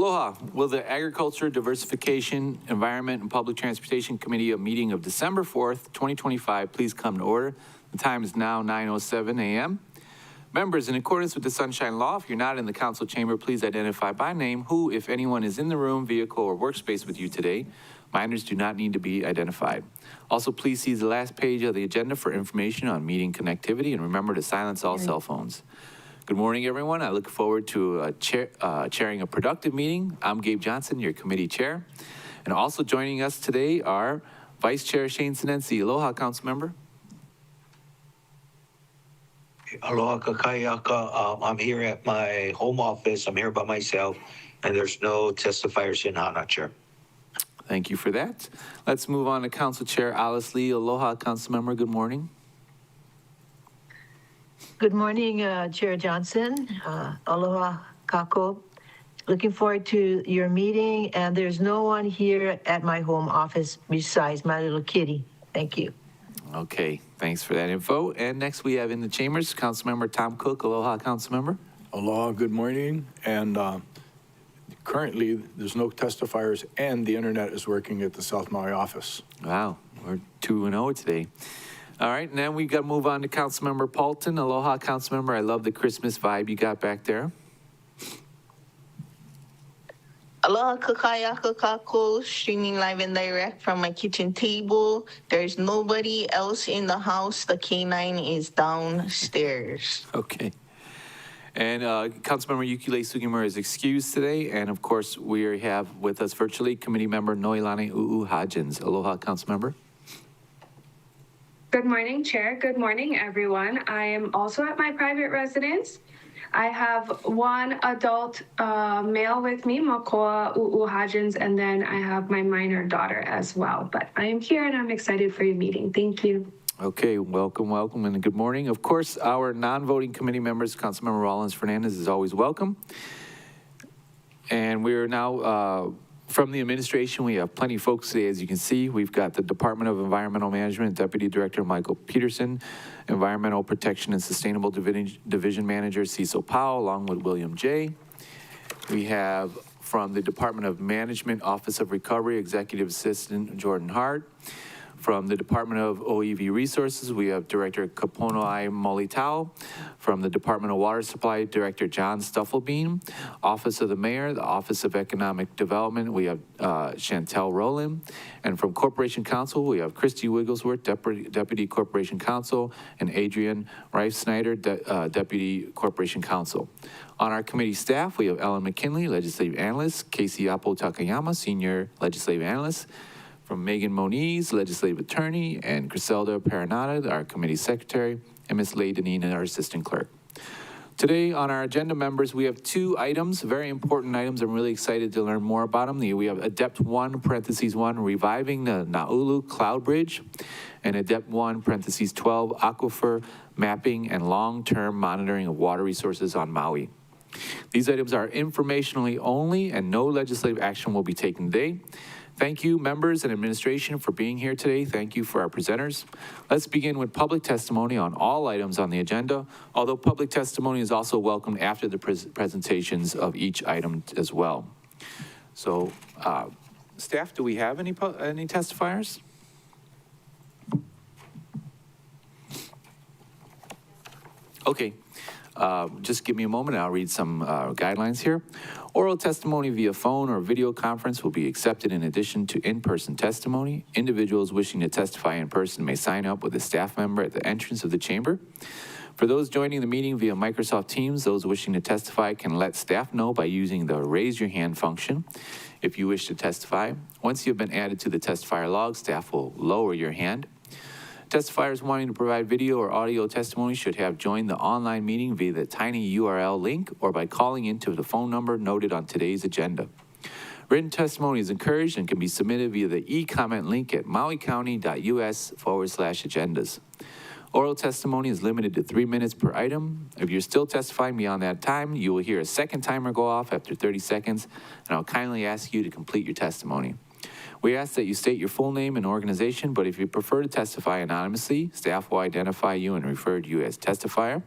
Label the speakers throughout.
Speaker 1: Aloha. Will the Agriculture, Diversification, Environment, and Public Transportation Committee, a meeting of December 4th, 2025, please come to order. The time is now 9:07 a.m. Members, in accordance with the Sunshine Law, if you're not in the council chamber, please identify by name who, if anyone, is in the room, vehicle, or workspace with you today. Minors do not need to be identified. Also, please see the last page of the agenda for information on meeting connectivity, and remember to silence all cell phones. Good morning, everyone. I look forward to chairing a productive meeting. I'm Gabe Johnson, your committee chair. And also joining us today are Vice Chair Shane Sinensi. Aloha, council member.
Speaker 2: Aloha kakayaka. I'm here at my home office. I'm here by myself, and there's no testifiers in Hana, Chair.
Speaker 1: Thank you for that. Let's move on to Council Chair Alice Lee. Aloha, council member. Good morning.
Speaker 3: Good morning, Chair Johnson. Aloha, Kako. Looking forward to your meeting, and there's no one here at my home office besides my little kitty. Thank you.
Speaker 1: Okay, thanks for that info. And next we have in the chambers, Councilmember Tom Cook. Aloha, Councilmember.
Speaker 4: Aloha, good morning. And currently, there's no testifiers, and the internet is working at the South Maui office.
Speaker 1: Wow, we're 2-0 today. All right, now we've got to move on to Councilmember Paulton. Aloha, Councilmember. I love the Christmas vibe you got back there.
Speaker 5: Aloha kakayaka kako, streaming live and direct from my kitchen table. There's nobody else in the house. The K9 is downstairs.
Speaker 1: Okay. And Councilmember Yukile Sugimura is excused today. And of course, we have with us virtually committee member Noelani U'u-Hajins. Aloha, Councilmember.
Speaker 6: Good morning, Chair. Good morning, everyone. I am also at my private residence. I have one adult male with me, Makoa U'u-Hajins, and then I have my minor daughter as well. But I am here and I'm excited for your meeting. Thank you.
Speaker 1: Okay, welcome, and good morning. Of course, our non-voting committee members, Councilmember Rollins Fernandez is always welcome. And we're now, from the administration, we have plenty of folks today, as you can see. We've got the Department of Environmental Management, Deputy Director Michael Peterson, Environmental Protection and Sustainable Division Manager Cecil Powell, along with William J. We have from the Department of Management, Office of Recovery, Executive Assistant Jordan Hart. From the Department of OEV Resources, we have Director Kaponoai Molitao. From the Department of Water Supply, Director John Stuffelbein. Office of the Mayor, the Office of Economic Development, we have Chantel Rowland. And from Corporation Counsel, we have Christy Wigglesworth, Deputy Corporation Counsel, and Adrian Reif Snyder, Deputy Corporation Counsel. On our committee staff, we have Ellen McKinley, Legislative Analyst, Casey Appo Takayama, Senior Legislative Analyst. From Megan Moniz, Legislative Attorney, and Griselda Paranata, our Committee Secretary, and Ms. Leigh Deneen, our Assistant Clerk. Today on our agenda, members, we have two items, very important items. I'm really excited to learn more about them. We have ADEPT 1, parentheses 1, reviving the Naulu Cloud Bridge, and ADEPT 1, parentheses 12, aquifer mapping and long-term monitoring of water resources on Maui. These items are informationally only, and no legislative action will be taken today. Thank you, members and administration, for being here today. Thank you for our presenters. Let's begin with public testimony on all items on the agenda, although public testimony is also welcomed after the presentations of each item as well. So, staff, do we have any testifiers? Okay. Just give me a moment, I'll read some guidelines here. Oral testimony via phone or video conference will be accepted in addition to in-person testimony. Individuals wishing to testify in person may sign up with a staff member at the entrance of the chamber. For those joining the meeting via Microsoft Teams, those wishing to testify can let staff know by using the raise your hand function if you wish to testify. Once you have been added to the testifier log, staff will lower your hand. Testifiers wanting to provide video or audio testimony should have joined the online meeting via the tiny URL link or by calling into the phone number noted on today's agenda. Written testimony is encouraged and can be submitted via the e-comment link at mauicounty.us/agendas. Oral testimony is limited to 3 minutes per item. If you're still testifying beyond that time, you will hear a second timer go off after 30 seconds, and I'll kindly ask you to complete your testimony. We ask that you state your full name and organization, but if you prefer to testify anonymously, staff will identify you and refer to you as testifier.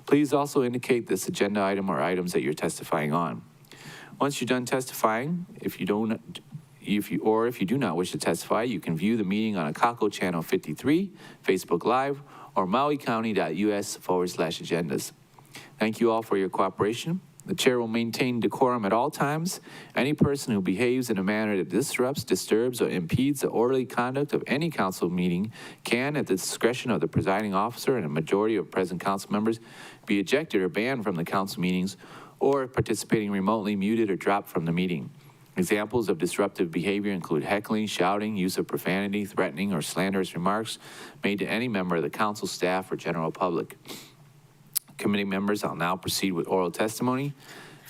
Speaker 1: Please also indicate this agenda item or items that you're testifying on. Once you're done testifying, if you do not wish to testify, you can view the meeting on Akako Channel 53, Facebook Live, or mauicounty.us/agendas. Thank you all for your cooperation. The chair will maintain decorum at all times. Any person who behaves in a manner that disrupts, disturbs, or impedes the orderly conduct of any council meeting can, at the discretion of the presiding officer and a majority of present council members, be ejected or banned from the council meetings, or if participating remotely, muted or dropped from the meeting. Examples of disruptive behavior include heckling, shouting, use of profanity, threatening, or slanderous remarks made to any member of the council staff or general public. Committee members, I'll now proceed with oral testimony.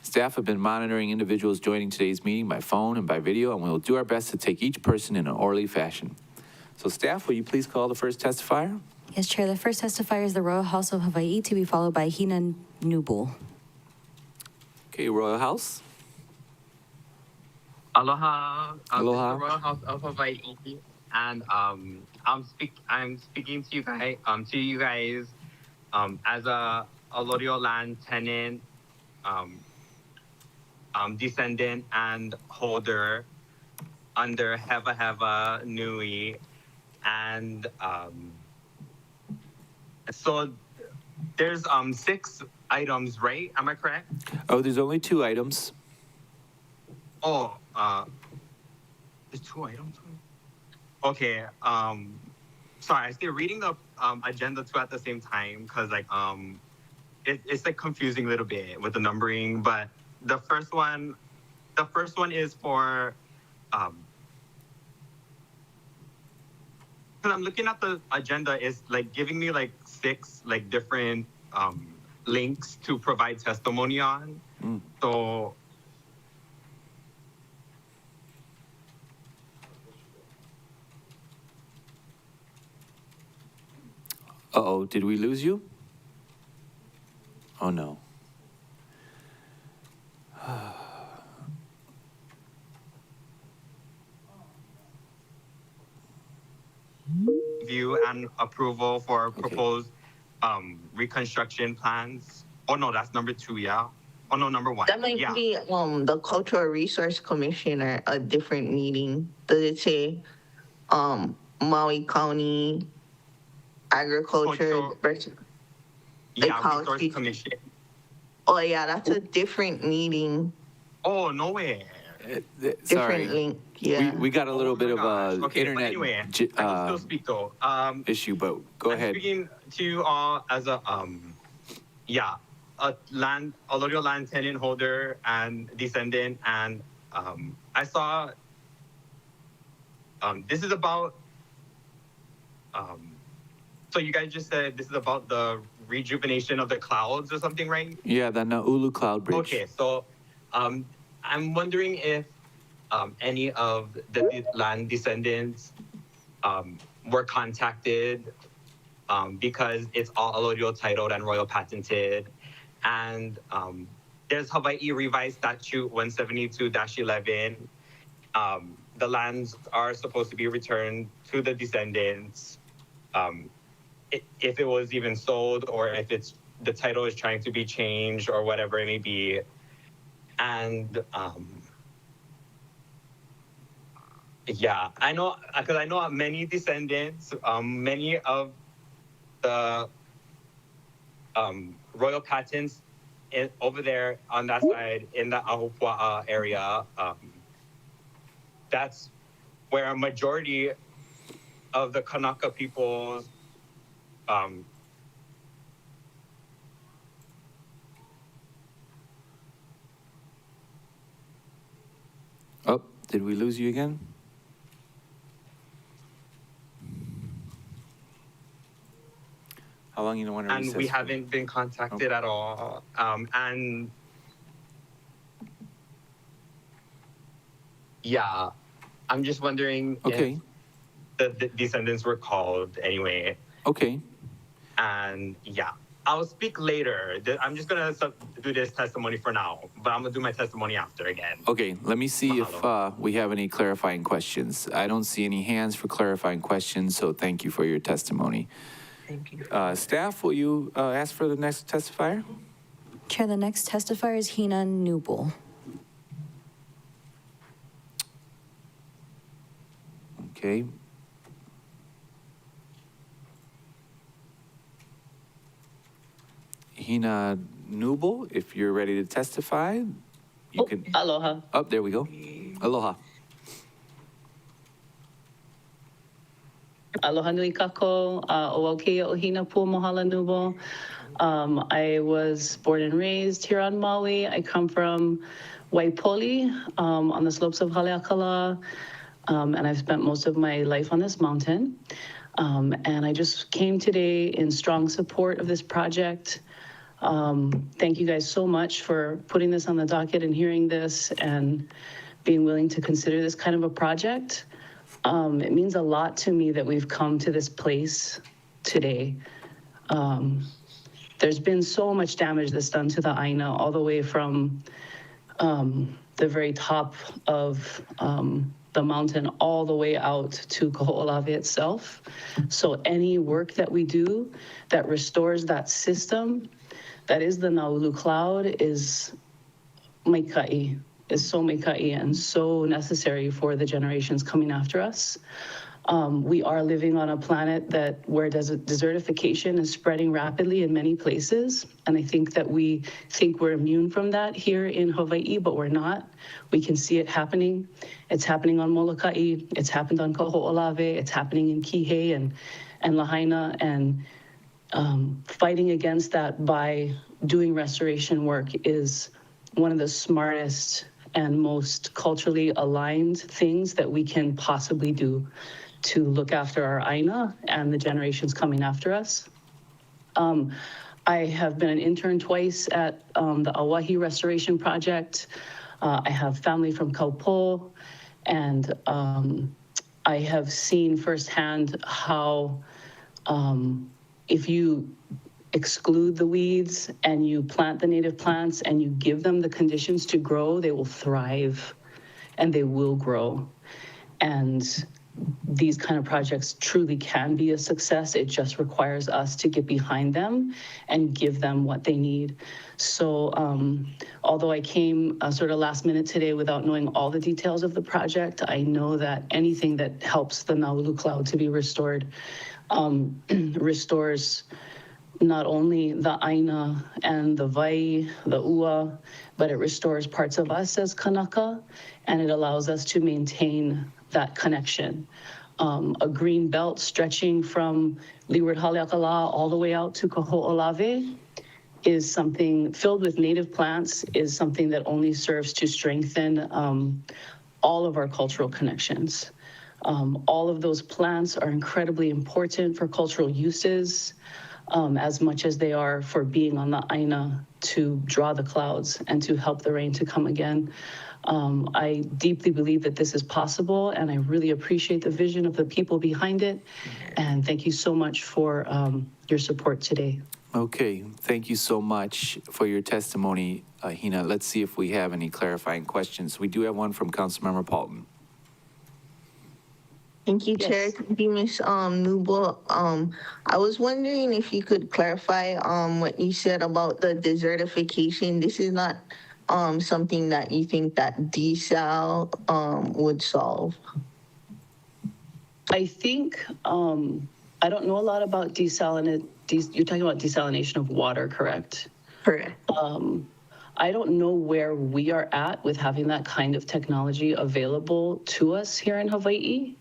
Speaker 1: Staff have been monitoring individuals joining today's meeting by phone and by video, and we will do our best to take each person in an orderly fashion. So staff, will you please call the first testifier?
Speaker 7: Yes, Chair. The first testifier is the Royal House of Hawaii, to be followed by Hina Nubul.
Speaker 1: Okay, Royal House.
Speaker 8: Aloha.
Speaker 1: Aloha.
Speaker 8: This is the Royal House of Hawaii, and I'm speaking to you guys, as a allodial land tenant, descendant and holder under Heva Heva Nui, and so there's 6 items, right? Am I correct?
Speaker 1: Oh, there's only 2 items.
Speaker 8: Oh, there's 2 items. Okay. Sorry, I still reading the agenda too at the same time because it's like confusing a little bit with the numbering. But the first one is for because I'm looking at the agenda, is like giving me like 6 like different links to provide testimony on. So.
Speaker 1: Uh-oh, did we lose you? Oh, no.
Speaker 8: View and approval for proposed reconstruction plans. Oh no, that's number 2, yeah. Oh no, number 1.
Speaker 5: That might
Speaker 8: yeah.
Speaker 5: be the Cultural Resource Commission or a different meeting. Does it say Maui County Agriculture?
Speaker 8: Yeah, Resource Commission.
Speaker 5: Oh yeah, that's a different meeting,
Speaker 8: Oh no way.
Speaker 5: different
Speaker 1: Sorry,
Speaker 5: link. Yeah.
Speaker 1: we got a little bit of a
Speaker 8: okay, but
Speaker 1: internet
Speaker 8: anyway, I can still speak though.
Speaker 1: issue, but go
Speaker 8: I'm
Speaker 1: ahead.
Speaker 8: speaking to you all as a allodial land tenant holder and descendant, and I saw this is about so you guys just said this is about the rejuvenation of the clouds or something, right?
Speaker 1: Yeah, the Naulu Cloud Bridge.
Speaker 8: Okay, so I'm wondering if any of the land descendants were contacted because it's all allodial titled and royal patented. And there's Hawaii Revised Statute 172-11. The lands are supposed to be returned to the descendants if it was even sold, or if the title is trying to be changed or whatever it may be. And yeah, I know, because I know many descendants, many of the royal patents over there on that side in the Ahupua'a area. That's where a majority of the Kanaka people
Speaker 1: Oh, did we lose you again? How long you don't want to recess?
Speaker 8: and we haven't been contacted at all. And yeah, I'm just wondering
Speaker 1: Okay,
Speaker 8: if the descendants were called anyway.
Speaker 1: okay.
Speaker 8: And yeah, I'll speak later. I'm just gonna do this testimony for now, but I'm gonna do my testimony after again.
Speaker 1: Okay, let me see if we have any clarifying questions. I don't see any hands for clarifying questions, so thank you for your testimony.
Speaker 3: Thank you.
Speaker 1: Staff, will you ask for the next testifier?
Speaker 7: Chair, the next testifier is Hina Nubul.
Speaker 1: Okay. Hina Nubel, if you're ready to testify, you can.
Speaker 9: Aloha.
Speaker 1: Oh, there we go. Aloha.
Speaker 9: Aloha nui kako, o keia o hina pua mohala nubo. I was born and raised here on Maui. I come from Waipoli, on the slopes of Haleakala, and I've spent most of my life on this mountain. And I just came today in strong support of this project. Thank you guys so much for putting this on the docket and hearing this and being willing to consider this kind of a project. It means a lot to me that we've come to this place today. There's been so much damage that's done to the Aina, all the way from the very top of the mountain all the way out to Kaho'olawe itself. So any work that we do that restores that system, that is the Naulu cloud, is maikai. Is so meikai and so necessary for the generations coming after us. We are living on a planet where desertification is spreading rapidly in many places. And I think that we think we're immune from that here in Hawaii, but we're not. We can see it happening. It's happening on Molokai. It's happened on Kaho'olawe. It's happening in Kihei and Lahaina. And fighting against that by doing restoration work is one of the smartest and most culturally aligned things that we can possibly do to look after our Aina and the generations coming after us. I have been an intern twice at the Auahi Restoration Project. I have family from Kaupo, and I have seen firsthand how if you exclude the weeds and you plant the native plants and you give them the conditions to grow, they will thrive and they will grow. And these kind of projects truly can be a success. It just requires us to get behind them and give them what they need. So although I came sort of last minute today without knowing all the details of the project, I know that anything that helps the Naulu cloud to be restored restores not only the Aina and the Vai, the Ua, but it restores parts of us as Kanaka, and it allows us to maintain that connection. A green belt stretching from Leeward Haleakala all the way out to Kaho'olawe is something filled with native plants, is something that only serves to strengthen all of our cultural connections. All of those plants are incredibly important for cultural uses, as much as they are for being on the Aina to draw the clouds and to help the rain to come again. I deeply believe that this is possible, and I really appreciate the vision of the people behind it. And thank you so much for your support today.
Speaker 1: Okay, thank you so much for your testimony, Hina. Let's see if we have any clarifying questions. We do have one from Councilmember Paulton.
Speaker 5: Thank you, Chair.
Speaker 9: Yes.
Speaker 5: Thank you, Ms. Newbo. I was wondering if you could clarify what you said about the desertification. This is not something that you think that desal would solve.
Speaker 9: I think, I don't know a lot about desalination. You're talking about desalination of water, correct?
Speaker 5: Correct.
Speaker 9: I don't know where we are at with having that kind of technology available to us here in Hawaii.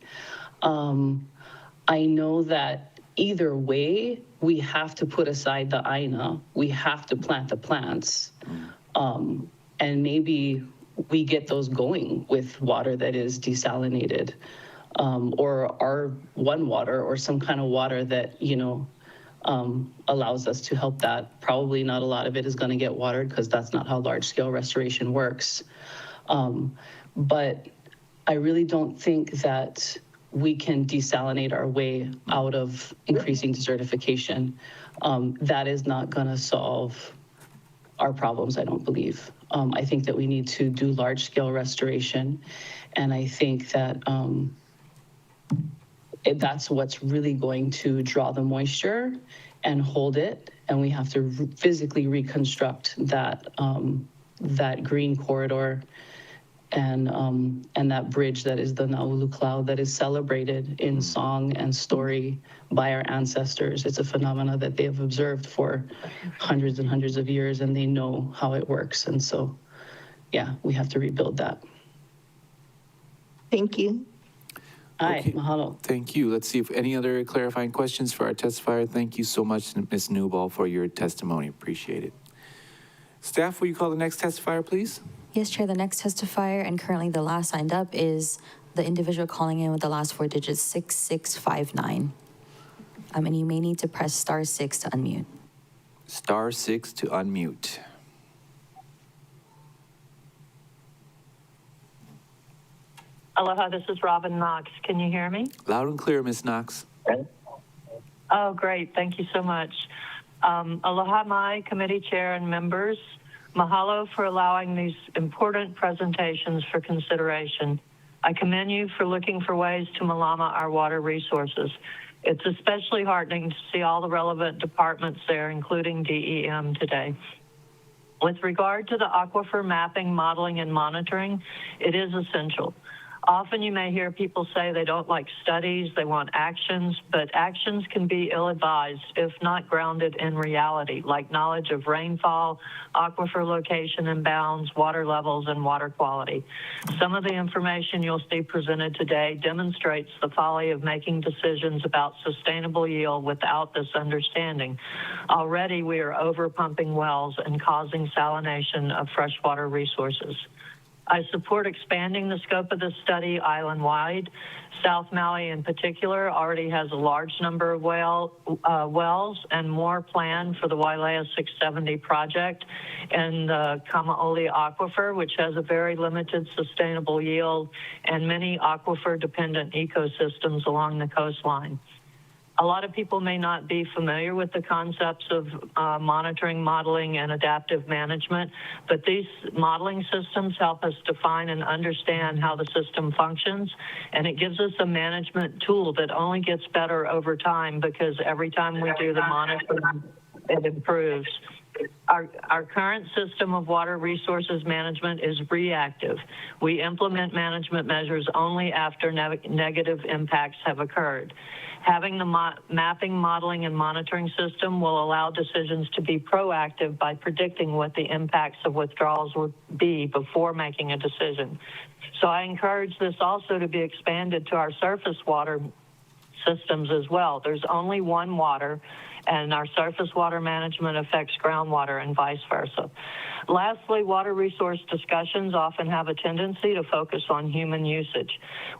Speaker 9: I know that either way, we have to put aside the Aina. We have to plant the plants. And maybe we get those going with water that is desalinated, or R1 water, or some kind of water that, allows us to help that. Probably not a lot of it is going to get watered because that's not how large scale restoration works. But I really don't think that we can desalinate our way out of increasing desertification. That is not going to solve our problems, I don't believe. I think that we need to do large scale restoration. And I think that that's what's really going to draw the moisture and hold it. And we have to physically reconstruct that, that green corridor and that bridge that is the Naulu cloud that is celebrated in song and story by our ancestors. It's a phenomena that they have observed for hundreds and hundreds of years, and they know how it works. And so, yeah, we have to rebuild that.
Speaker 5: Thank you.
Speaker 9: Aye,
Speaker 1: Okay.
Speaker 9: mahalo.
Speaker 1: Thank you. Let's see if any other clarifying questions for our testifier. Thank you so much, Ms. Newball, for your testimony. Appreciate it. Staff, will you call the next testifier, please?
Speaker 7: Yes, Chair, the next testifier, and currently the last signed up, is the individual calling in with the last four digits, 6659. And you may need to press *6 to unmute.
Speaker 1: *6 to unmute.
Speaker 10: Aloha, this is Robin Knox. Can you hear me?
Speaker 1: Loud and clear, Ms. Knox.
Speaker 10: Oh, great. Thank you so much. Aloha, my committee chair and members. Mahalo for allowing these important presentations for consideration. I commend you for looking for ways to malama our water resources. It's especially heartening to see all the relevant departments there, including DEM today. With regard to the aquifer mapping, modeling, and monitoring, it is essential. Often you may hear people say they don't like studies, they want actions, but actions can be ill-advised if not grounded in reality, like knowledge of rainfall, aquifer location and bounds, water levels, and water quality. Some of the information you'll see presented today demonstrates the folly of making decisions about sustainable yield without this understanding. Already we are over-pumping wells and causing salination of freshwater resources. I support expanding the scope of the study island-wide. South Maui in particular already has a large number of wells and more planned for the Wailea 670 project and the Kamaoli Aquifer, which has a very limited sustainable yield and many aquifer-dependent ecosystems along the coastline. A lot of people may not be familiar with the concepts of monitoring, modeling, and adaptive management, but these modeling systems help us define and understand how the system functions, and it gives us a management tool that only gets better over time because every time we do the monitoring, it improves. Our current system of water resources management is reactive. We implement management measures only after negative impacts have occurred. Having the mapping, modeling, and monitoring system will allow decisions to be proactive by predicting what the impacts of withdrawals would be before making a decision. So I encourage this also to be expanded to our surface water systems as well. There's only one water, and our surface water management affects groundwater and vice versa. Lastly, water resource discussions often have a tendency to focus on human usage.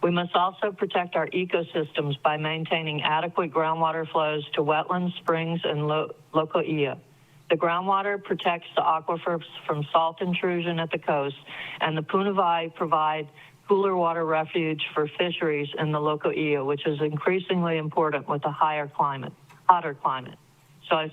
Speaker 10: We must also protect our ecosystems by maintaining adequate groundwater flows to wetlands, springs, and loko'ia. The groundwater protects the aquifers from salt intrusion at the coast, and the punavai provide cooler water refuge for fisheries in the loko'ia, which is increasingly important with a hotter climate. So I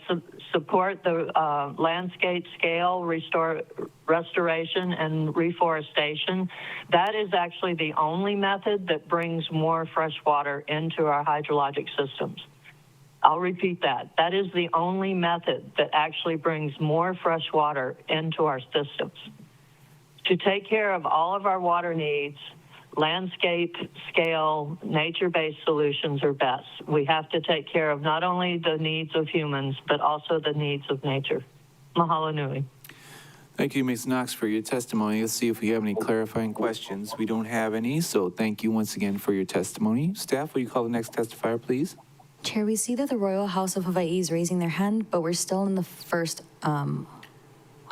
Speaker 10: support the landscape scale restoration and reforestation. That is actually the only method that brings more fresh water into our hydrologic systems. I'll repeat that. That is the only method that actually brings more fresh water into our systems. To take care of all of our water needs, landscape scale, nature-based solutions are best. We have to take care of not only the needs of humans, but also the needs of nature. Mahalo nui.
Speaker 1: Thank you, Ms. Knox, for your testimony. Let's see if we have any clarifying questions. We don't have any, so thank you once again for your testimony. Staff, will you call the next testifier, please?
Speaker 7: Chair, we see that the Royal House of Hawaii is raising their hand, but we're still in the first on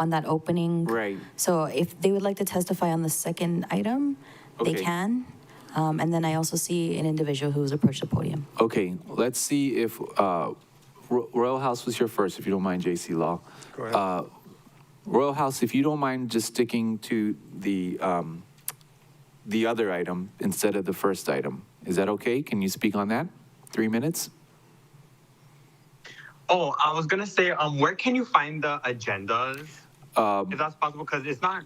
Speaker 7: that opening.
Speaker 1: Right.
Speaker 7: So if they would like to testify on the second item, they
Speaker 1: Okay.
Speaker 7: can. And then I also see an individual who's approached the podium.
Speaker 1: Okay, let's see if Royal House was here first, if you don't mind, J.C. Law.
Speaker 4: Go ahead.
Speaker 1: Royal House, if you don't mind just sticking to the other item instead of the first item. Is that okay? Can you speak on that? 3 minutes?
Speaker 8: Oh, I was gonna say, where can you find the agendas? If that's possible, because it's not.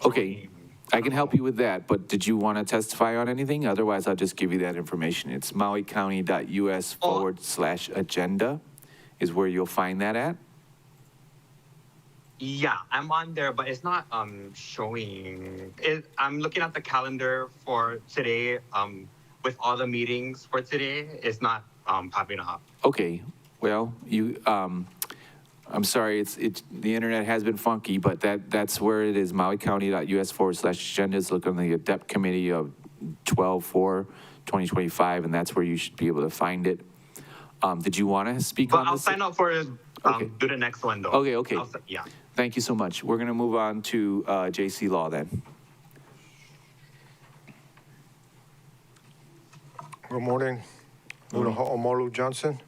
Speaker 1: Okay, I can help you with that, but did you want to testify on anything? Otherwise, I'll just give you that information. It's mauicounty.us/agenda is where you'll find that at.
Speaker 8: Yeah, I'm on there, but it's not showing. I'm looking at the calendar for today. With all the meetings for today, it's not popping up.
Speaker 1: Okay, well, I'm sorry, the internet has been funky, but that's where it is, mauicounty.us/agendas. Look on the ADEPT committee of 12/4/2025, and that's where you should be able to find it. Did you want to speak
Speaker 8: But
Speaker 1: on
Speaker 8: I'll
Speaker 1: this?
Speaker 8: sign up for
Speaker 1: Okay.
Speaker 8: do the next one though.
Speaker 1: Okay.
Speaker 8: Yeah.
Speaker 1: Thank you so much. We're going to move on to JC Law then.
Speaker 11: Good morning. Luna Ho'omolu Johnson.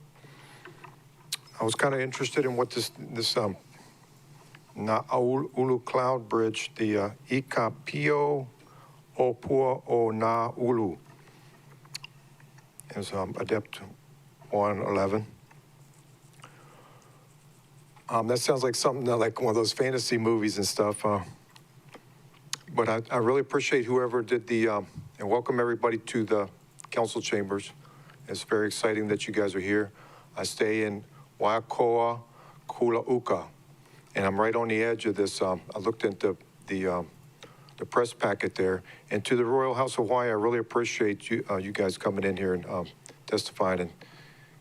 Speaker 11: I was kind of interested in what this Na'ulu Cloud Bridge, the Ikapio Opua o Na'ulu, is ADEPT 111. That sounds like something like one of those fantasy movies and stuff. But I really appreciate whoever did and welcome everybody to the council chambers. It's very exciting that you guys are here. I stay in Waiakoa, Kulauka, and I'm right on the edge of this. I looked into the press packet there. And to the Royal House of Hawaii, I really appreciate you guys coming in here and testifying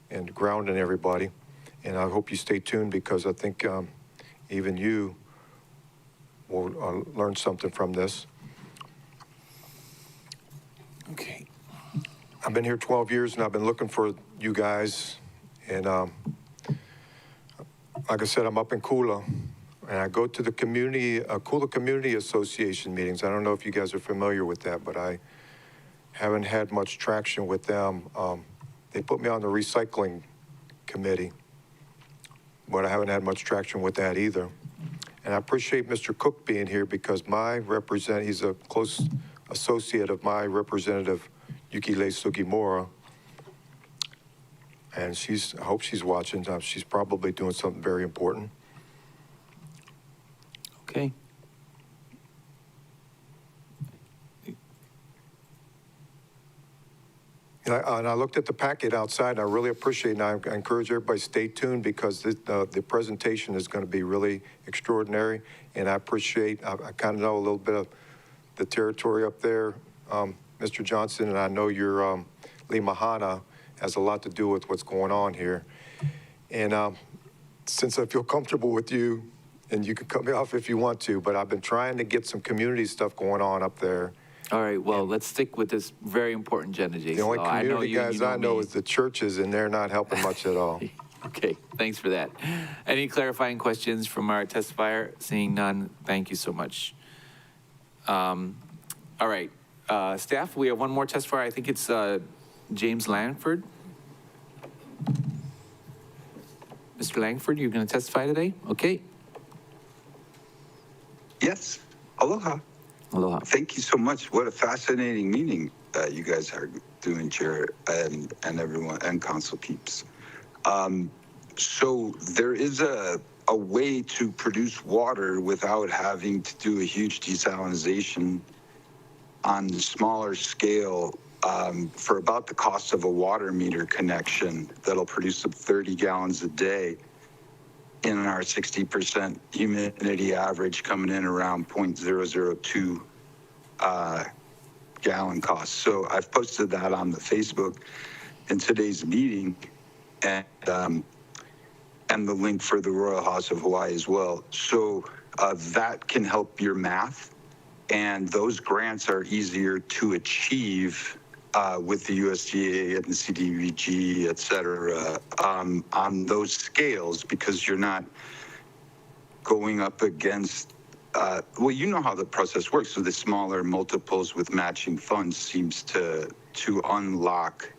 Speaker 11: and grounding everybody. And I hope you stay tuned because I think even you will learn something from this.
Speaker 1: Okay.
Speaker 11: I've been here 12 years and I've been looking for you guys. And like I said, I'm up in Kula and I go to the Kula Community Association meetings. I don't know if you guys are familiar with that, but I haven't had much traction with them. They put me on the recycling committee, but I haven't had much traction with that either. And I appreciate Mr. Cook being here because he's a close associate of my representative, Yukile Sugimura. And I hope she's watching. She's probably doing something very important.
Speaker 1: Okay.
Speaker 11: And I looked at the packet outside, and I really appreciate it. And I encourage everybody to stay tuned because the presentation is going to be really extraordinary. And I kind of know a little bit of the territory up there, Mr. Johnson, and I know your Limahana has a lot to do with what's going on here. And since I feel comfortable with you, and you can cut me off if you want to, but I've been trying to get some community stuff going on up there.
Speaker 1: All right, well, let's stick with this very important agenda, Jason.
Speaker 11: The only community guys I know is the churches, and they're not helping much at all.
Speaker 1: Okay, thanks for that. Any clarifying questions from our testifier? Seeing none, thank you so much. All right, staff, we have one more testifier. I think it's James Langford. Mr. Langford, you're going to testify today? Okay.
Speaker 12: Yes. Aloha.
Speaker 1: Aloha.
Speaker 12: Thank you so much. What a fascinating meeting you guys are doing, Chair, and everyone, and Council Peeps. So there is a way to produce water without having to do a huge desalination on the smaller scale for about the cost of a water meter connection that'll produce up 30 gallons a day in our 60% humidity average coming in around 0.002 gallon cost. So I've posted that on the Facebook in today's meeting and the link for the Royal House of Hawaii as well. So that can help your math, and those grants are easier to achieve with the USDA and the CDBG, et cetera, on those scales, because you're not going up against, well, you know how the process works. So the smaller multiples with matching funds seems to unlock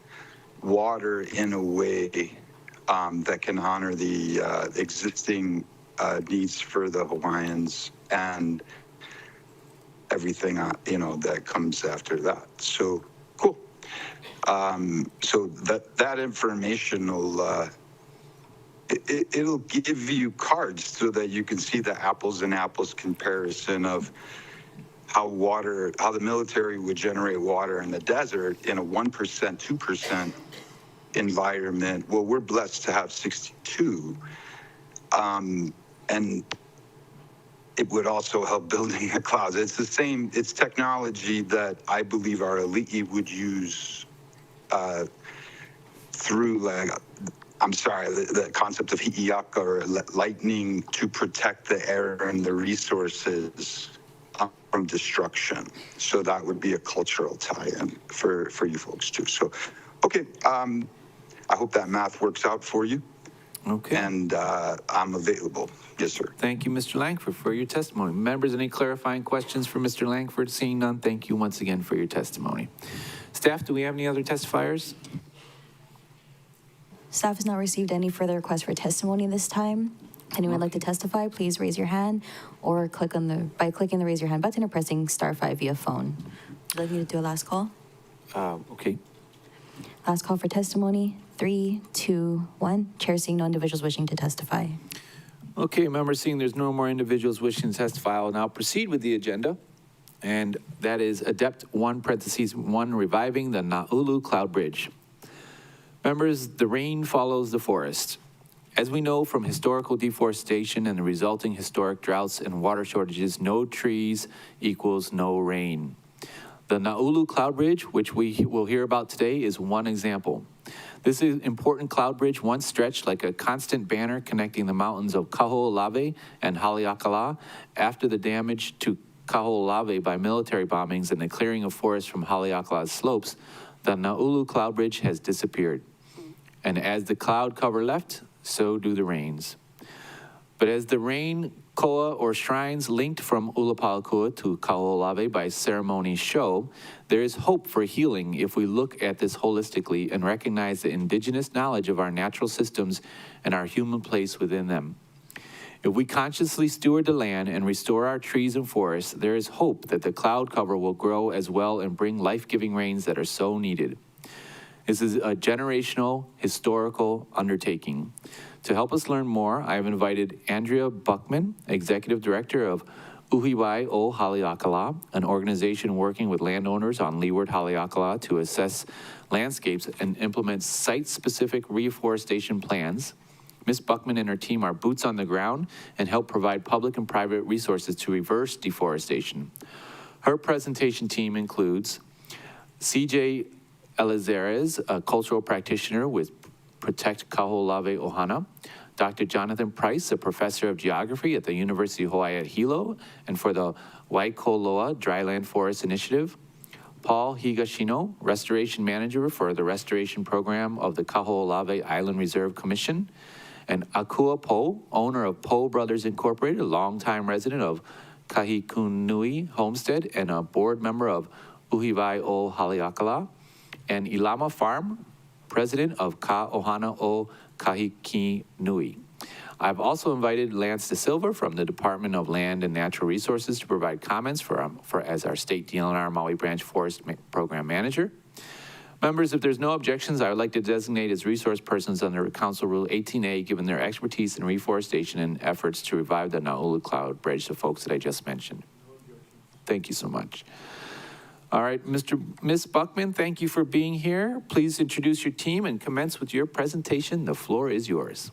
Speaker 12: water in a way that can honor the existing needs for the Hawaiians and everything, that comes after that. So cool. So that information will, it'll give you cards so that you can see the apples and apples comparison of how the military would generate water in the desert in a 1%, 2% environment. Well, we're blessed to have 62. And it would also help building a closet. It's the same, it's technology that I believe our elite would use through, like, I'm sorry, the concept of hi'iaka or lightning to protect the air and the resources from destruction. So that would be a cultural tie-in for you folks too. So, okay, I hope that math works out for you.
Speaker 1: Okay.
Speaker 12: And I'm available. Yes, sir.
Speaker 1: Thank you, Mr. Langford, for your testimony. Members, any clarifying questions for Mr. Langford? Seeing none, thank you once again for your testimony. Staff, do we have any other testifiers?
Speaker 7: Staff has not received any further requests for testimony this time. Anyone like to testify, please raise your hand or click on by clicking the raise your hand button or pressing *5 via phone. Would you like me to do a last call?
Speaker 1: Okay.
Speaker 7: Last call for testimony. 3, 2, 1. Chair seeing no individuals wishing to testify.
Speaker 1: Okay, members, seeing there's no more individuals wishing to testify, I'll now proceed with the agenda. And that is ADEPT 1(1), reviving the Naulu Cloud Bridge. Members, the rain follows the forest. As we know from historical deforestation and the resulting historic droughts and water shortages, no trees equals no rain. The Naulu Cloud Bridge, which we will hear about today, is one example. This is important cloud bridge once stretched like a constant banner connecting the mountains of Kaho'olawe and Haleakala. After the damage to Kaho'olawe by military bombings and the clearing of forests from Haleakala's slopes, the Naulu Cloud Bridge has disappeared. And as the cloud cover left, so do the rains. But as the rain koa or shrines linked from Ulapalakua to Kaho'olawe by ceremonies show, there is hope for healing if we look at this holistically and recognize the indigenous knowledge of our natural systems and our human place within them. If we consciously steward the land and restore our trees and forests, there is hope that the cloud cover will grow as well and bring life-giving rains that are so needed. This is a generational, historical undertaking. To help us learn more, I have invited Andrea Buckman, Executive Director of Uhiwai o Haleakala, an organization working with landowners on Leeward Haleakala to assess landscapes and implement site-specific reforestation plans. Ms. Buckman and her team are boots on the ground and help provide public and private resources to reverse deforestation. Her presentation team includes CJ Elizares, a cultural practitioner with Protect Kaho'olawe Ohana, Dr. Jonathan Price, a professor of geography at the University of Hawaii at Hilo and for the Waikoloa Dryland Forest Initiative, Paul Higashino, restoration manager for the restoration program of the Kaho'olawe Island Reserve Commission, and Akua Po, owner of Po Brothers Incorporated, a longtime resident of Kahikunui Homestead and a board member of Uhiwai o Haleakala, and Ilama Farm, president of Ka Ohana o Kahikinui. I've also invited Lance De Silva from the Department of Land and Natural Resources to provide comments as our state DLNR Maui Branch Forest Program Manager. Members, if there's no objections, I would like to designate as resource persons under Council Rule 18A, given their expertise in reforestation and efforts to revive the Naulu Cloud Bridge, the folks that I just mentioned. Thank you so much. All right, Ms. Buckman, thank you for being here. Please introduce your team and commence with your presentation. The floor is yours.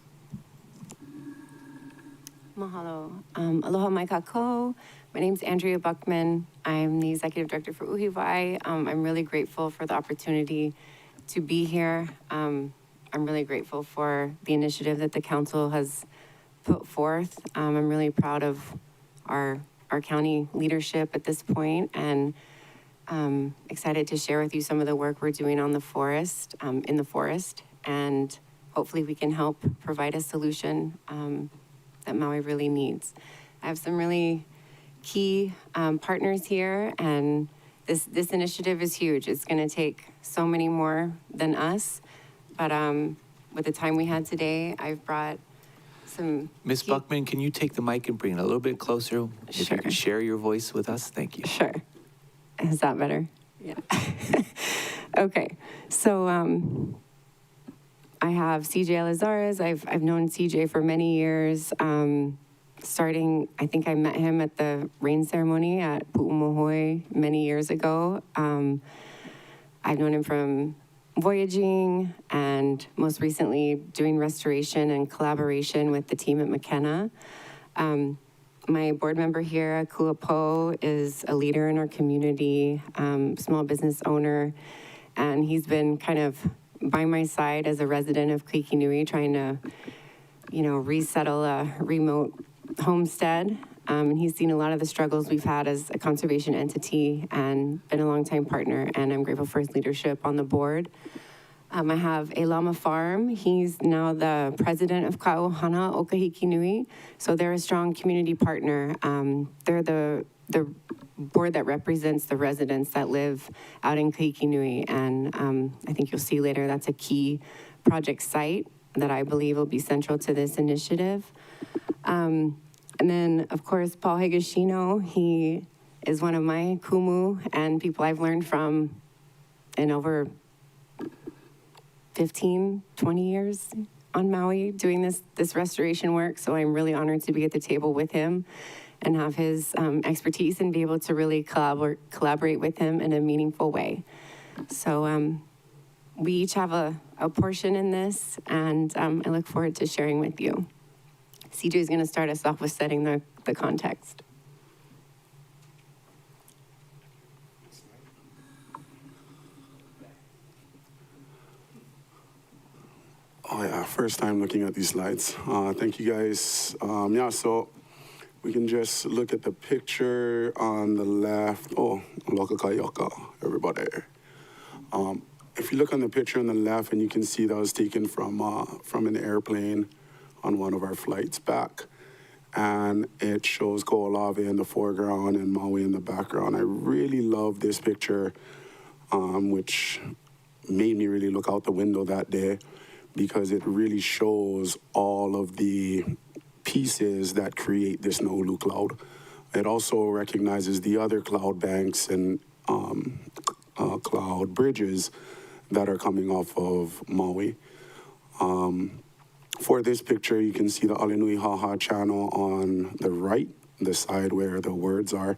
Speaker 13: Mahalo. Aloha mai kako. My name's Andrea Buckman. I'm the Executive Director for Uhiwai. I'm really grateful for the opportunity to be here. I'm really grateful for the initiative that the council has put forth. I'm really proud of our county leadership at this point, and excited to share with you some of the work we're doing on the forest, in the forest, and hopefully we can help provide a solution that Maui really needs. I have some really key partners here, and this initiative is huge. It's going to take so many more than us, but with the time we had today, I've brought some...
Speaker 1: Ms. Buckman, can you take the mic and bring it a little bit closer? If you can share your voice with us, thank you.
Speaker 13: Sure. Is that better? Yeah. Okay. So I have CJ Elizares. I've known CJ for many years. Starting, I think I met him at the rain ceremony at Pu'umohoi many years ago. I've known him from voyaging and most recently doing restoration and collaboration with the team at McKenna. my board member here, Kuapo, is a leader in our community, small business owner, and he's been kind of by my side as a resident of Kuikinui, trying to, resettle a remote homestead. And he's seen a lot of the struggles we've had as a conservation entity and been a longtime partner, and I'm grateful for his leadership on the board. I have Elama Farm. He's now the president of Ka'ohana o Kahikinui. So they're a strong community partner. They're the board that represents the residents that live out in Kahikinui. And I think you'll see later that's a key project site that I believe will be central to this initiative. And then, of course, Paul Higashino. He is one of my kumu and people I've learned from in over 15, 20 years on Maui doing this restoration work. So I'm really honored to be at the table with him and have his expertise and be able to really collaborate with him in a meaningful way. So we each have a portion in this, and I look forward to sharing with you. CJ is going to start us off with setting the context.
Speaker 14: Oh yeah, first time looking at these slides. Thank you guys. So we can just look at the picture on the left. Oh, loka kayaka, everybody. If you look on the picture on the left, and you can see that was taken from an airplane on one of our flights back. And it shows Ko'olave in the foreground and Maui in the background. I really love this picture, which made me really look out the window that day, because it really shows all of the pieces that create this Naulu cloud. It also recognizes the other cloud banks and cloud bridges that are coming off of Maui. For this picture, you can see the Alenui Haha channel on the right, the side where the words are,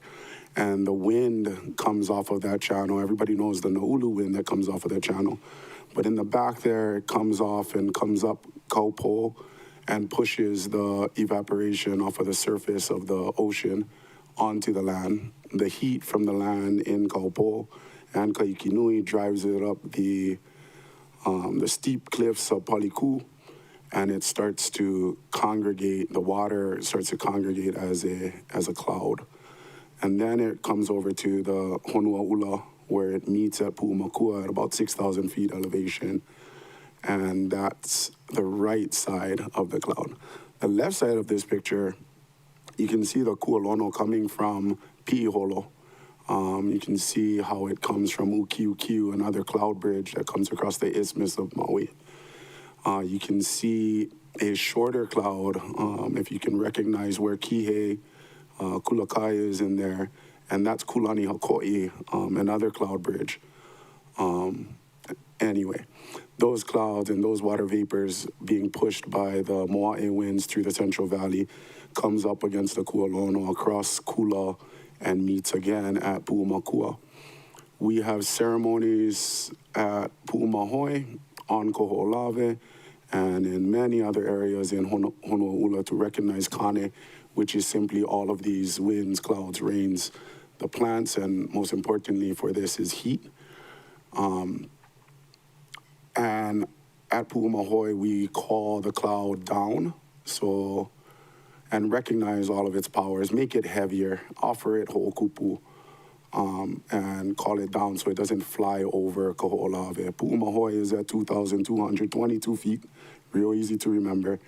Speaker 14: and the wind comes off of that channel. Everybody knows the Naulu wind that comes off of that channel. But in the back there, it comes off and comes up Kaupo and pushes the evaporation off of the surface of the ocean onto the land. The heat from the land in Kaupo and Kaikinui drives it up the steep cliffs of Paliku, and it starts to congregate, the water starts to congregate as a cloud. And then it comes over to the Honuaula, where it meets at Pu'umakua at about 6,000 feet elevation. And that's the right side of the cloud. The left side of this picture, you can see the Kualono coming from Pi'iholo. You can see how it comes from Ukiukiu, another cloud bridge that comes across the isthmus of Maui. You can see a shorter cloud, if you can recognize where Kihei, Kulakai is in there, and that's Kulani Hakoi, another cloud bridge. Anyway, those clouds and those water vapors being pushed by the Moa'e winds through the Central Valley comes up against the Kualono across Kula and meets again at Pu'umakua. We have ceremonies at Pu'umahoi, on Koho'olave, and in many other areas in Honuaula to recognize Kane, which is simply all of these winds, clouds, rains, the plants, and most importantly for this is heat. And at Pu'umahoi, we call the cloud down, and recognize all of its powers, make it heavier, offer it ho'okupu, and call it down so it doesn't fly over Kaho'olave. Pu'umahoi is at 2,222 feet, real easy to remember.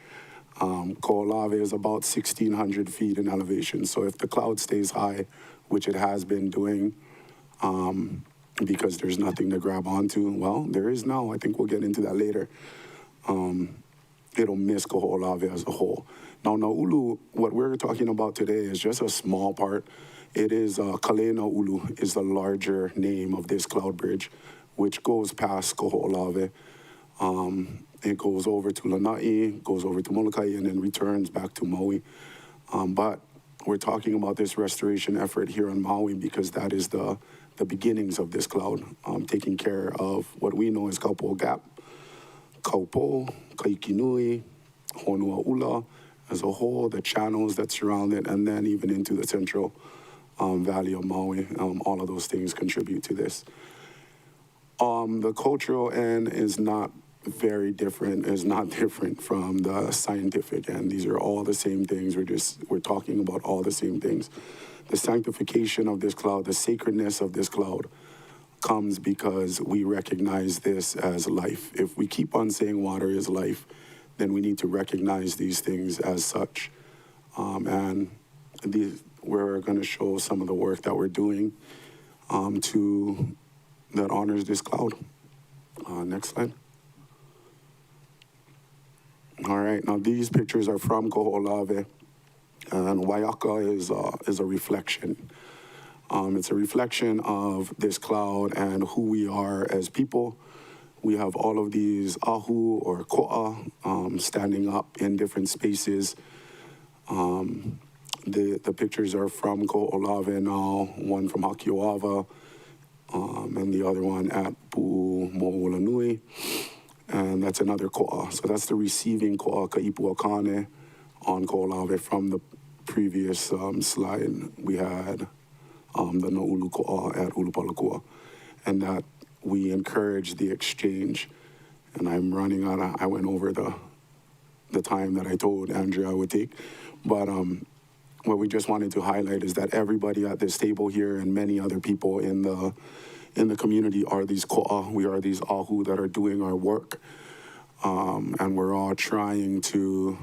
Speaker 14: Ko'olave is about 1,600 feet in elevation. So if the cloud stays high, which it has been doing, because there's nothing to grab onto, well, there is now. I think we'll get into that later. It'll miss Koho'olave as a whole. Now, Naulu, what we're talking about today is just a small part. It is Kale Naulu is the larger name of this cloud bridge, which goes past Koho'olave. It goes over to Lanai, goes over to Molokai, and then returns back to Maui. But we're talking about this restoration effort here on Maui because that is the beginnings of this cloud, taking care of what we know as Kaupo Gap, Kaupo, Kaikinui, Honuaula, as a whole, the channels that surround it, and then even into the central valley of Maui. All of those things contribute to this. The cultural end is not very different, is not different from the scientific end. These are all the same things. We're talking about all the same things. The sanctification of this cloud, the sacredness of this cloud comes because we recognize this as life. If we keep on saying water is life, then we need to recognize these things as such. We're going to show some of the work that we're doing that honors this cloud. Next slide. All right, now these pictures are from Koho'olawe, and Waiaka is a reflection. It's a reflection of this cloud and who we are as people. We have all of these ahu or ko'a standing up in different spaces. The pictures are from Ko'olawe now, one from Hakioava, and the other one at Pu'umo'ulanui, and that's another ko'a. So that's the receiving ko'a Ka'ipu Akane on Ko'olawe. From the previous slide, we had the No'ulu ko'a at Ulupalakua, and that we encourage the exchange. And I'm running out of, I went over the time that I told Andrea I would take, but what we just wanted to highlight is that everybody at this table here and many other people in the community are these ko'a. We are these ahu that are doing our work, and we're all trying to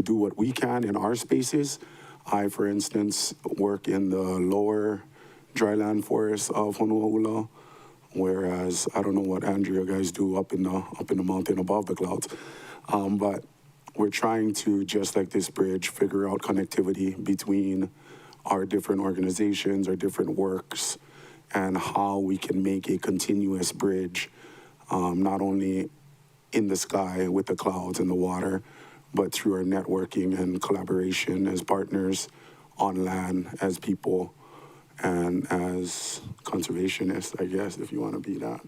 Speaker 14: do what we can in our spaces. I, for instance, work in the lower dryland forests of Honuaula, whereas I don't know what Andrea guys do up in the mountain above the clouds, but we're trying to, just like this bridge, figure out connectivity between our different organizations, our different works, and how we can make a continuous bridge, not only in the sky with the clouds and the water, but through our networking and collaboration as partners on land, as people, and as conservationists, I guess, if you want to be that.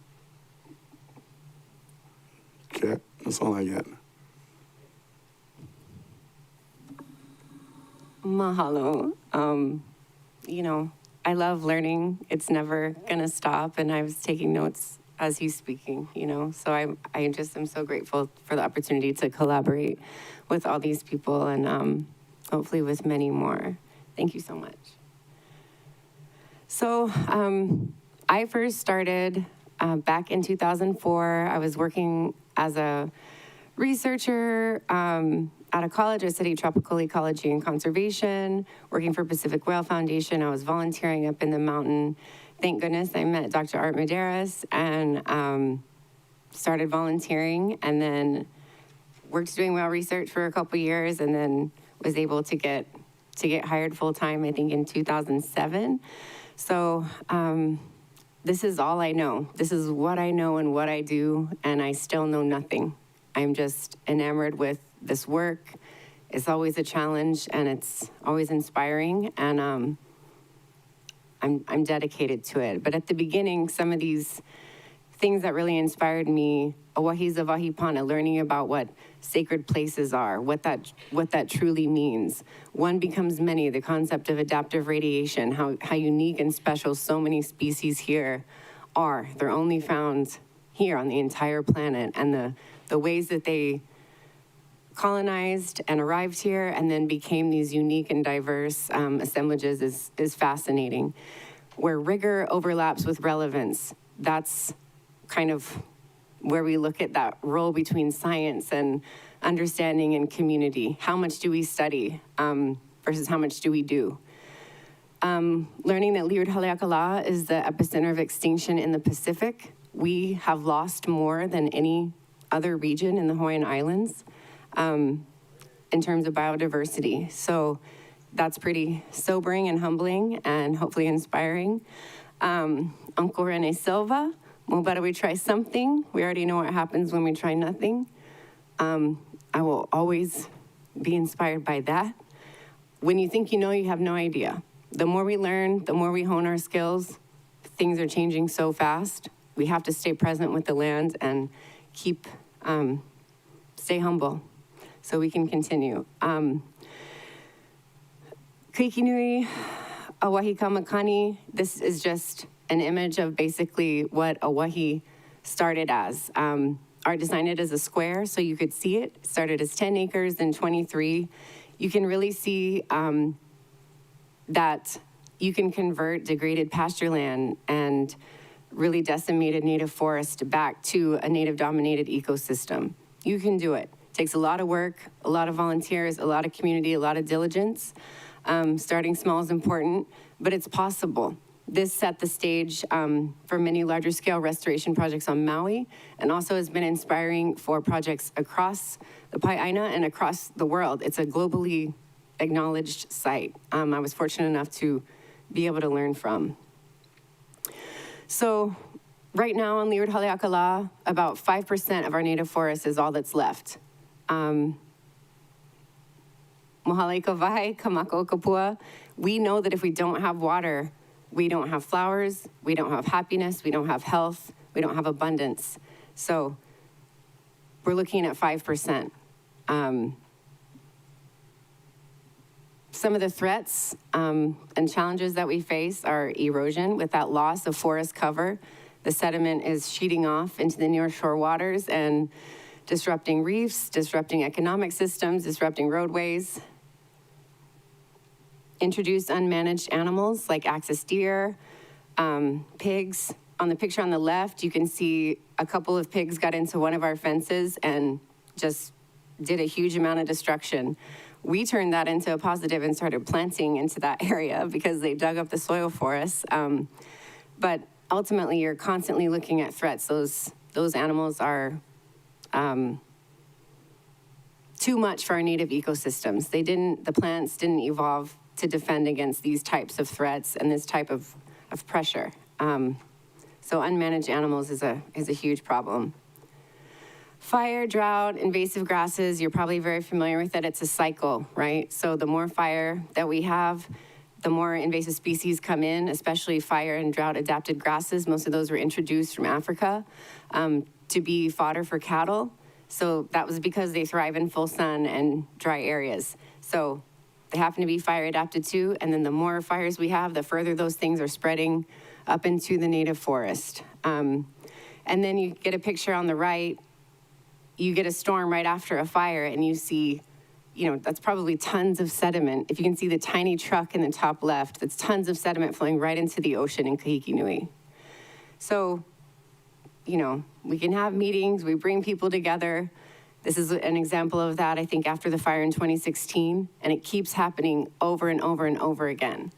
Speaker 14: Okay, that's all I get.
Speaker 13: Mahalo. I love learning. It's never gonna stop, and I was taking notes as he's speaking, so I just am so grateful for the opportunity to collaborate with all these people and hopefully with many more. Thank you so much. So I first started back in 2004. I was working as a researcher at a college. I studied tropical ecology and conservation, working for Pacific Whale Foundation. I was volunteering up in the mountain. Thank goodness I met Dr. Art Medeiros and started volunteering, and then worked doing whale research for a couple years, and then was able to get hired full-time, I think, in 2007. So this is all I know. This is what I know and what I do, and I still know nothing. I'm just enamored with this work. It's always a challenge, and it's always inspiring, and I'm dedicated to it. But at the beginning, some of these things that really inspired me, Oahi's Wahipana, learning about what sacred places are, what that truly means. One becomes many, the concept of adaptive radiation, how unique and special so many species here are. They're only found here on the entire planet, and the ways that they colonized and arrived here and then became these unique and diverse assemblages is fascinating. Where rigor overlaps with relevance, that's kind of where we look at that role between science and understanding and community. How much do we study versus how much do we do? Learning that Liud Haleakala is the epicenter of extinction in the Pacific. We have lost more than any other region in the Hawaiian Islands in terms of biodiversity. So that's pretty sobering and humbling and hopefully inspiring. Uncle Rene Silva, well, better we try something. We already know what happens when we try nothing. I will always be inspired by that. When you think you know, you have no idea. The more we learn, the more we hone our skills. Things are changing so fast. We have to stay present with the land and stay humble so we can continue. Kikinui, Awahi Kamakani, this is just an image of basically what Awahi started as. Art designed it as a square so you could see it. It started as 10 acres, then 23. You can really see that you can convert degraded pasture land and really decimated native forest back to a native-dominated ecosystem. You can do it. It takes a lot of work, a lot of volunteers, a lot of community, a lot of diligence. Starting small is important, but it's possible. This set the stage for many larger scale restoration projects on Maui, and also has been inspiring for projects across the Pai'aina and across the world. It's a globally acknowledged site. I was fortunate enough to be able to learn from. So right now on Li'ud Haleakala, about 5% of our native forest is all that's left. Mohale Kawai, Kamako Kapua, we know that if we don't have water, we don't have flowers, we don't have happiness, we don't have health, we don't have abundance. So we're looking at 5%. Some of the threats and challenges that we face are erosion. With that loss of forest cover, the sediment is sheeting off into the near shore waters and disrupting reefs, disrupting economic systems, disrupting roadways. Introduce unmanaged animals like axis deer, pigs. On the picture on the left, you can see a couple of pigs got into one of our fences and just did a huge amount of destruction. We turned that into a positive and started planting into that area because they dug up the soil for us. But ultimately, you're constantly looking at threats. Those animals are too much for our native ecosystems. The plants didn't evolve to defend against these types of threats and this type of pressure. So unmanaged animals is a huge problem. Fire, drought, invasive grasses, you're probably very familiar with it. It's a cycle, right? So the more fire that we have, the more invasive species come in, especially fire and drought adapted grasses. Most of those were introduced from Africa to be fodder for cattle. So that was because they thrive in full sun and dry areas. So they happen to be fire adapted too. And then the more fires we have, the further those things are spreading up into the native forest. And then you get a picture on the right. You get a storm right after a fire and you see, that's probably tons of sediment. If you can see the tiny truck in the top left, that's tons of sediment flowing right into the ocean in Kahikinui. So, we can have meetings, we bring people together. This is an example of that, I think, after the fire in 2016, and it keeps happening over and over and over again.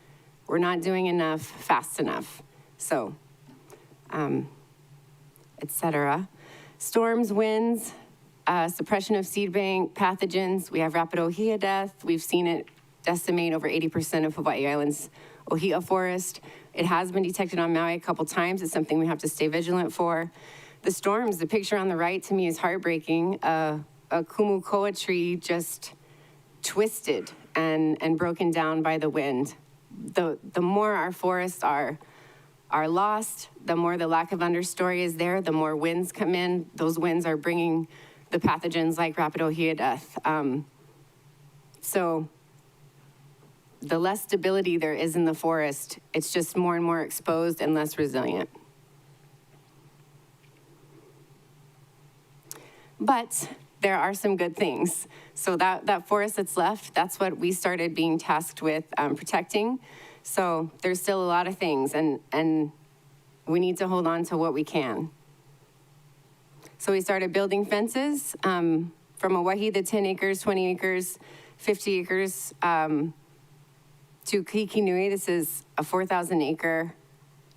Speaker 13: We're not doing enough fast enough. So, et cetera. Storms, winds, suppression of seed bank, pathogens. We have rapid ohia death. We've seen it decimate over 80% of Hawaii Island's ohia forest. It has been detected on Maui a couple times. It's something we have to stay vigilant for. The storms, the picture on the right to me is heartbreaking. A kumukoa tree just twisted and broken down by the wind. The more our forests are lost, the more the lack of understory is there, the more winds come in. Those winds are bringing the pathogens like rapid ohia death. So the less stability there is in the forest, it's just more and more exposed and less resilient. But there are some good things. So that forest that's left, that's what we started being tasked with protecting. So there's still a lot of things, and we need to hold on to what we can. So we started building fences from Hawaii, the 10 acres, 20 acres, 50 acres, to Kikinui. This is a 4,000 acre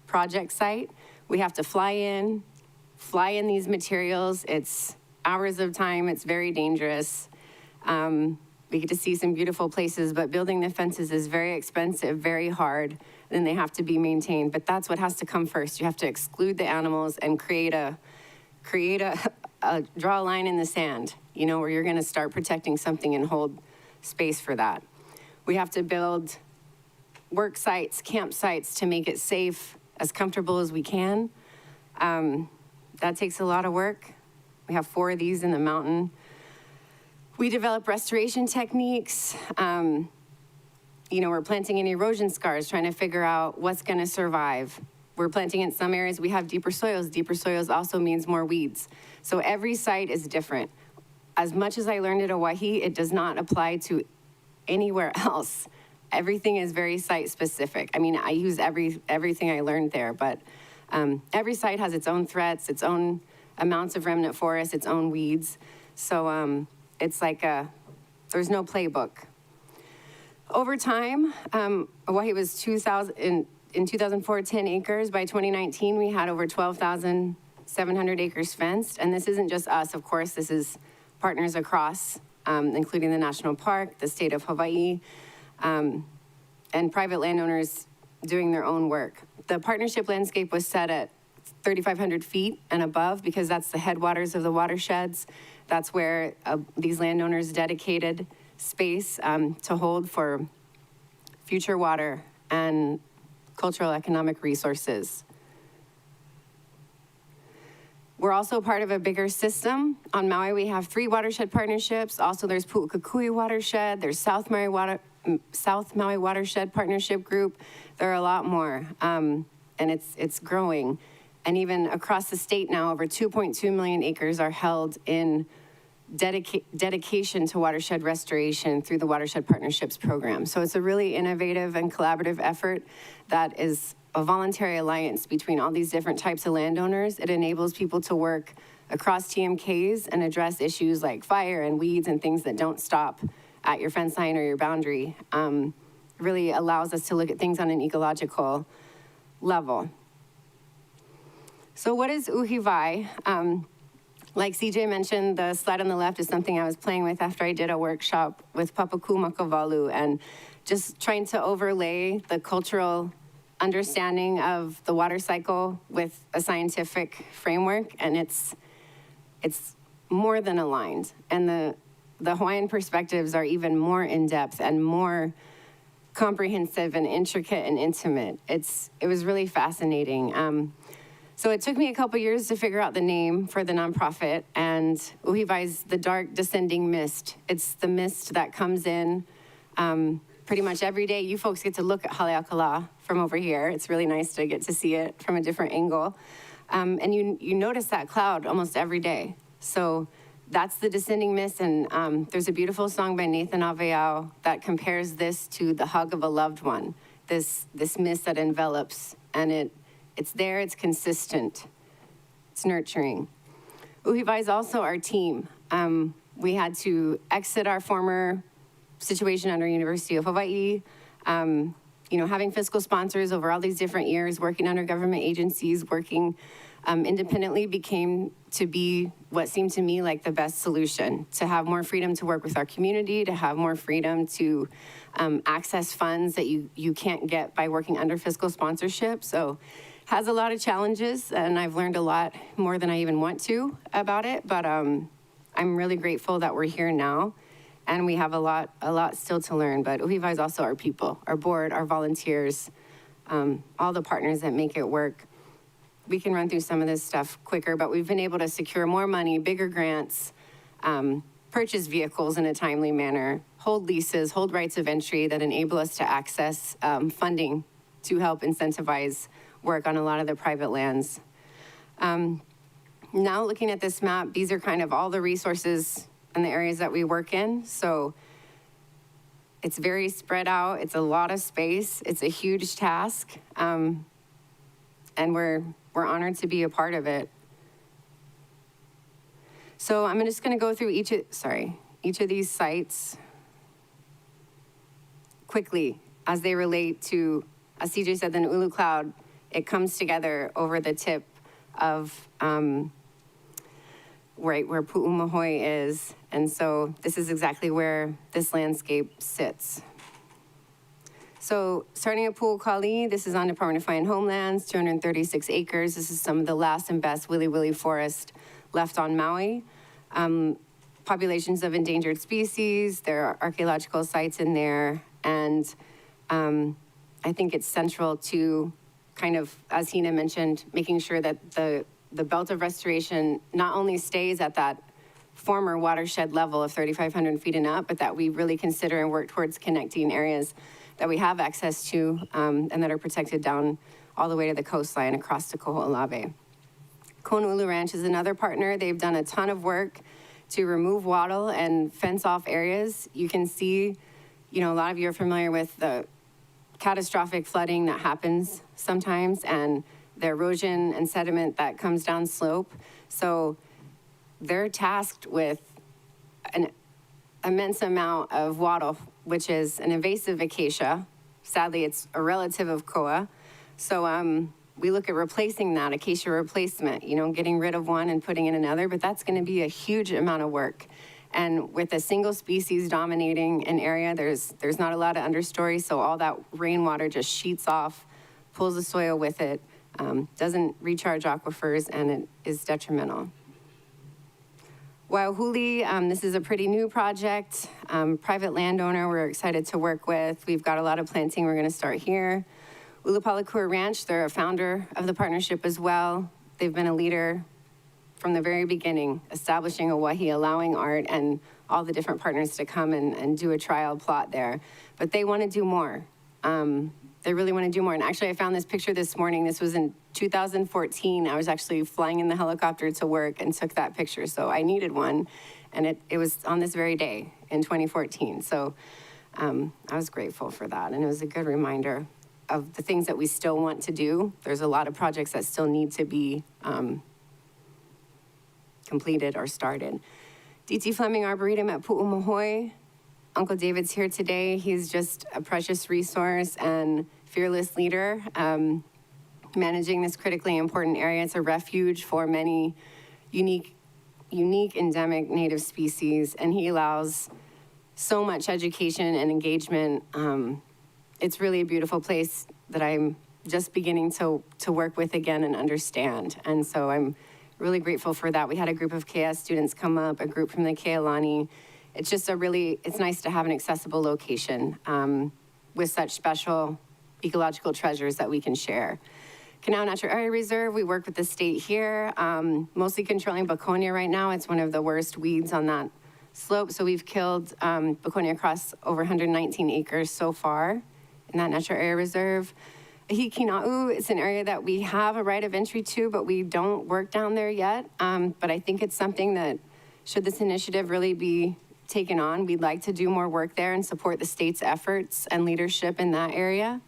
Speaker 13: project site. We have to fly in these materials. It's hours of time. It's very dangerous. We get to see some beautiful places, but building the fences is very expensive, very hard, and they have to be maintained. But that's what has to come first. You have to exclude the animals and draw a line in the sand, where you're gonna start protecting something and hold space for that. We have to build work sites, campsites to make it safe, as comfortable as we can. That takes a lot of work. We have 4 of these in the mountain. We develop restoration techniques. we're planting in erosion scars, trying to figure out what's going to survive. We're planting in some areas, we have deeper soils. Deeper soils also means more weeds. So every site is different. As much as I learned at Oahe, it does not apply to anywhere else. Everything is very site specific. I mean, I use everything I learned there, but every site has its own threats, its own amounts of remnant forest, its own weeds. So it's like there's no playbook. Over time, Oahe was 2,000, in 2004, 10 acres. By 2019, we had over 12,700 acres fenced. And this isn't just us, of course, this is partners across, including the National Park, the state of Hawaii, and private landowners doing their own work. The partnership landscape was set at 3,500 feet and above because that's the headwaters of the watersheds. That's where these landowners dedicated space to hold for future water and cultural economic resources. We're also part of a bigger system. On Maui, we have 3 watershed partnerships. Also, there's Pu'ukakui Watershed, there's South Maui Watershed Partnership Group. There are a lot more, and it's growing. And even across the state now, over 2.2 million acres are held in dedication to watershed restoration through the Watershed Partnerships Program. So it's a really innovative and collaborative effort that is a voluntary alliance between all these different types of landowners. It enables people to work across TMKs and address issues like fire and weeds and things that don't stop at your fence line or your boundary. Really allows us to look at things on an ecological level. So what is Uhiwai? Like CJ mentioned, the slide on the left is something I was playing with after I did a workshop with Papaku Makavalu, and just trying to overlay the cultural understanding of the water cycle with a scientific framework, and it's more than aligned. And the Hawaiian perspectives are even more in-depth and more comprehensive and intricate and intimate. It was really fascinating. So it took me a couple years to figure out the name for the nonprofit, and Uhiwai's the dark descending mist. It's the mist that comes in pretty much every day. You folks get to look at Haleakala from over here. It's really nice to get to see it from a different angle. And you notice that cloud almost every day. So that's the descending mist, and there's a beautiful song by Nathan Aveao that compares this to the hug of a loved one, this mist that envelops, and it's there, it's consistent, it's nurturing. Uhiwai is also our team. We had to exit our former situation under University of Hawaii, having fiscal sponsors over all these different years, working under government agencies, working independently became to be what seemed to me like the best solution, to have more freedom to work with our community, to have more freedom to access funds that you can't get by working under fiscal sponsorship. So has a lot of challenges, and I've learned a lot more than I even want to about it, but I'm really grateful that we're here now, and we have a lot still to learn. But Uhiwai is also our people, our board, our volunteers, all the partners that make it work. We can run through some of this stuff quicker, but we've been able to secure more money, bigger grants, purchase vehicles in a timely manner, hold leases, hold rights of entry that enable us to access funding to help incentivize work on a lot of the private lands. Now looking at this map, these are kind of all the resources and the areas that we work in. So it's very spread out. It's a lot of space. It's a huge task. And we're honored to be a part of it. So I'm just gonna go through each of these sites quickly as they relate to, as CJ said, the Na'ulu Cloud. It comes together over the tip of right where Pu'umahoi is. And so this is exactly where this landscape sits. So starting at Pu'ukali, this is on Department of Fire and Homelands, 236 acres. This is some of the last and best willy-willy forest left on Maui. Populations of endangered species, there are archaeological sites in there, and I think it's central to kind of, as Hina mentioned, making sure that the belt of restoration not only stays at that former watershed level of 3,500 feet and up, but that we really consider and work towards connecting areas that we have access to and that are protected down all the way to the coastline across to Koho'olawe. Konu'ulu Ranch is another partner. They've done a ton of work to remove wattle and fence off areas. You can see, a lot of you are familiar with the catastrophic flooding that happens sometimes and the erosion and sediment that comes down slope. So they're tasked with an immense amount of wattle, which is an invasive acacia. Sadly, it's a relative of koa. So we look at replacing that, acacia replacement, getting rid of one and putting in another, but that's going to be a huge amount of work. And with a single species dominating an area, there's not a lot of understory, so all that rainwater just sheets off, pulls the soil with it, doesn't recharge aquifers, and it is detrimental. Waiahuli, this is a pretty new project, private landowner we're excited to work with. We've got a lot of planting we're gonna start here. Ulupalakua Ranch, they're a founder of the partnership as well. They've been a leader from the very beginning, establishing a wahi, allowing art and all the different partners to come and do a trial plot there. But they wanna do more. They really wanna do more. And actually I found this picture this morning. This was in 2014. I was actually flying in the helicopter to work and took that picture. So I needed one. And it was on this very day in 2014. So I was grateful for that. And it was a good reminder of the things that we still want to do. There's a lot of projects that still need to be completed or started. D.T. Fleming Arboretum at Pu'umahoe. Uncle David's here today. He's just a precious resource and fearless leader, managing this critically important area. It's a refuge for many unique endemic native species, and he allows so much education and engagement. It's really a beautiful place that I'm just beginning to work with again and understand. And so I'm really grateful for that. We had a group of KS students come up, a group from the Kealani. It's just it's nice to have an accessible location with such special ecological treasures that we can share. Kanau Natural Area Reserve, we work with the state here, mostly controlling Baconia right now. It's one of the worst weeds on that slope. So we've killed Baconia across over 119 acres so far in that natural area reserve. Hikina'u, it's an area that we have a right of entry to, but we don't work down there yet. But I think it's something that, should this initiative really be taken on, we'd like to do more work there and support the state's efforts and leadership in that area.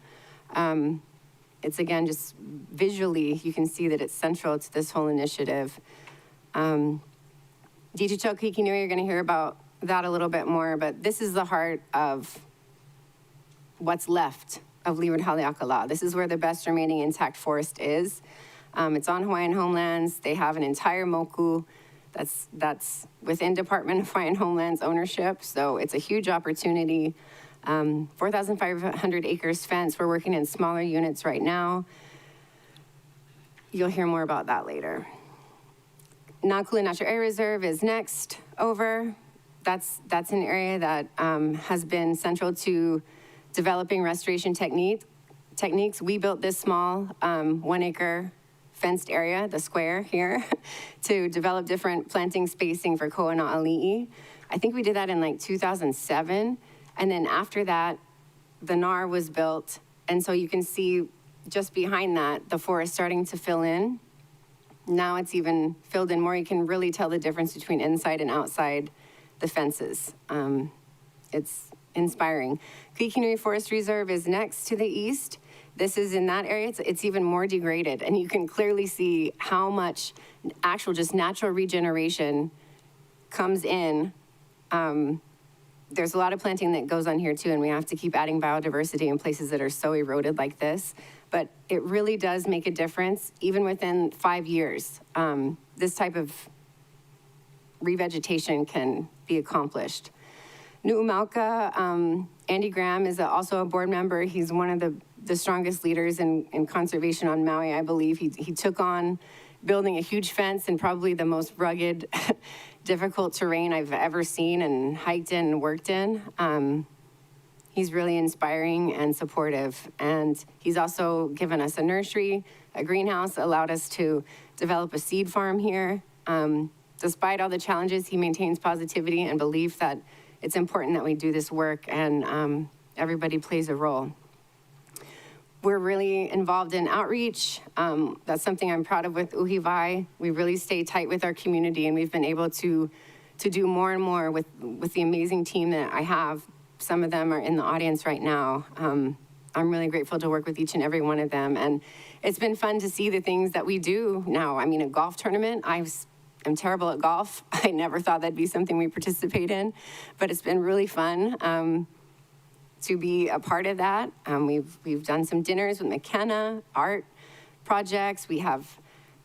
Speaker 13: It's again, just visually, you can see that it's central to this whole initiative. Dichichokikinui, you're gonna hear about that a little bit more, but this is the heart of what's left of Leeward Haleakala. This is where the best remaining intact forest is. It's on Hawaiian homelands. They have an entire moku that's within Department of Hawaiian Homelands ownership, so it's a huge opportunity. 4,500 acres fenced. We're working in smaller units right now. You'll hear more about that later. Nakula Natural Area Reserve is next over. That's an area that has been central to developing restoration techniques. We built this small 1 acre fenced area, the square here, to develop different planting spacing for koa na ali'i. I think we did that in like 2007. And then after that, the NAR was built. And so you can see just behind that, the forest starting to fill in. Now it's even filled in more. You can really tell the difference between inside and outside the fences. It's inspiring. Kuikinui Forest Reserve is next to the east. This is in that area. It's even more degraded. And you can clearly see how much actual just natural regeneration comes in. There's a lot of planting that goes on here too, and we have to keep adding biodiversity in places that are so eroded like this. But it really does make a difference, even within 5 years. This type of revegetation can be accomplished. Nu'umalka, Andy Graham is also a board member. He's one of the strongest leaders in conservation on Maui, I believe. He took on building a huge fence in probably the most rugged, difficult terrain I've ever seen and hiked in and worked in. He's really inspiring and supportive. And he's also given us a nursery, a greenhouse, allowed us to develop a seed farm here. Despite all the challenges, he maintains positivity and belief that it's important that we do this work. And everybody plays a role. We're really involved in outreach. That's something I'm proud of with Uhiwai. We really stay tight with our community, and we've been able to do more and more with the amazing team that I have. Some of them are in the audience right now. I'm really grateful to work with each and every one of them. And it's been fun to see the things that we do now. I mean, a golf tournament, I'm terrible at golf. I never thought that'd be something we participate in, but it's been really fun to be a part of that. We've done some dinners with McKenna, art projects. We have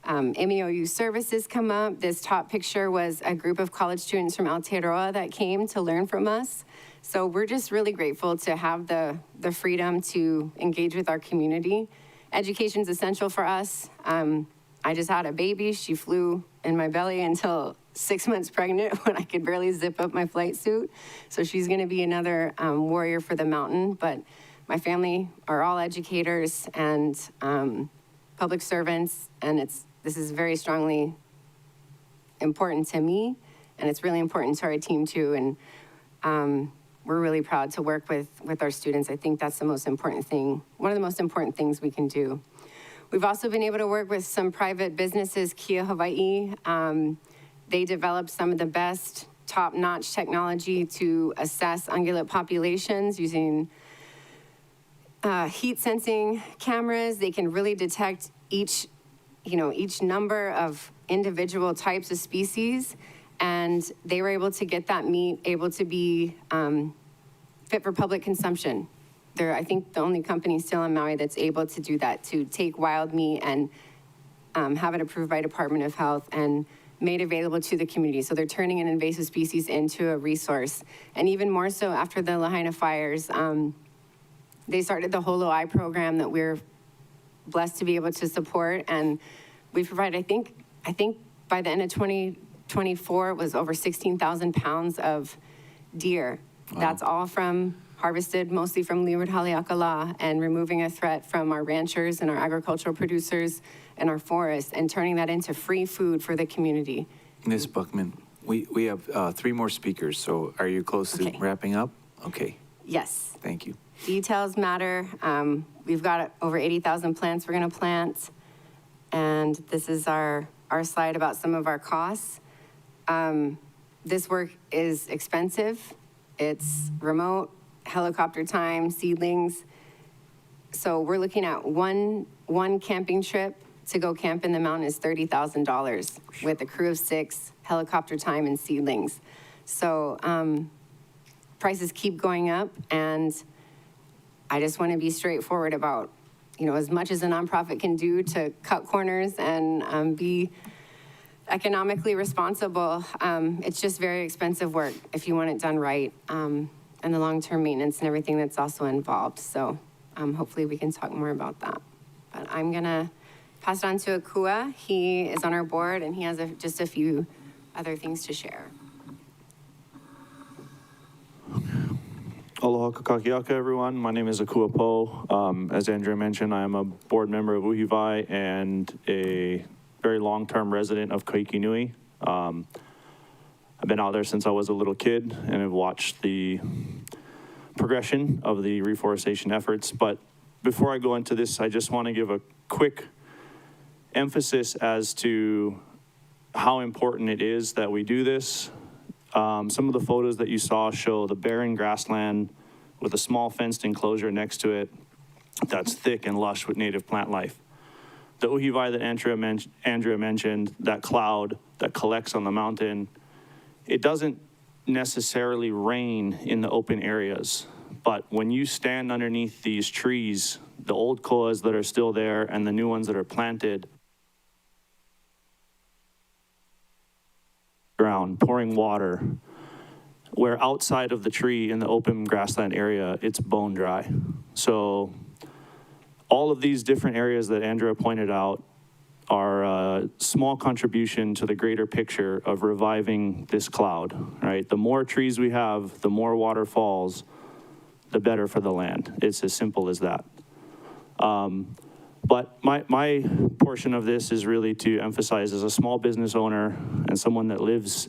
Speaker 13: MEOU services come up. This top picture was a group of college students from Aotearoa that came to learn from us. So we're just really grateful to have the freedom to engage with our community. Education's essential for us. I just had a baby. She flew in my belly until 6 months pregnant when I could barely zip up my flight suit. So she's gonna be another warrior for the mountain. But my family are all educators and public servants, and this is very strongly important to me, and it's really important to our team too. And we're really proud to work with our students. I think that's the most important thing, one of the most important things we can do. We've also been able to work with some private businesses, Kia Hawaii. They developed some of the best top-notch technology to assess ungulate populations using heat sensing cameras. They can really detect each number of individual types of species, and they were able to get that meat able to be fit for public consumption. They're, I think, the only company still in Maui that's able to do that, to take wild meat and have it approved by Department of Health and made available to the community. So they're turning an invasive species into a resource. And even more so after the Lahaina fires, they started the Holo Eye program that we're blessed to be able to support. And we provide, I think by the end of 2024, it was over 16,000 pounds of deer. Wow. That's all from harvested mostly from leeward Haleakala, and removing a threat from our ranchers and our agricultural producers and our forests, and turning that into free food for the community.
Speaker 1: Ms. Buckman, we have 3 more speakers, so are you close to wrapping up? Okay.
Speaker 13: Yes.
Speaker 1: Thank you.
Speaker 13: Details matter. We've got over 80,000 plants we're gonna plant, and this is our slide about some of our costs. This work is expensive. It's remote, helicopter time, seedlings. So we're looking at one camping trip to go camp in the mountain is $30,000 with a crew of 6, helicopter time, and seedlings. So prices keep going up, and I just want to be straightforward about, as much as a nonprofit can do to cut corners and be economically responsible, it's just very expensive work if you want it done right, and the long-term maintenance and everything that's also involved. So hopefully we can talk more about that. But I'm gonna pass it on to Akua. He is on our board, and he has just a few other things to share.
Speaker 15: Aloha kakakiaka, everyone. My name is Akua Po. As Andrea mentioned, I am a board member of Uhiwai and a very long-term resident of Kaikinui. I've been out there since I was a little kid and have watched the progression of the reforestation efforts. But before I go into this, I just want to give a quick emphasis as to how important it is that we do this. Some of the photos that you saw show the barren grassland with a small fenced enclosure next to it that's thick and lush with native plant life. The Uhiwai that Andrea mentioned, that cloud that collects on the mountain, it doesn't necessarily rain in the open areas, but when you stand underneath these trees, the old koas that are still there and the new ones that are planted, ground, pouring water, where outside of the tree in the open grassland area, it's bone dry. So all of these different areas that Andrea pointed out are a small contribution to the greater picture of reviving this cloud, right? The more trees we have, the more water falls, the better for the land. It's as simple as that. But my portion of this is really to emphasize, as a small business owner and someone that lives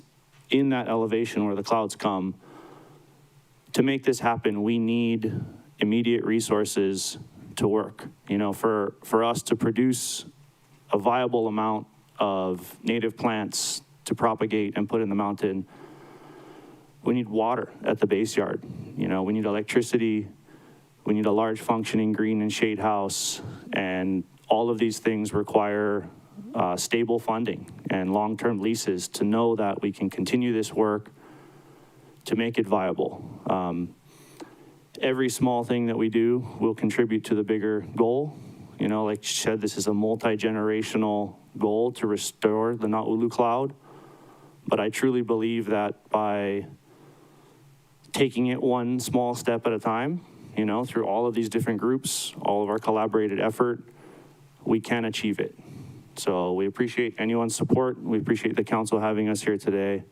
Speaker 15: in that elevation where the clouds come, to make this happen, we need immediate resources to work. You know, for us to produce a viable amount of native plants to propagate and put in the mountain, we need water at the base yard. You know, we need electricity, we need a large functioning green and shade house, and all of these things require stable funding and long-term leases to know that we can continue this work to make it viable. Every small thing that we do will contribute to the bigger goal. You know, like you said, this is a multi-generational goal to restore the Naulu cloud. But I truly believe that by taking it one small step at a time, you know, through all of these different groups, all of our collaborated effort, we can achieve it. So we appreciate anyone's support. We appreciate the council having us here today.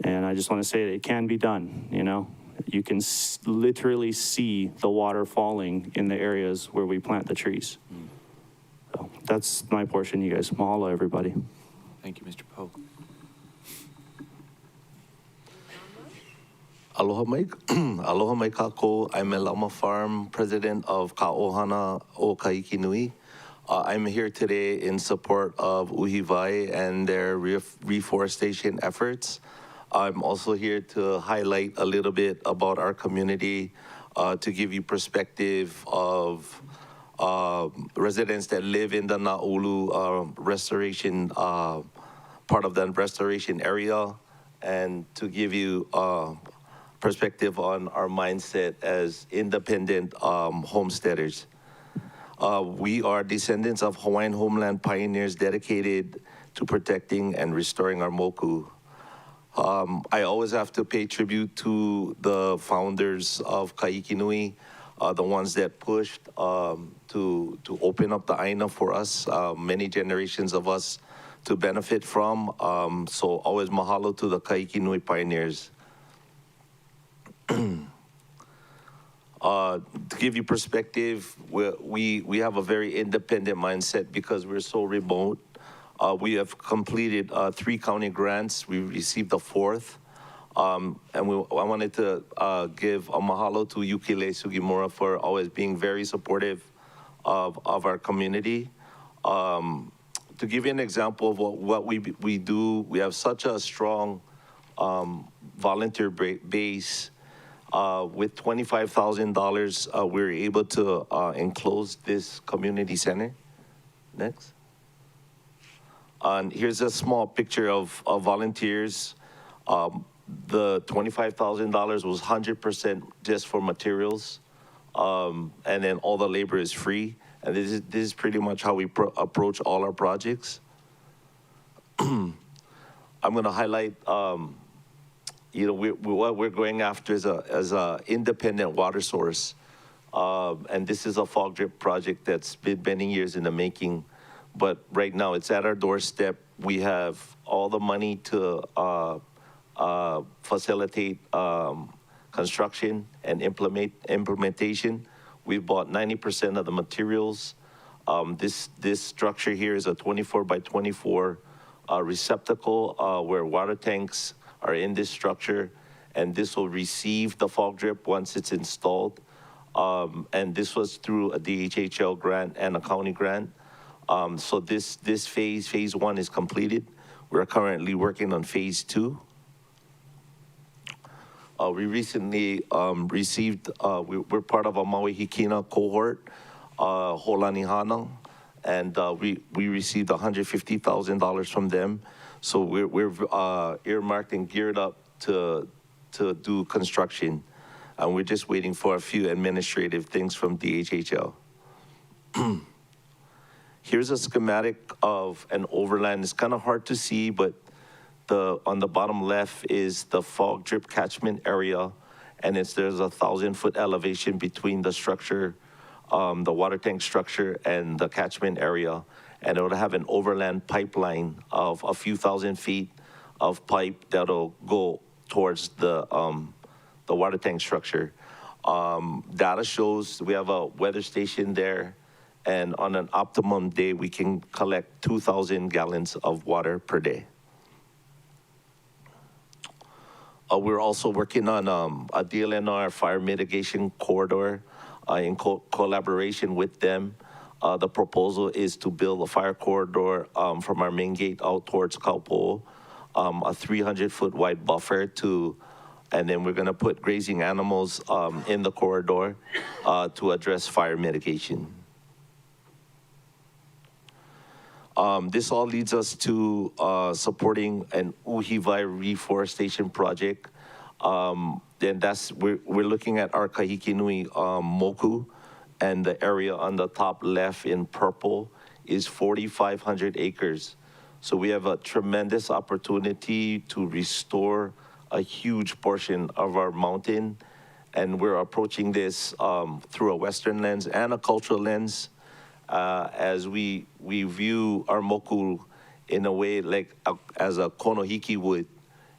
Speaker 15: And I just want to say that it can be done, you know. You can literally see the water falling in the areas where we plant the trees. So that's my portion, you guys. Mahalo, everybody.
Speaker 1: Thank you, Mr. Poe.
Speaker 16: Aloha Mike. Aloha Mike Kako. I'm a Lama Farm president of Ka'ohana o Kaikinui. I'm here today in support of Uhivai and their reforestation efforts. I'm also here to highlight a little bit about our community, to give you perspective of residents that live in the Naulu restoration, part of the restoration area, and to give you perspective on our mindset as independent homesteaders. We are descendants of Hawaiian homeland pioneers dedicated to protecting and restoring our moku. I always have to pay tribute to the founders of Kaikinui, the ones that pushed to open up the Aina for us, many generations of us to benefit from. So always mahalo to the Kaikinui pioneers. To give you perspective, we have a very independent mindset because we're so remote. We have completed 3 county grants. We received a 4th. And I wanted to give a mahalo to Yukile Sugimura for always being very supportive of our community. To give you an example of what we do, we have such a strong volunteer base. With $25,000, we were able to enclose this community center. Next. And here's a small picture of volunteers. The $25,000 was 100% just for materials, and then all the labor is free. And this is pretty much how we approach all our projects. I'm going to highlight, you know, what we're going after is a independent water source, and this is a fog drip project that's been many years in the making. But right now it's at our doorstep. We have all the money to facilitate construction and implementation. We've bought 90% of the materials. This structure here is a 24 by 24 receptacle where water tanks are in this structure, and this will receive the fog drip once it's installed. And this was through a DHHL grant and a county grant. So this phase 1 is completed. We're currently working on phase 2. We recently received, we're part of a Maui Hikina cohort, Holani Hanang, and we received $150,000 from them. So we're earmarked and geared up to do construction. And we're just waiting for a few administrative things from DHHL. Here's a schematic of an overland. It's kind of hard to see, but on the bottom left is the fog drip catchment area, and there's a 1,000-foot elevation between the structure, the water tank structure, and the catchment area, and it'll have an overland pipeline of a few thousand feet of pipe that'll go towards the water tank structure. Data shows we have a weather station there, and on an optimum day, we can collect 2,000 gallons of water per day. We're also working on a DLNR fire mitigation corridor in collaboration with them. The proposal is to build a fire corridor from our main gate out towards Kaupo, a 300-foot wide buffer and then we're gonna put grazing animals in the corridor to address fire mitigation. This all leads us to supporting an Uhivai reforestation project. Then we're looking at our Kahiki Nui Moku, and the area on the top left in purple is 4,500 acres. So we have a tremendous opportunity to restore a huge portion of our mountain, and we're approaching this through a Western lens and a cultural lens. As we view our moku in a way like as a konohiki would,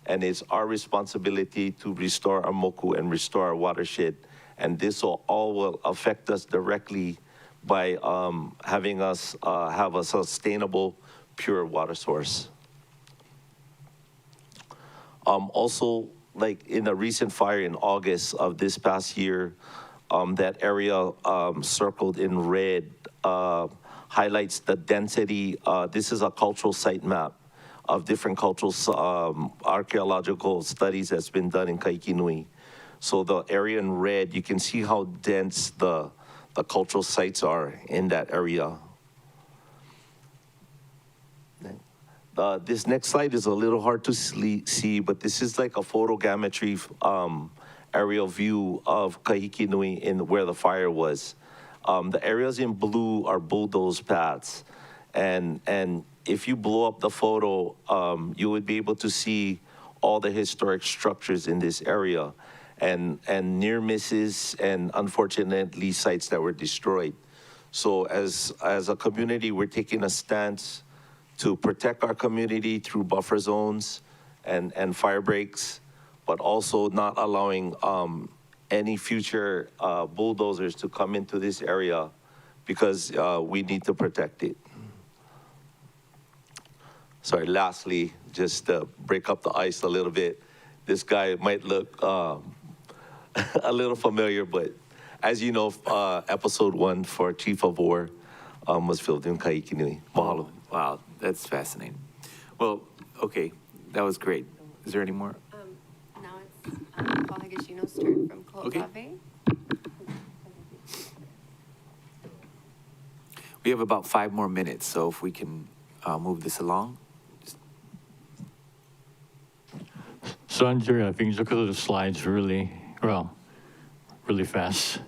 Speaker 16: and it's our responsibility to restore our moku and restore our watershed, and this all will affect us directly by having us have a sustainable, pure water source. Also, like in a recent fire in August of this past year, that area circled in red highlights the density. This is a cultural site map of different cultural archaeological studies that's been done in Kahiki Nui. So the area in red, you can see how dense the cultural sites are in that area. This next slide is a little hard to see, but this is like a photogrammetry aerial view of Kahiki Nui in where the fire was. The areas in blue are bulldoze paths. And if you blow up the photo, you would be able to see all the historic structures in this area and near misses and unfortunately sites that were destroyed. So as a community, we're taking a stance to protect our community through buffer zones and fire breaks, but also not allowing any future bulldozers to come into this area because we need to protect it. Sorry, lastly, just to break up the ice a little bit, this guy might look a little familiar, but as you know, episode 1 for Chief of War was filmed in Kahiki Nui. Mahalo.
Speaker 1: Wow, that's fascinating. Well, okay, that was great. Is there any more?
Speaker 13: Now it's Paul Higashino's turn from Ko'olave.
Speaker 1: Okay. We have about 5 more minutes, so if we can move this along.
Speaker 17: So Andrea, if you can look at the slides really fast.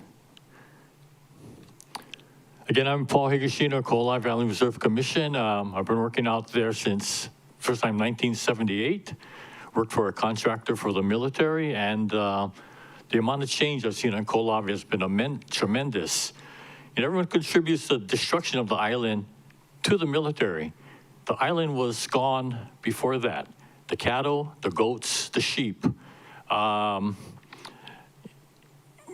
Speaker 17: Again, I'm Paul Higashino, Ko'olave Valley Reserve Commission. I've been working out there since first time 1978. Worked for a contractor for the military, and the amount of change I've seen on Ko'olave has been tremendous. And everyone contributes to the destruction of the island to the military. The island was gone before that. The cattle, the goats, the sheep.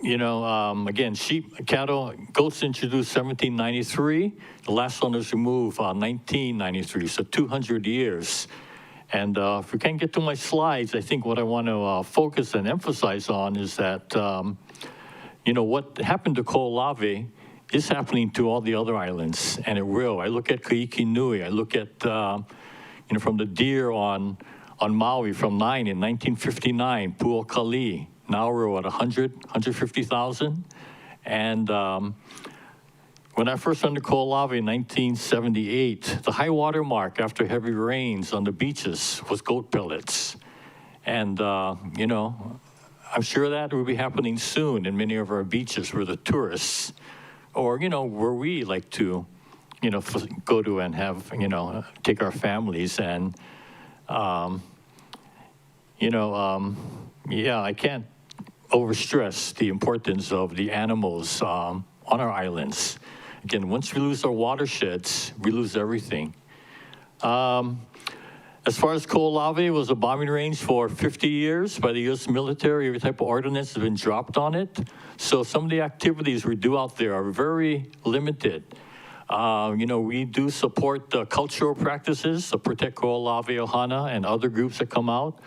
Speaker 17: Again, sheep, cattle, goats introduced 1793. The last one was removed 1993, so 200 years. And if we can't get to my slides, I think what I want to focus and emphasize on is that, what happened to Ko'olave is happening to all the other islands, and it will. I look at Kahiki Nui. I look at, from the deer on Maui from 9 in 1959, Pu'okali. Now we're at 150,000. And when I first went to Ko'olave in 1978, the high water mark after heavy rains on the beaches was goat pellets. And, I'm sure that will be happening soon in many of our beaches where the tourists, or, where we like to, go to and have, take our families. And, I can't overstress the importance of the animals on our islands. Again, once we lose our watersheds, we lose everything. As far as Ko'olave, it was a bombing range for 50 years by the U.S. military. Every type of ordnance has been dropped on it. So some of the activities we do out there are very limited. We do support the cultural practices to protect Ko'olave Ohana and other groups that come out.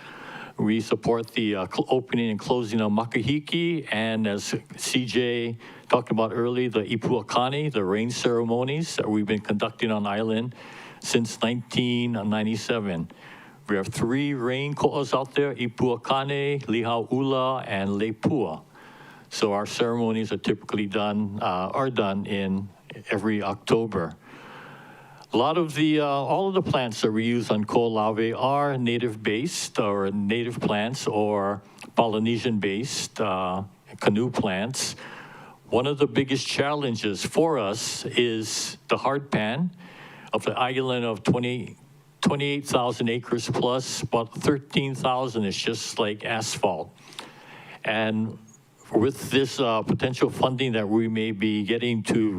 Speaker 17: We support the opening and closing of Makahiki, and as CJ talked about earlier, the Ipuakani, the rain ceremonies that we've been conducting on island since 1997. We have 3 rain ko'as out there, Ipuakane, Lihau'ula, and Lepua. So our ceremonies are typically done in every October. A lot of all of the plants that we use on Ko'olave are native-based or native plants or Polynesian-based canoe plants. One of the biggest challenges for us is the hard pan of the island of 28,000 acres plus, about 13,000 is just like asphalt. And with this potential funding that we may be getting to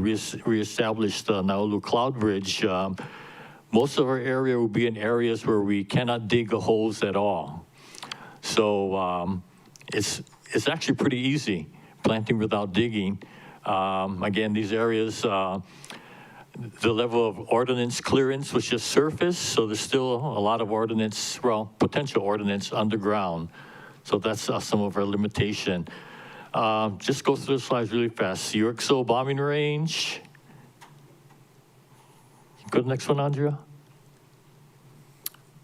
Speaker 17: reestablish the Naulu Cloud Bridge, most of our area will be in areas where we cannot dig holes at all. So it's actually pretty easy planting without digging. Again, these areas, the level of ordnance clearance was just surface, so there's still a lot of ordnance, well, potential ordnance underground. So that's some of our limitation. Just go through the slides really fast. Yorkso bombing range. Go to the next one, Andrea.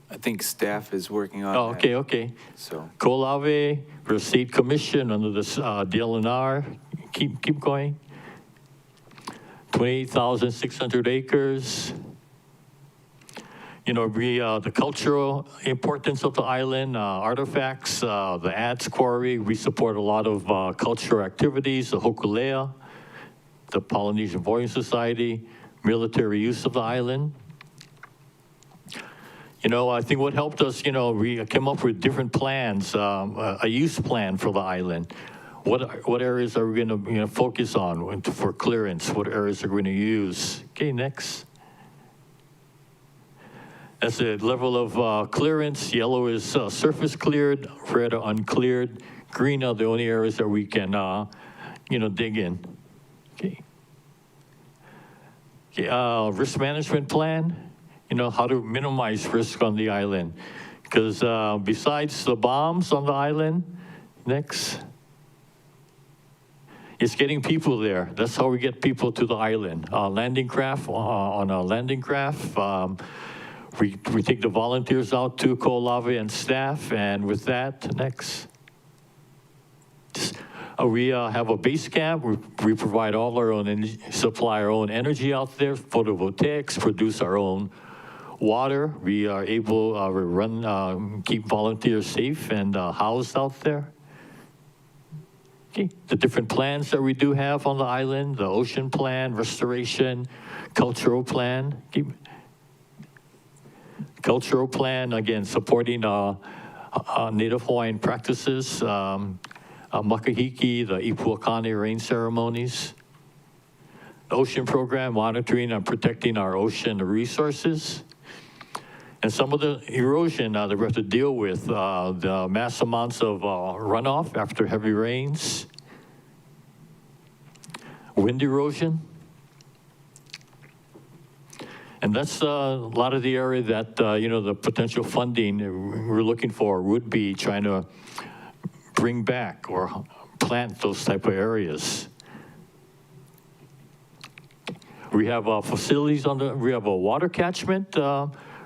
Speaker 1: I think staff is working on that.
Speaker 17: Okay.
Speaker 1: So
Speaker 17: Ko'olave, we're a state commission under this DLNR. Keep going. 28,600 acres. You know, the cultural importance of the island, artifacts, the Ads Quarry, we support a lot of cultural activities, the Hokulea, the Polynesian Voyage Society, military use of the island. You know, I think what helped us, you know, we came up with different plans, a use plan for the island. What areas are we going to focus on for clearance? What areas are we going to use? Okay, next. That's the level of clearance. Yellow is surface cleared, red are uncleared, green are the only areas that we can, dig in. Okay. Risk management plan, how to minimize risk on the island. Because besides the bombs on the island, next, it's getting people there. That's how we get people to the island. Landing craft, on a landing craft, we take the volunteers out to Ko'olave and staff, and with that, next. We have a base camp. We provide all our own, supply our own energy out there, photovoltaics, produce our own water. We are able to keep volunteers safe and housed out there. Okay. The different plans that we do have on the island, the ocean plan, restoration, cultural plan. Cultural plan, again, supporting Native Hawaiian practices, Makahiki, the Ipuakane rain ceremonies. The ocean program, monitoring and protecting our ocean resources. And some of the erosion that we have to deal with, the mass amounts of runoff after heavy rains, wind erosion. And that's a lot of the area that, the potential funding we're looking for would be trying to bring back or plant those type of areas. We have facilities we have a water catchment.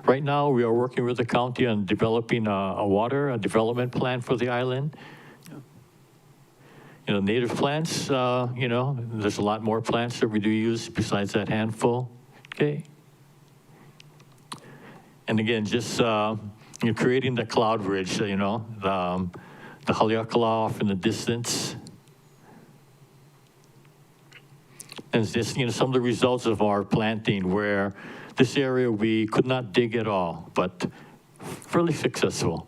Speaker 17: Right now, we are working with the county on developing a development plan for the island. Native plants, there's a lot more plants that we do use besides that handful. Okay. And again, just creating the cloud bridge, the Haleakala off in the distance. And it's just, some of the results of our planting where this area we could not dig at all, but fairly successful.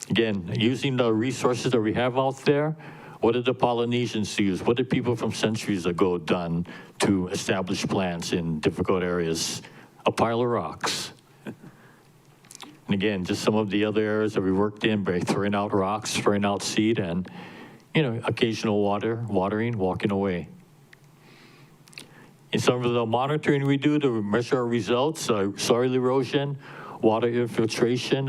Speaker 17: Again, using the resources that we have out there, what did the Polynesians use? What did people from centuries ago done to establish plants in difficult areas? A pile of rocks. And again, just some of the other areas that we worked in by throwing out rocks, throwing out seed, and, occasional watering, walking away. In some of the monitoring we do to measure our results, soil erosion, water infiltration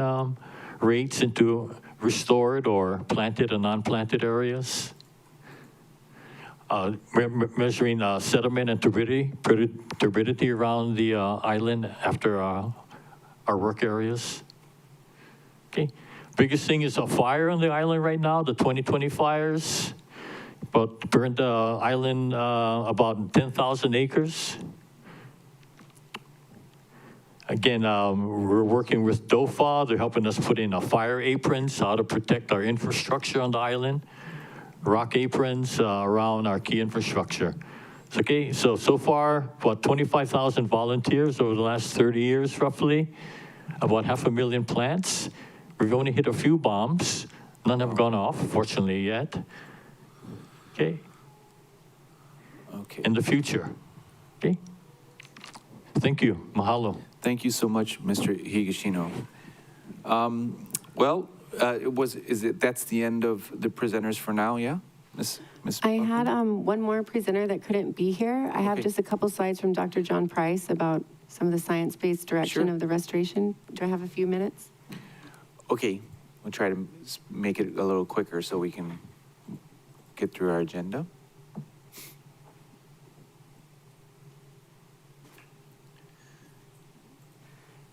Speaker 17: rates into restored or planted and non-planted areas. Measuring sediment and turbidity around the island after our work areas. Okay, biggest thing is a fire on the island right now, the 2020 fires, but burned the island about 10,000 acres. Again, we're working with DOFA. They're helping us put in fire aprons, how to protect our infrastructure on the island. Rock aprons around our key infrastructure. Okay, so far, about 25,000 volunteers over the last 30 years, roughly. About 500,000 plants. We've only hit a few bombs. None have gone off, fortunately, yet. Okay.
Speaker 1: Okay.
Speaker 17: In the future. Okay. Thank you. Mahalo.
Speaker 1: Thank you so much, Mr. Higashino. That's the end of the presenters for now, yeah? Miss
Speaker 13: I had one more presenter that couldn't be here. I have just a couple slides from Dr. John Price about some of the science-based direction of the restoration. Do I have a few minutes?
Speaker 1: Okay, we'll try to make it a little quicker so we can get through our agenda.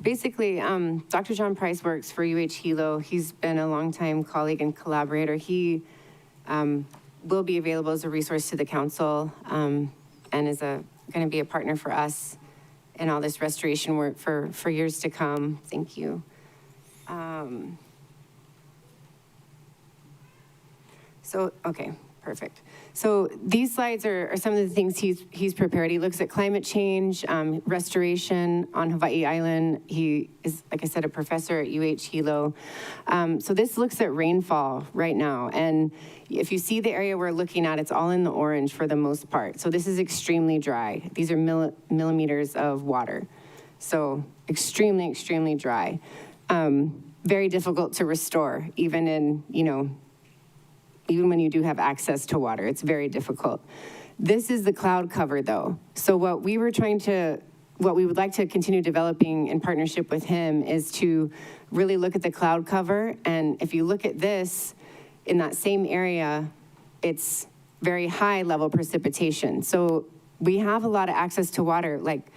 Speaker 13: Basically, Dr. John Price works for UH Hilo. He's been a longtime colleague and collaborator. He will be available as a resource to the council and is going to be a partner for us in all this restoration work for years to come. Thank you. Okay, perfect. So these slides are some of the things he's prepared. He looks at climate change, restoration on Hawaii Island. He is, like I said, a professor at UH Hilo. So this looks at rainfall right now. And if you see the area we're looking at, it's all in the orange for the most part. So this is extremely dry. These are millimeters of water. So extremely, extremely dry. Very difficult to restore, even in, even when you do have access to water, it's very difficult. This is the cloud cover though. So what we would like to continue developing in partnership with him is to really look at the cloud cover. And if you look at this, in that same area, it's very high level precipitation. So we have a lot of access to water, like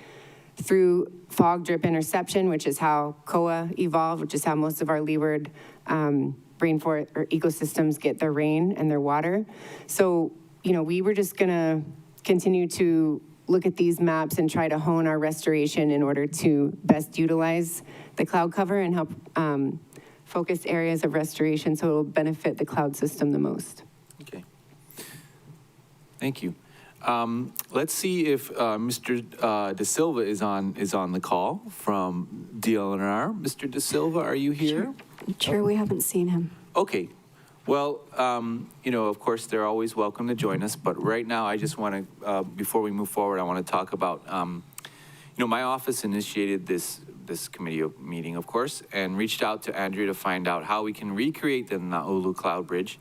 Speaker 13: through fog drip interception, which is how COA evolved, which is how most of our leeward rainforest or ecosystems get their rain and their water. So, we were just gonna continue to look at these maps and try to hone our restoration in order to best utilize the cloud cover and help focus areas of restoration so it will benefit the cloud system the most.
Speaker 1: Okay. Thank you. Let's see if Mr. De Silva is on the call from DLNR. Mr. De Silva, are you here?
Speaker 18: Sure, we haven't seen him.
Speaker 1: Okay. Well, of course, they're always welcome to join us, but right now I just want to, before we move forward, I want to talk about, my office initiated this committee meeting, of course, and reached out to Andrea to find out how we can recreate the Naulu Cloud Bridge,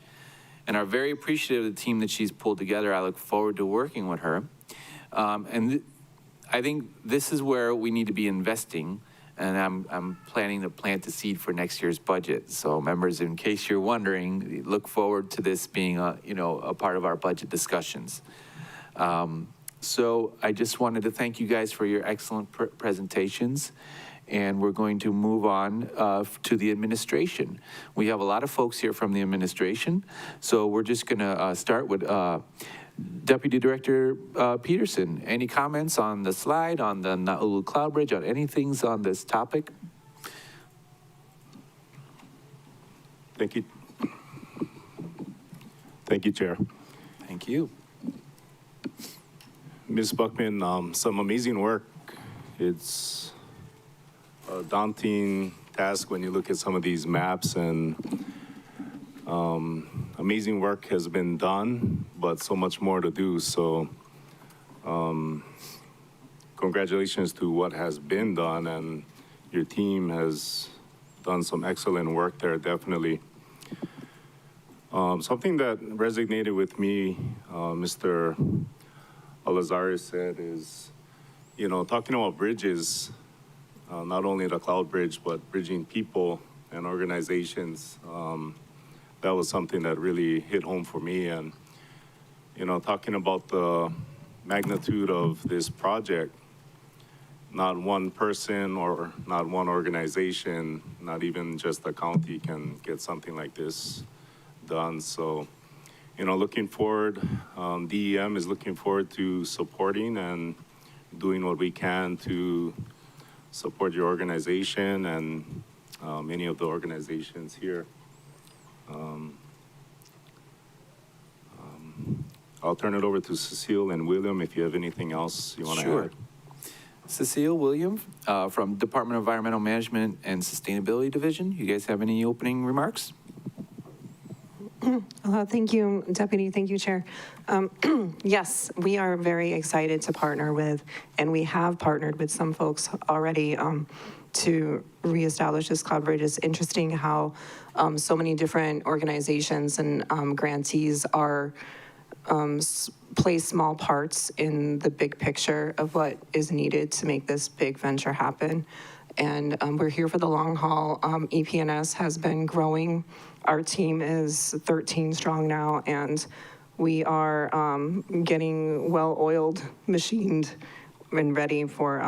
Speaker 1: and are very appreciative of the team that she's pulled together. I look forward to working with her. I think this is where we need to be investing, and I'm planning to plant the seed for next year's budget. So members, in case you're wondering, look forward to this being a part of our budget discussions. So I just wanted to thank you guys for your excellent presentations. And we're going to move on to the administration. We have a lot of folks here from the administration. So we're just gonna start with Deputy Director Peterson. Any comments on the slide, on the Naulu Cloud Bridge, on anything on this topic?
Speaker 19: Thank you. Thank you, Chair.
Speaker 1: Thank you.
Speaker 19: Ms. Buckman, some amazing work. It's a daunting task when you look at some of these maps, and amazing work has been done, but so much more to do. So congratulations to what has been done, and your team has done some excellent work there, definitely. Something that resonated with me, Mr. Alazares said is, talking about bridges, not only the Cloud Bridge, but bridging people and organizations. That was something that really hit home for me. And, you know, talking about the magnitude of this project, not one person or not one organization, not even just the county can get something like this done. So, you know, looking forward, DEM is looking forward to supporting and doing what we can to support your organization and many of the organizations here. I'll turn it over to Cecile and William if you have anything else you want to
Speaker 1: Sure.
Speaker 19: add.
Speaker 1: Cecile, William, from Department of Environmental Management and Sustainability Division. You guys have any opening remarks?
Speaker 20: Thank you, Deputy. Thank you, Chair. Yes, we are very excited to partner with, and we have partnered with some folks already to reestablish this cloud bridge. It's interesting how so many different organizations and grantees are play small parts in the big picture of what is needed to make this big venture happen. And we're here for the long haul. EPNS has been growing. Our team is 13 strong now, and we are getting well-oiled, machined, and ready for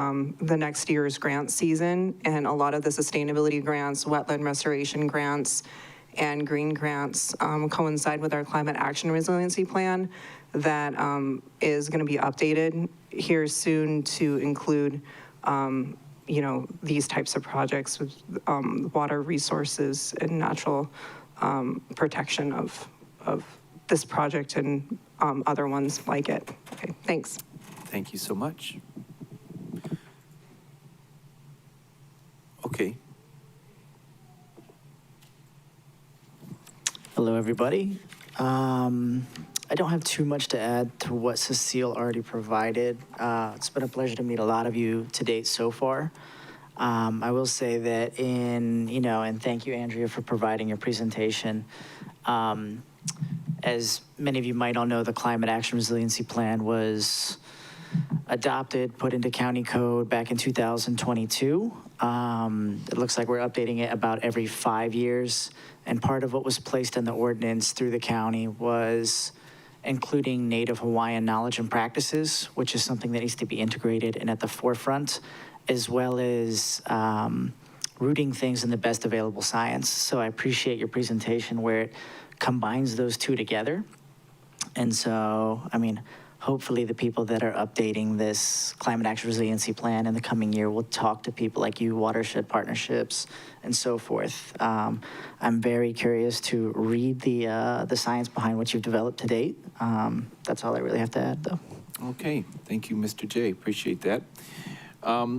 Speaker 20: the next year's grant season. And a lot of the sustainability grants, wetland restoration grants, and green grants coincide with our climate action resiliency plan that is going to be updated here soon to include you know, these types of projects with water resources and natural protection of this project and other ones like it. Okay, thanks.
Speaker 1: Thank you so much. Okay.
Speaker 21: Hello, everybody. I don't have too much to add to what Cecile already provided. It's been a pleasure to meet a lot of you to date so far. I will say that and thank you, Andrea, for providing your presentation. As many of you might all know, the Climate Action Resiliency Plan was adopted, put into county code back in 2022. It looks like we're updating it about every 5 years. And part of what was placed in the ordinance through the county was including Native Hawaiian knowledge and practices, which is something that needs to be integrated and at the forefront, as well as rooting things in the best available science. So I appreciate your presentation where it combines those two together. And so, I mean, hopefully the people that are updating this Climate Action Resiliency Plan in the coming year will talk to people like you, watershed partnerships, and so forth. I'm very curious to read the science behind what you've developed to date. That's all I really have to add, though.
Speaker 1: Okay, thank you, Mr. J. Appreciate that.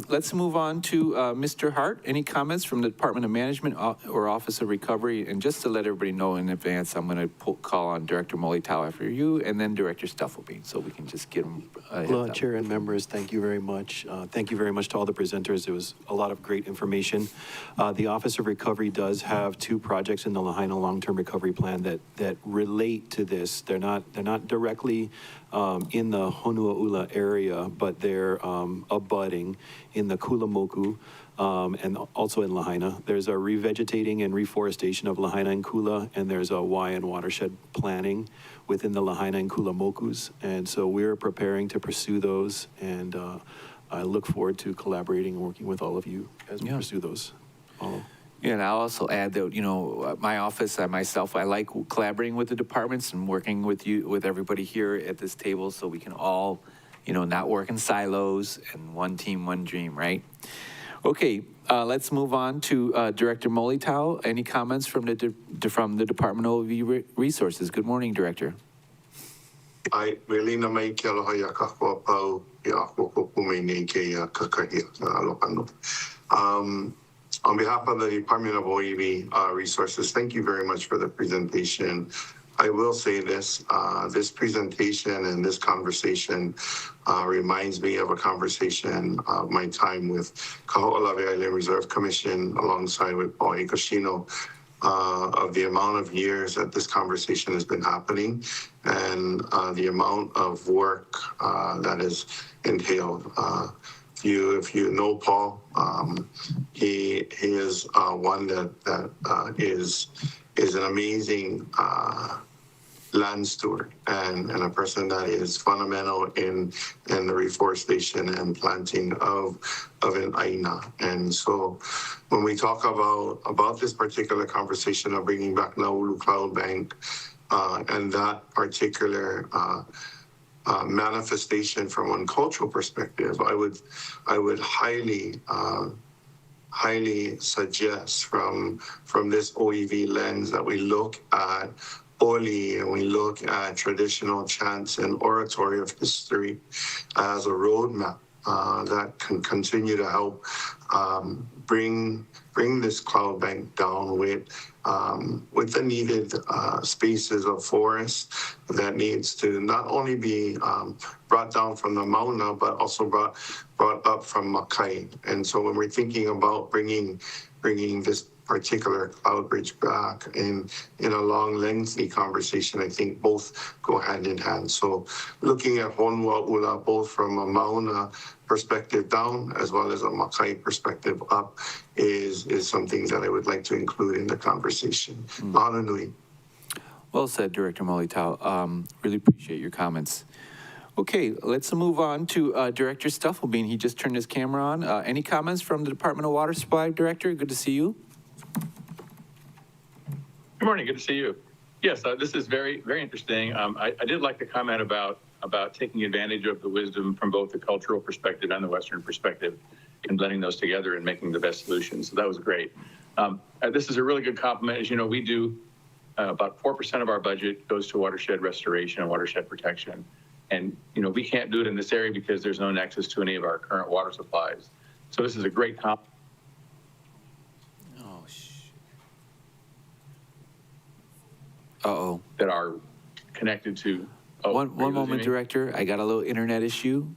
Speaker 1: Let's move on to Mr. Hart. Any comments from the Department of Management or Office of Recovery? And just to let everybody know in advance, I'm going to call on Director Molitao after you, and then Director Stuffleby, so we can just get them.
Speaker 22: Hello, Chair and members. Thank you very much. Thank you very much to all the presenters. It was a lot of great information. The Office of Recovery does have 2 projects in the Lahaina Long-Term Recovery Plan that relate to this. They're not directly in the Honuaula area, but they're abutting in the Kulamoku and also in Lahaina. There's a revegetating and reforestation of Lahaina and Kula, and there's a Hawaiian watershed planning within the Lahaina and Kula Mokus. And so we're preparing to pursue those, and I look forward to collaborating and working with all of you as we pursue those.
Speaker 1: Yeah, and I'll also add that, you know, my office and myself, I like collaborating with the departments and working with you, with everybody here at this table so we can all, you know, not work in silos and one team, one dream, right? Okay, let's move on to Director Molitao. Any comments from the Department of Resources? Good morning, Director.
Speaker 23: Ai, Melina mai ke aloha ia kakua pau ia kukupu mai nei ke ia kakahi aloha no. On behalf of the Department of OEV Resources, thank you very much for the presentation. I will say this, this presentation and this conversation reminds me of a conversation of my time with Kaho'olawe Island Reserve Commission alongside with Paul Ikoshino, of the amount of years that this conversation has been happening and the amount of work that is entailed. if you know Paul, he is one that is an amazing land steward and a person that is fundamental in the reforestation and planting of an aina. And so when we talk about this particular conversation of bringing back Naulu Cloud Bank and that particular manifestation from one cultural perspective, I would highly suggest from this OEV lens that we look at Oli and we look at traditional chants and oratory of history as a roadmap that can continue to help bring this cloud bank down with the needed spaces of forest that needs to not only be brought down from the Mauna, but also brought up from Makai. And so when we're thinking about bringing this particular cloud bridge back in a long, lengthy conversation, I think both go hand in hand. So looking at Honua Ula, both from a Mauna perspective down as well as a Makai perspective up, is something that I would like to include in the conversation. Mahalo nui.
Speaker 1: Well said, Director Molitao. Really appreciate your comments. Okay, let's move on to Director Stufflebean. He just turned his camera on. Any comments from the Department of Water Supply, Director? Good to see you.
Speaker 2: Good morning. Good to see you. Yes, this is very, very interesting. I did like the comment about taking advantage of the wisdom from both the cultural perspective and the Western perspective and blending those together and making the best solutions. So that was great. This is a really good compliment. As you know, we do about 4% of our budget goes to watershed restoration and watershed protection. And, you know, we can't do it in this area because there's no nexus to any of our current water supplies. So this is a great compliment.
Speaker 1: Uh-oh.
Speaker 2: That are connected to.
Speaker 1: One moment, Director. I got a little internet issue.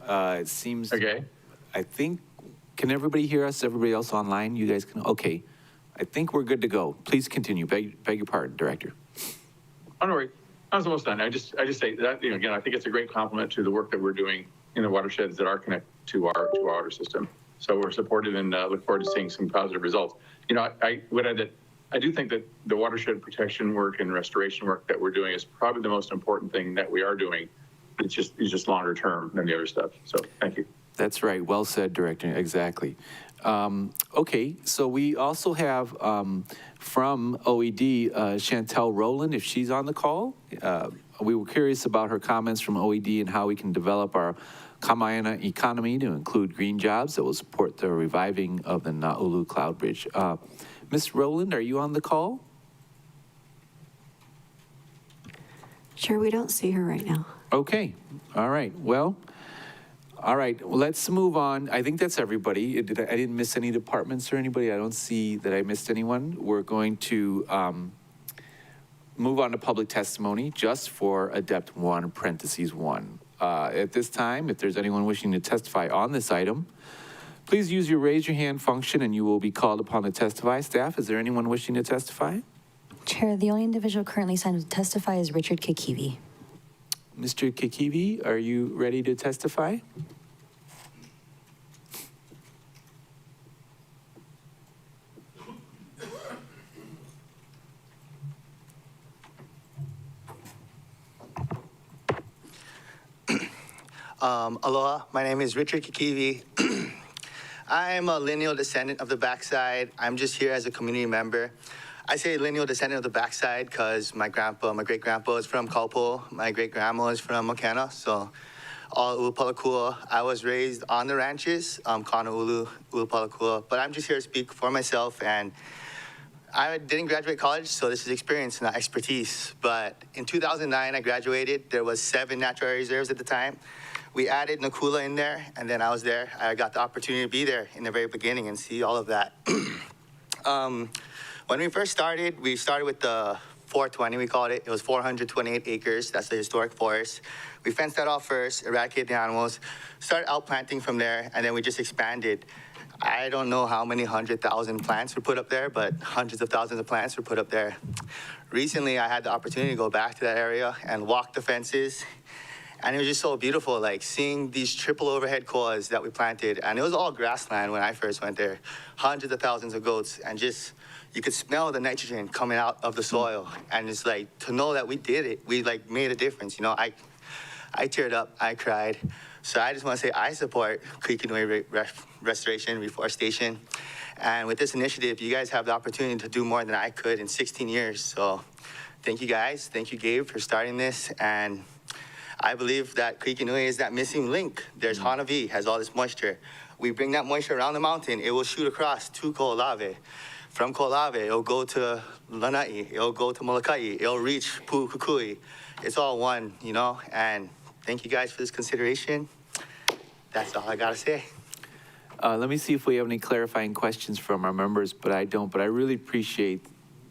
Speaker 1: It seems.
Speaker 2: Okay.
Speaker 1: I think, can everybody hear us? Everybody else online? You guys can? Okay. I think we're good to go. Please continue. Beg your pardon, Director.
Speaker 2: Oh, no worries. I was almost done. I just say that, you know, again, I think it's a great compliment to the work that we're doing in the watersheds that are connected to our water system. So we're supportive and look forward to seeing some positive results. You know, I do think that the watershed protection work and restoration work that we're doing is probably the most important thing that we are doing. It's just longer term than the other stuff. So thank you.
Speaker 1: That's right. Well said, Director. Exactly. Okay, so we also have from OED, Chantel Rowland, if she's on the call. We were curious about her comments from OED and how we can develop our Kamaiana economy to include green jobs that will support the reviving of the Naulu Cloud Bridge. Ms. Rowland, are you on the call?
Speaker 18: Sure, we don't see her right now.
Speaker 1: Okay, all right, well, all right, well, let's move on. I think that's everybody. I didn't miss any departments or anybody. I don't see that I missed anyone. We're going to move on to public testimony just for ADEPT 1, parentheses 1. At this time, if there's anyone wishing to testify on this item, please use your raise your hand function and you will be called upon to testify. Staff, is there anyone wishing to testify?
Speaker 7: Chair, the only individual currently signed to testify is Richard Kikivi.
Speaker 1: Mr. Kikivi, are you ready to testify?
Speaker 3: Aloha, my name is Richard Kikivi. I'm a lineal descendant of the backside. I'm just here as a community member. I say lineal descendant of the backside because my great-grandpa is from Kaupo, my great-grandma is from Makana, so all Ulupalakua. I was raised on the ranches, Kanaulu, Ulupalakua, but I'm just here to speak for myself, and I didn't graduate college, so this is experience, not expertise. But in 2009, I graduated. There was 7 natural area reserves at the time. We added Nakula in there, and then I was there. I got the opportunity to be there in the very beginning and see all of that. When we first started, we started with the 420, we called it. It was 428 acres. That's the historic forest. We fenced that off first, eradicated the animals, started outplanting from there, and then we just expanded. I don't know how many 100,000 plants were put up there, but hundreds of thousands of plants were put up there. Recently, I had the opportunity to go back to that area and walk the fences And it was just so beautiful, like seeing these triple overhead coils that we planted. And it was all grassland when I first went there, hundreds of thousands of goats. And just, you could smell the nitrogen coming out of the soil. And it's like, to know that we did it, we like made a difference. You know, I teared up, I cried. So I just want to say I support Kuikinui restoration, reforestation. And with this initiative, you guys have the opportunity to do more than I could in 16 years. So thank you guys. Thank you, Gabe, for starting this. And I believe that Kuikinui is that missing link. There's Hanavi, has all this moisture. We bring that moisture around the mountain, it will shoot across to Ko'olave. From Ko'olave, it'll go to Lanai, it'll go to Molokai, it'll reach Pu'ukukui. It's all one, you know? And thank you guys for this consideration. That's all I gotta say.
Speaker 1: Let me see if we have any clarifying questions from our members, but I don't. But I really appreciate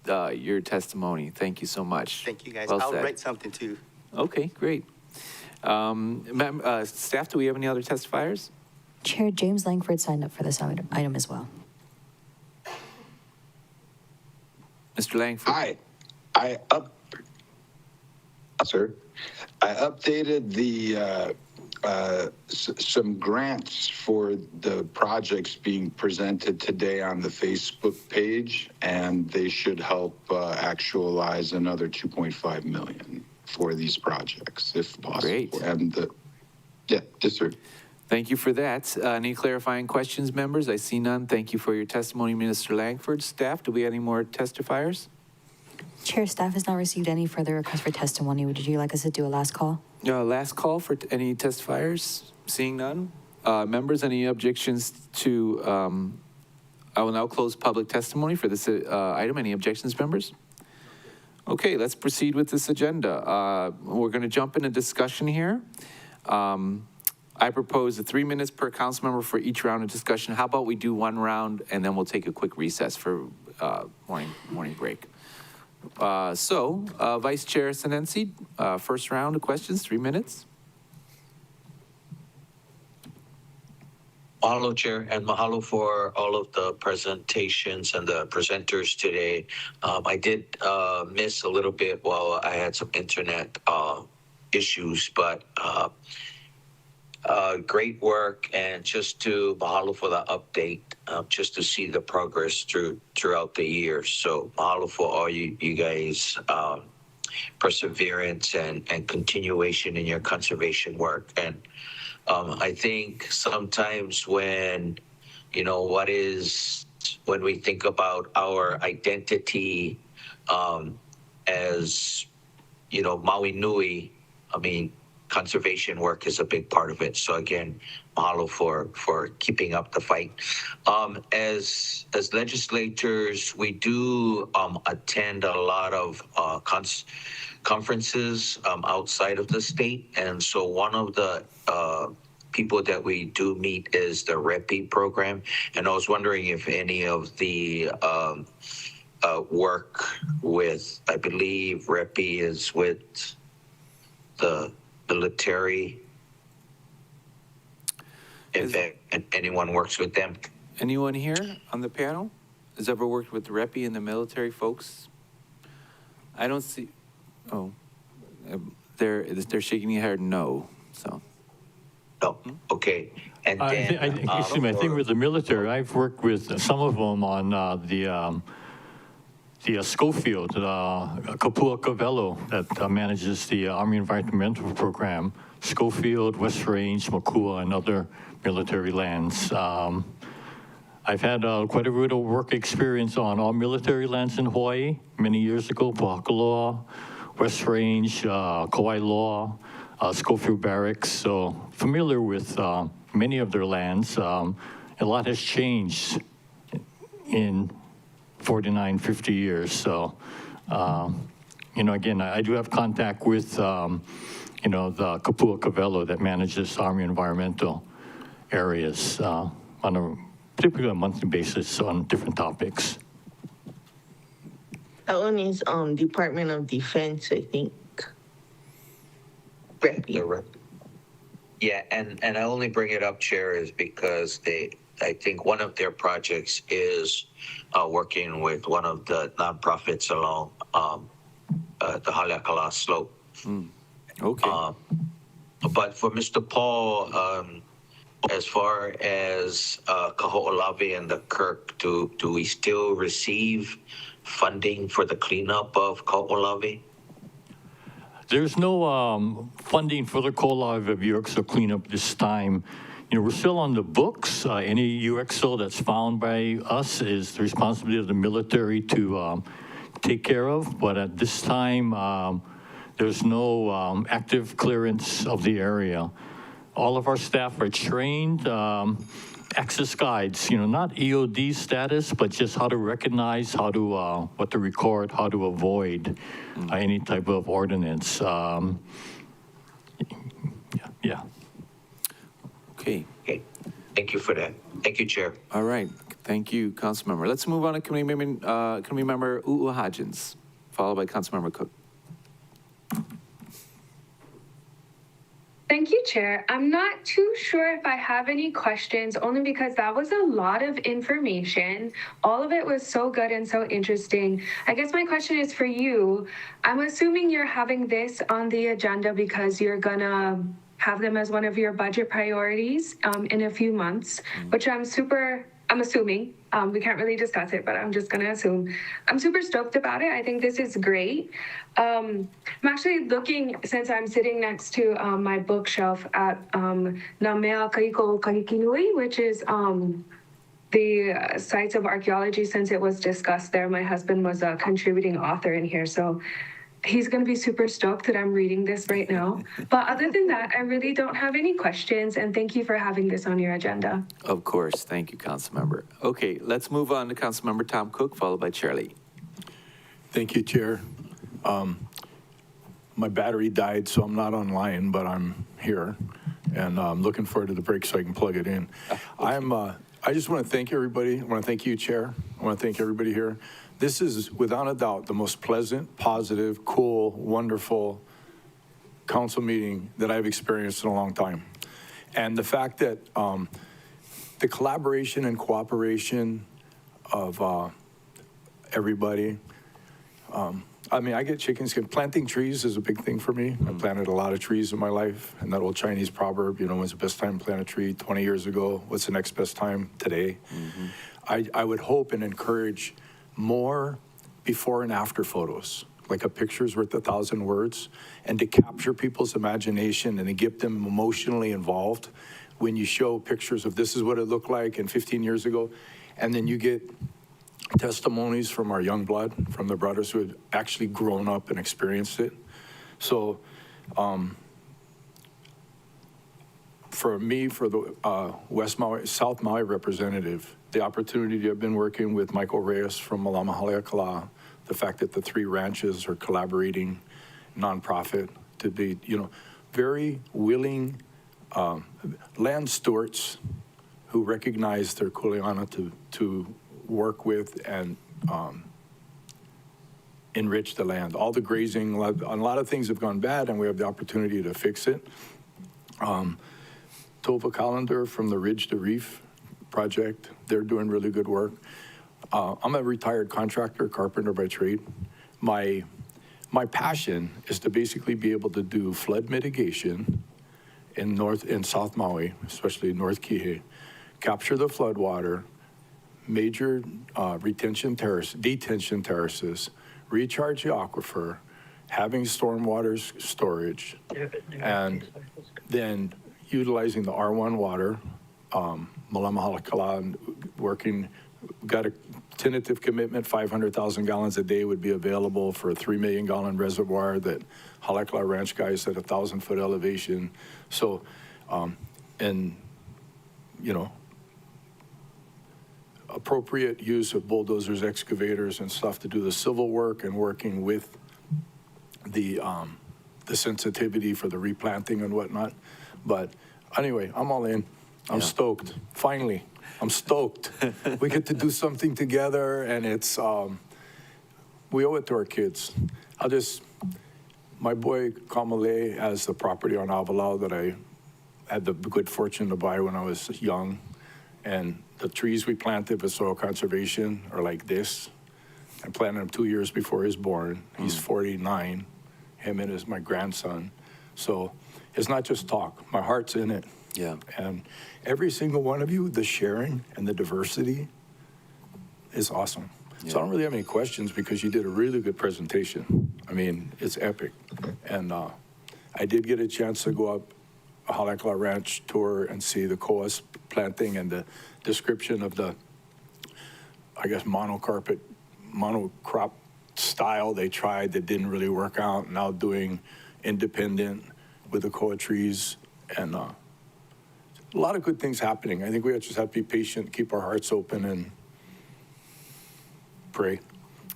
Speaker 1: your testimony. Thank you so much.
Speaker 3: Thank you guys.
Speaker 1: Well
Speaker 3: I'll
Speaker 1: said.
Speaker 3: write something too.
Speaker 1: Okay, great. Staff, do we have any other testifiers?
Speaker 7: Chair James Langford signed up for this item as well.
Speaker 1: Mr. Langford.
Speaker 12: Hi, sir. I updated the some grants for the projects being presented today on the Facebook page, and they should help actualize another 2.5 million for these projects, if possible.
Speaker 1: Great.
Speaker 12: And yes, sir.
Speaker 1: Thank you for that. Any clarifying questions, members? I see none. Thank you for your testimony, Minister Langford. Staff, do we have any more testifiers?
Speaker 7: Chair, staff has not received any further requests for testimony. Would you like us to do a last call?
Speaker 1: Last call for any testifiers? Seeing none. Members, any objections to, I will now close public testimony for this item. Any objections, members? Okay, let's proceed with this agenda. We're going to jump into discussion here. I propose 3 minutes per council member for each round of discussion. How about we do one round and then we'll take a quick recess for morning break. Vice Chair Senensi, first round of questions, 3 minutes.
Speaker 5: Mahalo, Chair, and mahalo for all of the presentations and the presenters today. I did miss a little bit while I had some internet issues, but great work, and just to mahalo for the update, just to see the progress throughout the year. So mahalo for all you guys' perseverance and continuation in your conservation work. And I think sometimes when we think about our identity as Maui Nui, I mean, conservation work is a big part of it. So again, mahalo for keeping up the fight. As legislators, we do attend a lot of conferences outside of the state, and so one of the people that we do meet is the REPI program, and I was wondering if any of the work with, I believe REPI is with the military, if anyone works with them.
Speaker 1: Anyone here on the panel has ever worked with REPI and the military folks? I don't see, they're shaking their head no, so.
Speaker 5: No, okay. And then,
Speaker 17: Excuse me, I think with the military, I've worked with some of them on the Schofield, Kapua Cavello, that manages the Army Environmental Program, Schofield, West Range, Makua, and other military lands. I've had quite a bit of work experience on all military lands in Hawaii many years ago, Pohakaloa, West Range, Kauai Loa, Schofield Barracks, so familiar with many of their lands. A lot has changed in 49, 50 years. So, again, I do have contact with, the Kapua Cavello that manages Army environmental areas typically on a monthly basis on different topics.
Speaker 6: That one is Department of Defense, I think.
Speaker 5: Yeah, and I only bring it up, Chair, is because I think one of their projects is working with one of the nonprofits along the Haleakala slope.
Speaker 1: Okay.
Speaker 5: But for Mr. Paul, as far as Kaho'olawe and the Kirk, do we still receive funding for the cleanup of Kaho'olawe?
Speaker 17: There's no funding for the Kaho'olawe of UXO cleanup this time. You know, we're still on the books. Any UXO that's found by us is the responsibility of the military to take care of. But at this time, there's no active clearance of the area. All of our staff are trained access guides, you know, not EOD status, but just how to recognize, how to, what to record, how to avoid any type of ordinance. Yeah.
Speaker 5: Okay. Thank you for that. Thank you, Chair.
Speaker 1: All right. Thank you, Councilmember. Let's move on to Committee Member U'u Hodgins, followed by Councilmember Cook.
Speaker 4: Thank you, Chair. I'm not too sure if I have any questions, only because that was a lot of information. All of it was so good and so interesting. I guess my question is for you. I'm assuming you're having this on the agenda because you're gonna have them as one of your budget priorities in a few months, which I'm assuming. We can't really discuss it, but I'm just gonna assume. I'm super stoked about it. I think this is great. I'm actually looking, since I'm sitting next to my bookshelf at Namea Kaiko Kahikinui, which is the sites of archaeology, since it was discussed there. My husband was a contributing author in here, so he's going to be super stoked that I'm reading this right now. But other than that, I really don't have any questions, and thank you for having this on your agenda.
Speaker 1: Of course. Thank you, Councilmember. Okay, let's move on to Councilmember Tom Cook, followed by Chair Lee.
Speaker 9: Thank you, Chair. My battery died, so I'm not online, but I'm here, and I'm looking forward to the break so I can plug it in. I just want to thank everybody. I want to thank you, Chair. I want to thank everybody here. This is, without a doubt, the most pleasant, positive, cool, wonderful council meeting that I've experienced in a long time. And the fact that the collaboration and cooperation of everybody, I mean, I get chicken skin. Planting trees is a big thing for me. I planted a lot of trees in my life, and that old Chinese proverb, you know, when's the best time to plant a tree? 20 years ago. What's the next best time? Today. I would hope and encourage more before and after photos, like a picture's worth 1,000 words, and to capture people's imagination and to get them emotionally involved when you show pictures of this is what it looked like and 15 years ago, and then you get testimonies from our young blood, from the brothers who had actually grown up and experienced it. So for me, for the West Maui, South Maui representative, the opportunity I've been working with Michael Reyes from Malama Haleakala, the fact that the 3 ranches are collaborating nonprofit to be, you know, very willing land stewards who recognize their kuleana to work with and enrich the land. All the grazing, a lot of things have gone bad, and we have the opportunity to fix it. Tova Callender from the Ridge to Reef project, they're doing really good work. I'm a retired contractor, carpenter by trade. My passion is to basically be able to do flood mitigation in South Maui, especially North Kihei, capture the flood water, major detention terraces, recharge the aquifer, having stormwater storage, and then utilizing the R1 water, Malama Haleakala, working, got a tentative commitment, 500,000 gallons a day would be available for a 3 million gallon reservoir that Haleakala Ranch guys at 1,000-foot elevation. So, and, you know, appropriate use of bulldozers, excavators, and stuff to do the civil work, and working with the sensitivity for the replanting and whatnot. But anyway, I'm all in. I'm stoked. Finally, I'm stoked. We get to do something together, and it's, we owe it to our kids. My boy Kamale has the property on Avalao that I had the good fortune to buy when I was young. And the trees we planted with soil conservation are like this. I planted them 2 years before he was born. He's 49, him and my grandson. So it's not just talk. My heart's in it.
Speaker 1: Yeah.
Speaker 9: And every single one of you, the sharing and the diversity is awesome. So I don't really have any questions because you did a really good presentation. I mean, it's epic. And I did get a chance to go up a Halakala Ranch tour and see the koas planting and the description of the, I guess, monocrop style they tried that didn't really work out. Now doing independent with the koa trees, and a lot of good things happening. I think we just have to be patient, keep our hearts open, and pray.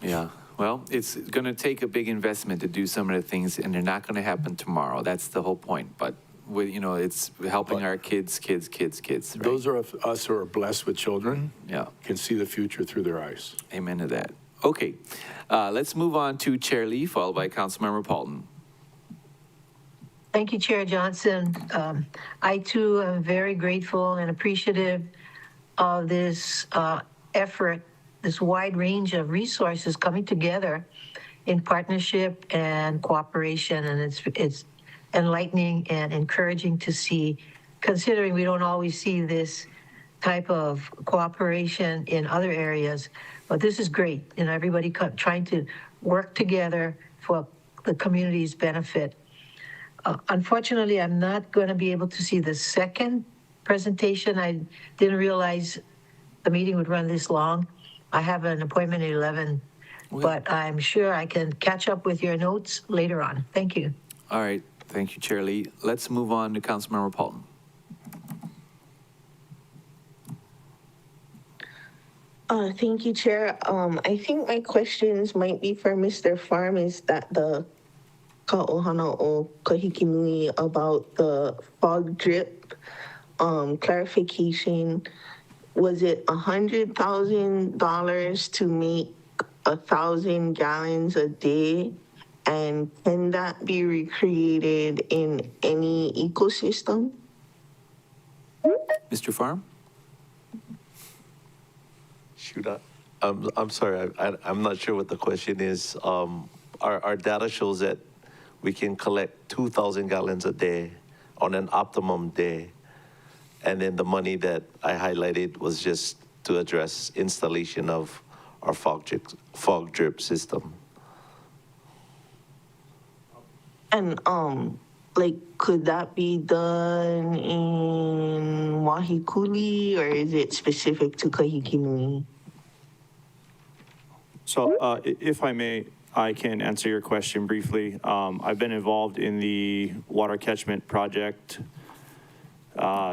Speaker 1: Yeah. Well, it's going to take a big investment to do some of the things, and they're not going to happen tomorrow. That's the whole point. But with, you know, it's helping our kids. Right?
Speaker 9: Those of us who are blessed with children, can see the future through their eyes.
Speaker 1: Amen to that. Okay, let's move on to Chair Lee, followed by Councilmember Paulton.
Speaker 8: Thank you, Chair Johnson. I too am very grateful and appreciative of this effort, this wide range of resources coming together in partnership and cooperation, and it's enlightening and encouraging to see, considering we don't always see this type of cooperation in other areas. But this is great, you know, everybody trying to work together for the community's benefit. Unfortunately, I'm not going to be able to see the second presentation. I didn't realize the meeting would run this long. I have an appointment at 11, but I'm sure I can catch up with your notes later on. Thank you.
Speaker 1: All right. Thank you, Chair Lee. Let's move on to Councilmember Paulton.
Speaker 6: Thank you, Chair. I think my questions might be for Mr. Farm. Is that the Ka'ohana o Kahikinui about the fog drip clarification? Was it $100,000 to make 1,000 gallons a day? And can that be recreated in any ecosystem?
Speaker 1: Mr. Farm?
Speaker 16: Shoot, I'm sorry, I'm not sure what the question is. Our data shows that we can collect 2,000 gallons a day on an optimum day. And then the money that I highlighted was just to address installation of our fog drip system.
Speaker 6: And like, could that be done in Wahikuli, or is it specific to Kahikinui?
Speaker 15: So if I may, I can answer your question briefly. I've been involved in the water catchment project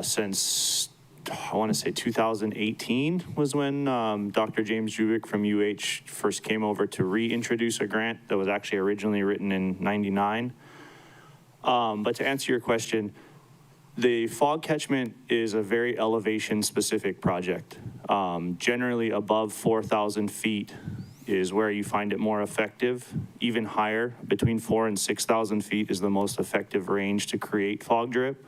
Speaker 15: since, I want to say 2018 was when Dr. James Juvick from UH first came over to reintroduce a grant that was actually originally written in '99. But to answer your question, the fog catchment is a very elevation-specific project. Generally above 4,000 feet is where you find it more effective. Even higher, between 4,000 and 6,000 feet is the most effective range to create fog drip,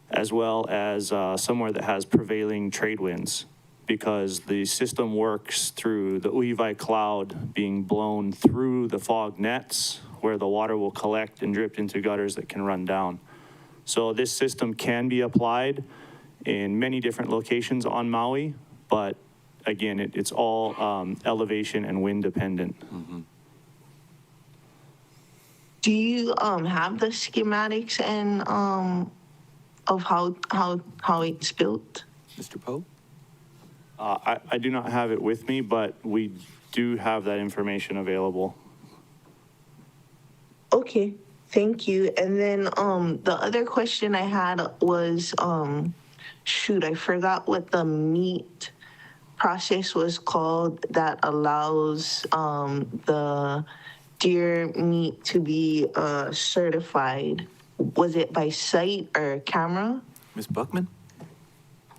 Speaker 15: as well as somewhere that has prevailing trade winds, because the system works through the Uhiwai cloud being blown through the fog nets, where the water will collect and drip into gutters that can run down. So this system can be applied in many different locations on Maui, but again, it's all elevation and wind dependent.
Speaker 1: Mm-hmm.
Speaker 6: Do you have the schematics and of how it's built?
Speaker 1: Mr. Poe?
Speaker 15: I do not have it with me, but we do have that information available.
Speaker 6: Okay, thank you. And then the other question I had was, shoot, I forgot what the meat process was called that allows the deer meat to be certified. Was it by sight or camera?
Speaker 1: Ms. Buckman?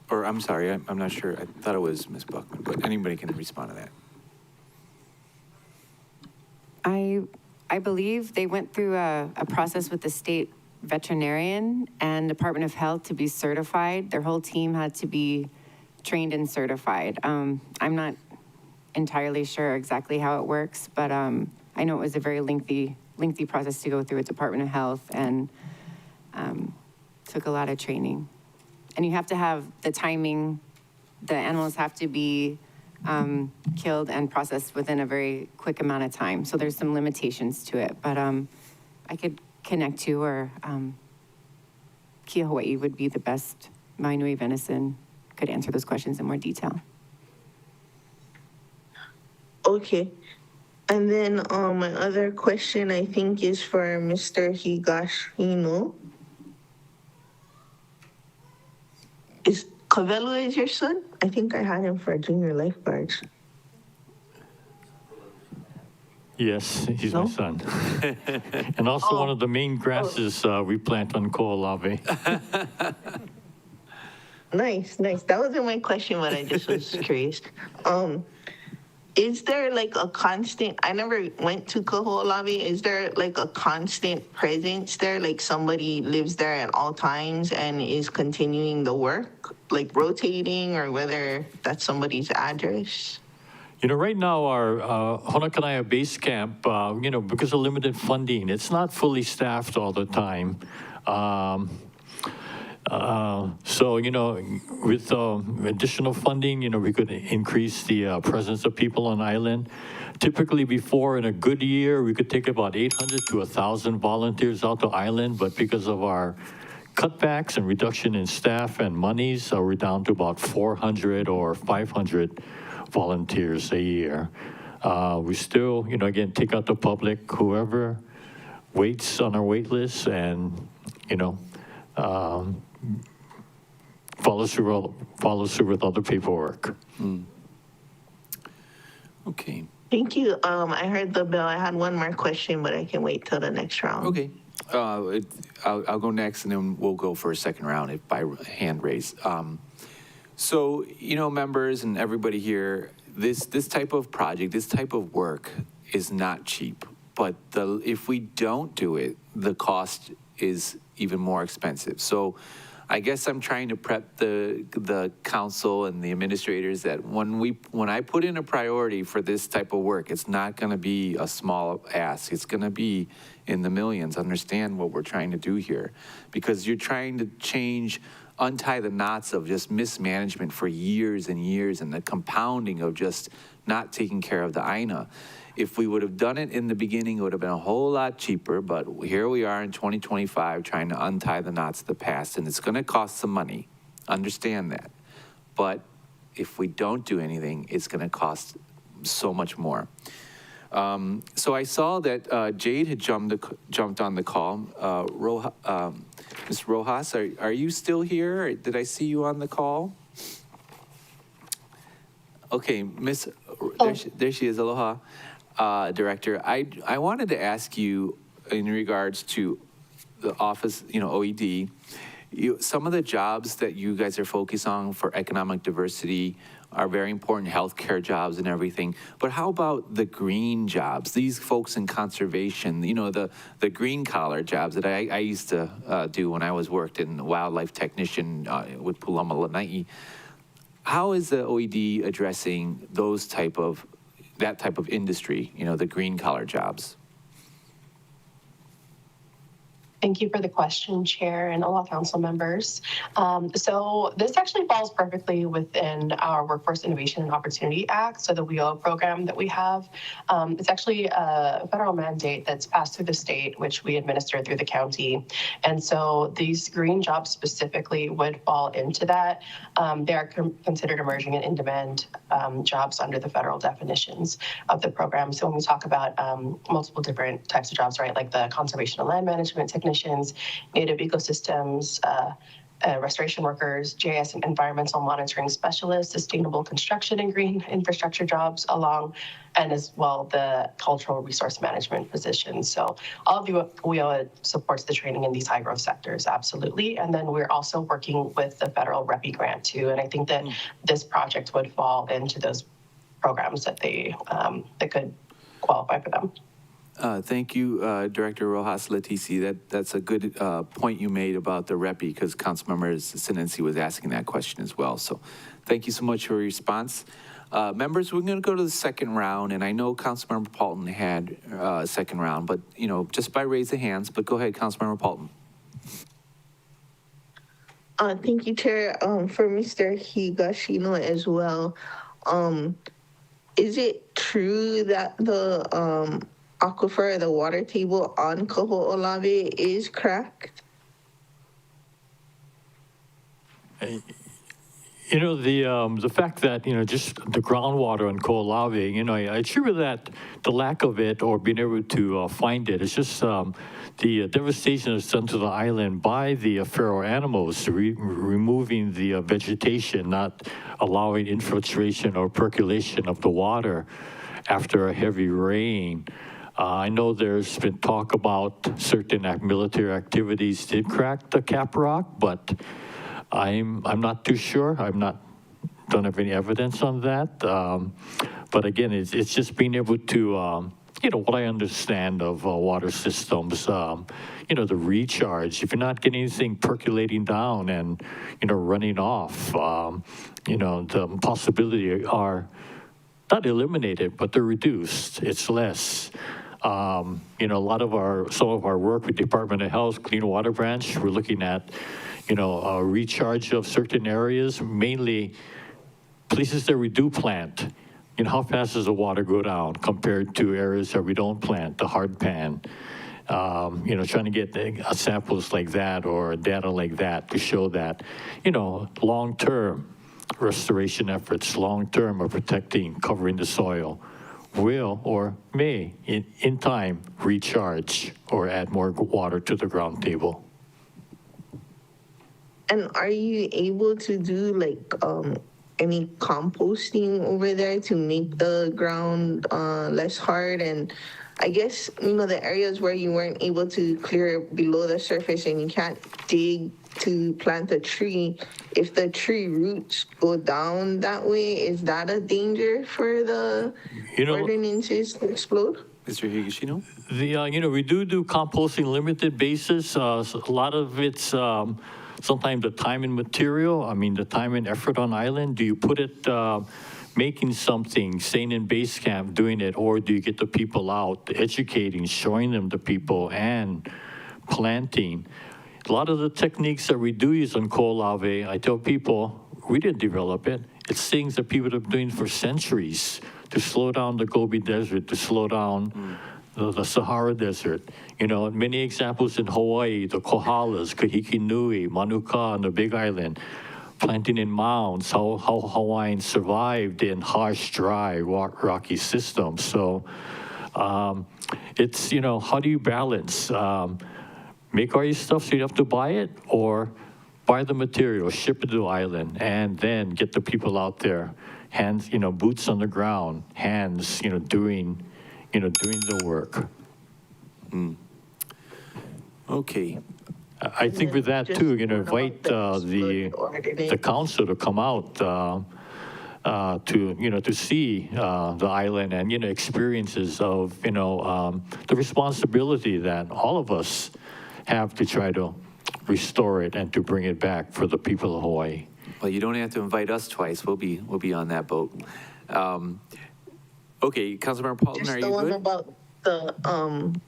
Speaker 1: Or I'm sorry, I'm not sure. I thought it was Ms. Buckman, but anybody can respond to that.
Speaker 13: I believe they went through a process with the state veterinarian and Department of Health to be certified. Their whole team had to be trained and certified. I'm not entirely sure exactly how it works, but I know it was a very lengthy process to go through with Department of Health and Took a lot of training. And you have to have the timing. The animals have to be killed and processed within a very quick amount of time. So there's some limitations to it. But I could connect you, or Kia Hawaii would be the best. Maui Nui Venison could answer those questions in more detail.
Speaker 6: Okay. And then my other question, I think, is for Mr. Higashino. Is Cavelo is your son? I think I had him for junior lifeguards.
Speaker 17: Yes, he's my son. And also one of the main grasses we plant on Ko'olawe.
Speaker 6: Nice, nice. That wasn't my question, but I just was curious. Is there like a constant, I never went to Ko'olawe, is there like a constant presence there? Like somebody lives there at all times and is continuing the work, like rotating, or whether that's somebody's address?
Speaker 17: You know, right now our Honakanaya base camp, you know, because of limited funding, it's not fully staffed all the time. So, you know, with additional funding, you know, we could increase the presence of people on island. Typically before, in a good year, we could take about 800 to 1,000 volunteers out to island, but because of our cutbacks and reduction in staff and monies, we're down to about 400 or 500 volunteers a year. We still, you know, again, take out the public, whoever waits on our wait list, and, you know, follows through with other paperwork.
Speaker 1: Okay.
Speaker 6: Thank you. I heard the bell. I had one more question, but I can wait till the next round.
Speaker 1: Okay. I'll go next, and then we'll go for a second round if by hand raise. So, you know, members and everybody here, this type of project, this type of work is not cheap. But if we don't do it, the cost is even more expensive. So I guess I'm trying to prep the council and the administrators that when I put in a priority for this type of work, it's not going to be a small ask. It's going to be in the millions. Understand what we're trying to do here, because you're trying to untie the knots of just mismanagement for years and years, and the compounding of just not taking care of the Aina. If we would have done it in the beginning, it would have been a whole lot cheaper, but here we are in 2025 trying to untie the knots of the past, and it's going to cost some money. Understand that. But if we don't do anything, it's going to cost so much more. So I saw that Jade had jumped on the call. Ms. Rojas, are you still here? Did I see you on the call? Okay, there she is. Aloha. Director, I wanted to ask you in regards to the office, you know, OED, some of the jobs that you guys are focused on for economic diversity are very important, healthcare jobs and everything. But how about the green jobs? These folks in conservation, you know, the green collar jobs that I used to do when I worked in wildlife technician with Pulama Lanai. How is the OED addressing that type of industry, you know, the green collar jobs?
Speaker 10: Thank you for the question, Chair and all council members. So this actually falls perfectly within our Workforce Innovation and Opportunity Act, so the WIO program that we have. It's actually a federal mandate that's passed through the state, which we administer through the county. And so these green jobs specifically would fall into that. They are considered emerging and in-demand jobs under the federal definitions of the program. So when we talk about multiple different types of jobs, right, like the conservation and land management technicians, native ecosystems, restoration workers, GIS and environmental monitoring specialists, sustainable construction and green infrastructure jobs and as well the cultural resource management positions. So all of WIO supports the training in these high growth sectors, absolutely. And then we're also working with the federal REPI grant too. And I think that this project would fall into those programs that that could qualify for them.
Speaker 1: Thank you, Director Rojas Letici. That's a good point you made about the REPI, because Councilmember Sinensi was asking that question as well. So thank you so much for your response. Members, we're going to go to the second round, and I know Councilmember Paulton had a second round, but, you know, just by raise of hands, but go ahead, Councilmember Paulton.
Speaker 6: Thank you, Chair. For Mr. Higashino as well. Is it true that the aquifer, the water table on Kaho'olawe is cracked?
Speaker 17: You know, the fact that, you know, just the groundwater on Ko'olawe, you know, I attribute that the lack of it or being able to find it. It's just the devastation that's done to the island by the feral animals, removing the vegetation, not allowing infiltration or percolation of the water after a heavy rain. I know there's been talk about certain military activities did crack the cap rock, but I'm not too sure. Don't have any evidence on that. But again, it's just being able to, you know, what I understand of water systems, you know, the recharge. If you're not getting anything percolating down and, you know, running off, you know, the possibility are not eliminated, but they're reduced. It's less. You know, some of our work with Department of Health, Clean Water Branch, we're looking at, you know, a recharge of certain areas, mainly places that we do plant. You know, how fast does the water go down compared to areas that we don't plant, the hard pan? You know, trying to get samples like that or data like that to show that, you know, long-term restoration efforts, long-term of protecting, covering the soil, will or may, in time, recharge or add more water to the ground table.
Speaker 6: And are you able to do like any composting over there to make the ground less hard? And I guess, you know, the areas where you weren't able to clear below the surface and you can't dig to plant a tree, if the tree roots go down that way, is that a danger for the ordinances to explode?
Speaker 1: Mr. Higashino?
Speaker 17: You know, we do composting limited basis. So a lot of it's sometimes the time and material. I mean, the time and effort on island. Do you put it making something, staying in base camp, doing it, or do you get the people out, educating, showing them the people, and planting? A lot of the techniques that we do use on Ko'olawe, I tell people, we didn't develop it. It's things that people have been doing for centuries to slow down the Gobi Desert, to slow down the Sahara Desert. You know, many examples in Hawaii, the Kohalas, Kahiki Nui, Manuka on the Big Island, planting in mounds, how Hawaiians survived in harsh, dry, rocky systems. So it's, you know, how do you balance? Make all your stuff so you have to buy it, or buy the material, ship it to the island, and then get the people out there, hands, you know, boots on the ground, hands, you know, doing the work.
Speaker 1: Okay.
Speaker 17: I think with that too, you know, invite the council to come out to, you know, to see the island and, you know, experiences of, you know, the responsibility that all of us have to try to restore it and to bring it back for the people of Hawaii.
Speaker 1: Well, you don't have to invite us twice. We'll be on that boat. Okay, Councilmember Paulton, are you good?
Speaker 6: Just the one about the,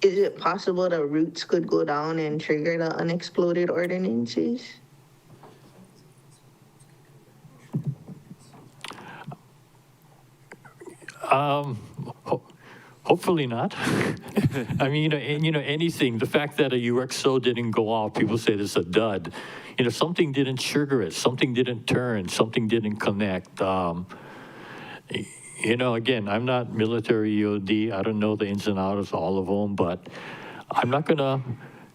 Speaker 6: is it possible the roots could go down and trigger the unexploded ordinances?
Speaker 17: Hopefully not. I mean, you know, anything. The fact that a UXO didn't go off, people say it's a dud. You know, something didn't trigger it, something didn't turn, something didn't connect. You know, again, I'm not military EOD. I don't know the ins and outs of all of them, but I'm not gonna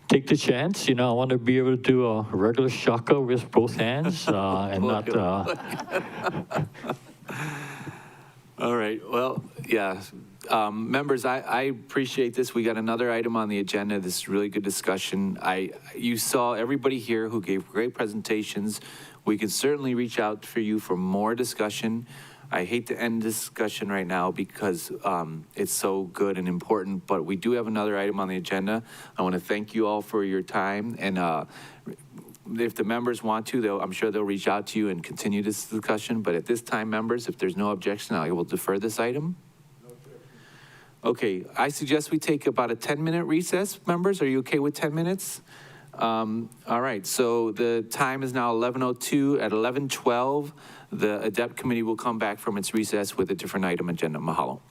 Speaker 17: take the chance. You know, I want to be able to do a regular shaka with both hands and not.
Speaker 1: All right. Well, yeah. Members, I appreciate this. We got another item on the agenda. This is really good discussion. You saw everybody here who gave great presentations. We can certainly reach out for you for more discussion. I hate to end discussion right now because it's so good and important, but we do have another item on the agenda. I want to thank you all for your time, and if the members want to, I'm sure they'll reach out to you and continue this discussion, but at this time, members, if there's no objection, I will defer this item. Okay, I suggest we take about a 10-minute recess, members. Are you okay with 10 minutes? All right, so the time is now 11:02. At 11:12, the ADEPT committee will come back from its recess with a different item agenda. Mahalo.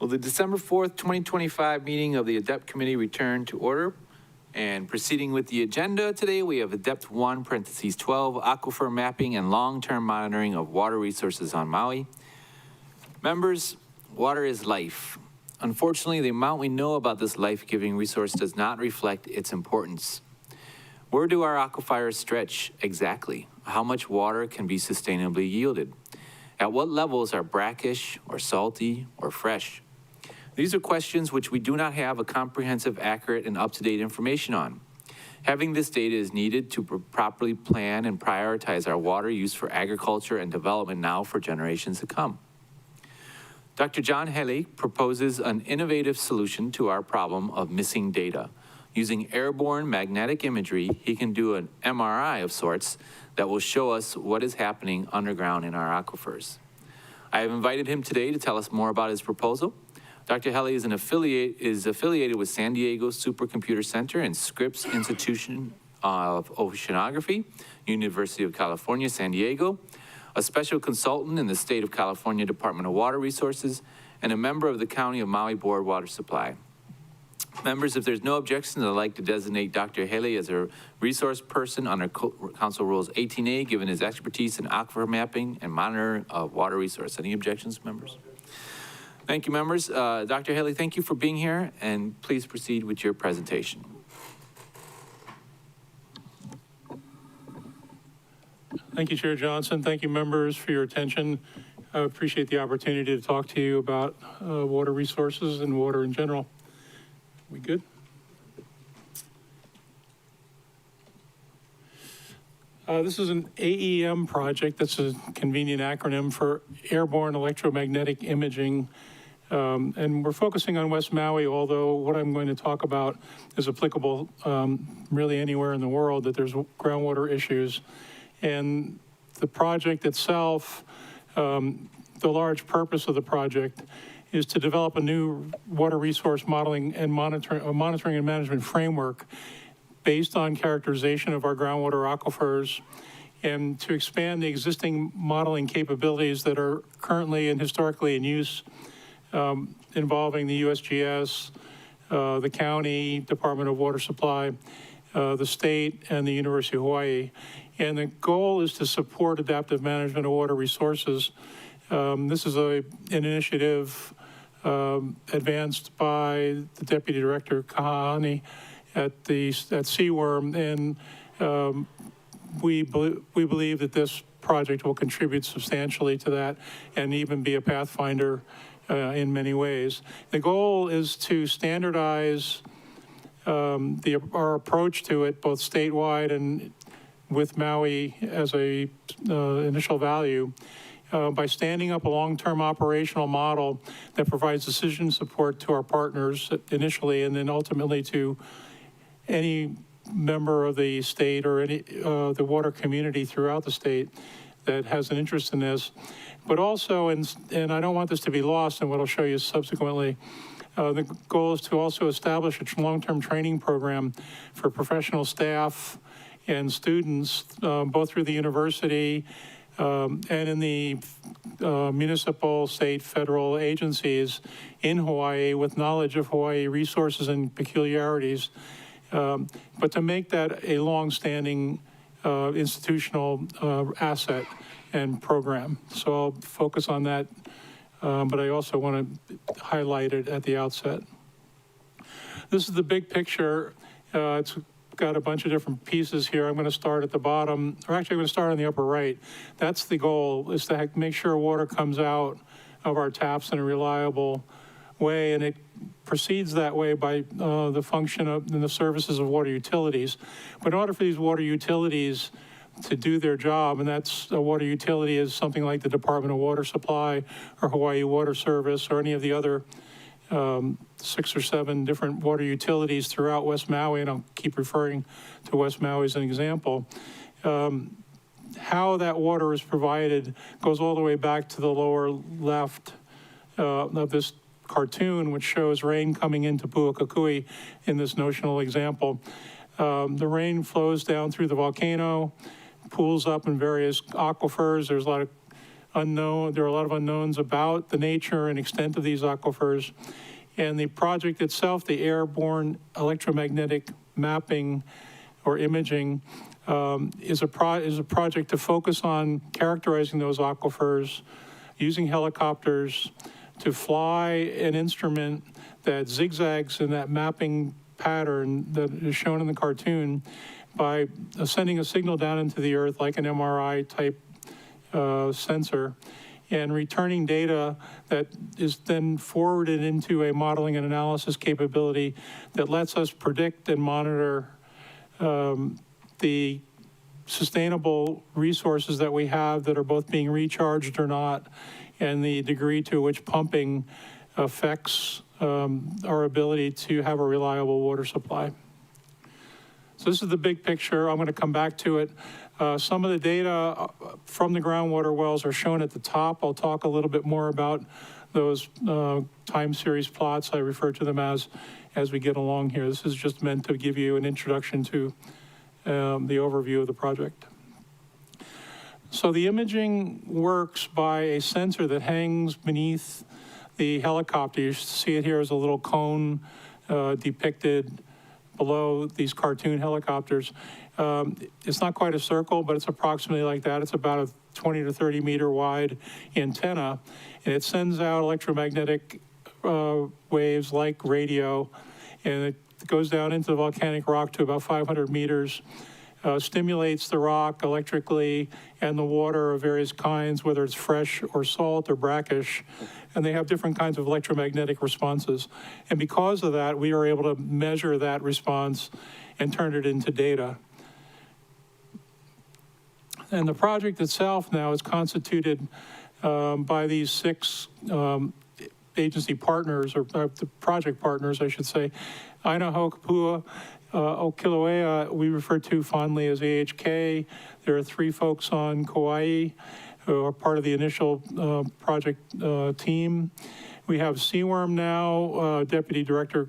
Speaker 1: Will the December 4th, 2025 meeting of the ADEPT Committee return to order? And proceeding with the agenda today, we have ADEPT 1, parentheses 12, aquifer mapping and long-term monitoring of water resources on Maui. Members, water is life. Unfortunately, the amount we know about this life-giving resource does not reflect its importance. Where do our aquifers stretch exactly? How much water can be sustainably yielded? At what levels are brackish or salty or fresh? These are questions which we do not have a comprehensive, accurate, and up-to-date information on. Having this data is needed to properly plan and prioritize our water use for agriculture and development now for generations to come. Dr. John Haley proposes an innovative solution to our problem of missing data. Using airborne magnetic imagery, he can do an MRI of sorts that will show us what is happening underground in our aquifers. I have invited him today to tell us more about his proposal. Dr. Haley is affiliated with San Diego Supercomputer Center and Scripps Institution of Oceanography, University of California, San Diego, a special consultant in the State of California Department of Water Resources, and a member of the County of Maui Board Water Supply. Members, if there's no objections, I'd like to designate Dr. Haley as a resource person under Council Rules 18A, given his expertise in aquifer mapping and monitoring of water resource. Any objections, members? Thank you, members. Dr. Haley, thank you for being here, and please proceed with your presentation.
Speaker 11: Thank you, Chair Johnson. Thank you, members, for your attention. I appreciate the opportunity to talk to you about water resources and water in general. We good? This is an AEM project. That's a convenient acronym for Airborne Electromagnetic Imaging. And we're focusing on West Maui, although what I'm going to talk about is applicable really anywhere in the world that there's groundwater issues. And the project itself, the large purpose of the project is to develop a new water resource modeling and monitoring and management framework based on characterization of our groundwater aquifers, and to expand the existing modeling capabilities that are currently and historically in use, involving the USGS, the county, Department of Water Supply, the state, and the University of Hawaii. And the goal is to support adaptive management of water resources. This is an initiative advanced by the Deputy Director Kahani at CWRM, and we believe that this project will contribute substantially to that and even be a pathfinder in many ways. The goal is to standardize our approach to it, both statewide and with Maui as a initial value, by standing up a long-term operational model that provides decision support to our partners initially, and then ultimately to any member of the state or any the water community throughout the state that has an interest in this. But also, and I don't want this to be lost in what I'll show you subsequently, the goal is to also establish a long-term training program for professional staff and students, both through the university and in the municipal, state, federal agencies in Hawaii with knowledge of Hawaii resources and peculiarities, but to make that a long-standing institutional asset and program. So I'll focus on that, but I also want to highlight it at the outset. This is the big picture. It's got a bunch of different pieces here. I'm going to start at the bottom, or actually I'm going to start on the upper right. That's the goal, is to make sure water comes out of our taps in a reliable way, and it proceeds that way by the function of and the services of water utilities. But in order for these water utilities to do their job, and that's a water utility is something like the Department of Water Supply or Hawaii Water Service or any of the other 6 or 7 different water utilities throughout West Maui, and I'll keep referring to West Maui as an example. How that water is provided goes all the way back to the lower left of this cartoon, which shows rain coming into Puakakui in this notional example. The rain flows down through the volcano, pools up in various aquifers. There's a lot unknown. There are a lot of unknowns about the nature and extent of these aquifers. And the project itself, the airborne electromagnetic mapping or imaging, is a project to focus on characterizing those aquifers, using helicopters to fly an instrument that zigzags in that mapping pattern that is shown in the cartoon by sending a signal down into the earth like an MRI type sensor and returning data that is then forwarded into a modeling and analysis capability that lets us predict and monitor the sustainable resources that we have that are both being recharged or not, and the degree to which pumping affects our ability to have a reliable water supply. So this is the big picture. I'm going to come back to it. Some of the data from the groundwater wells are shown at the top. I'll talk a little bit more about those time series plots. I refer to them as we get along here. This is just meant to give you an introduction to the overview of the project. So the imaging works by a sensor that hangs beneath the helicopter. You see it here as a little cone depicted below these cartoon helicopters. It's not quite a circle, but it's approximately like that. It's about a 20 to 30 meter wide antenna, and it sends out electromagnetic waves like radio, and it goes down into the volcanic rock to about 500 meters, stimulates the rock electrically and the water of various kinds, whether it's fresh or salt or brackish, and they have different kinds of electromagnetic responses. And because of that, we are able to measure that response and turn it into data. And the project itself now is constituted by these 6 agency partners, or the project partners, I should say. Idaho, Kapua, Kilauea, we refer to fondly as AHK. There are 3 folks on Kauai who are part of the initial project team. We have Seaworm now, Deputy Director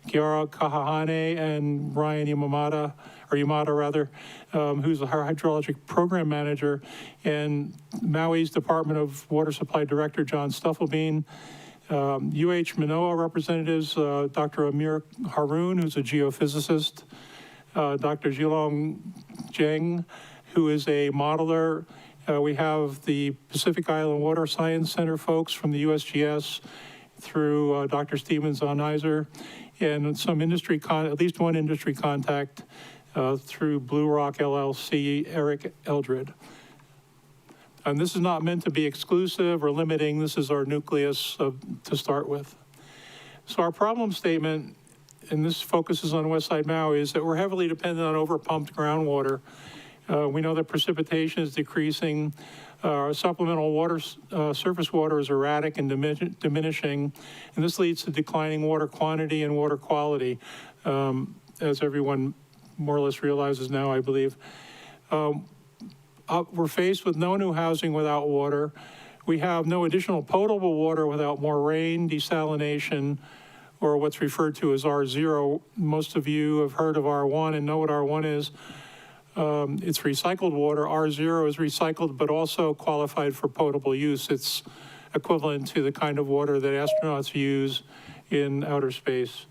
Speaker 11: Kiara Kahahane and Ryan Yamada, who's the hydrologic program manager, and Maui's Department of Water Supply Director, John Stufflebean. Manoa representatives, Dr. Amir Haroon, who's a geophysicist, Dr. Zhilong Zheng, who is a modeler. We have the Pacific Island Water Science Center folks from the USGS through Dr. Stevens Onizer, and some industry, at least one industry contact through Blue Rock LLC, Eric Eldred. And this is not meant to be exclusive or limiting. This is our nucleus to start with. So our problem statement, and this focuses on Westside Maui, is that we're heavily dependent on overpumped groundwater. We know that precipitation is decreasing. Supplemental water, surface water is erratic and diminishing, and this leads to declining water quantity and water quality, as everyone more or less realizes now, I believe. We're faced with no new housing without water. We have no additional potable water without more rain, desalination, or what's referred to as R0. Most of you have heard of R1 and know what R1 is. It's recycled water. R0 is recycled, but also qualified for potable use. It's equivalent to the kind of water that astronauts use in outer space.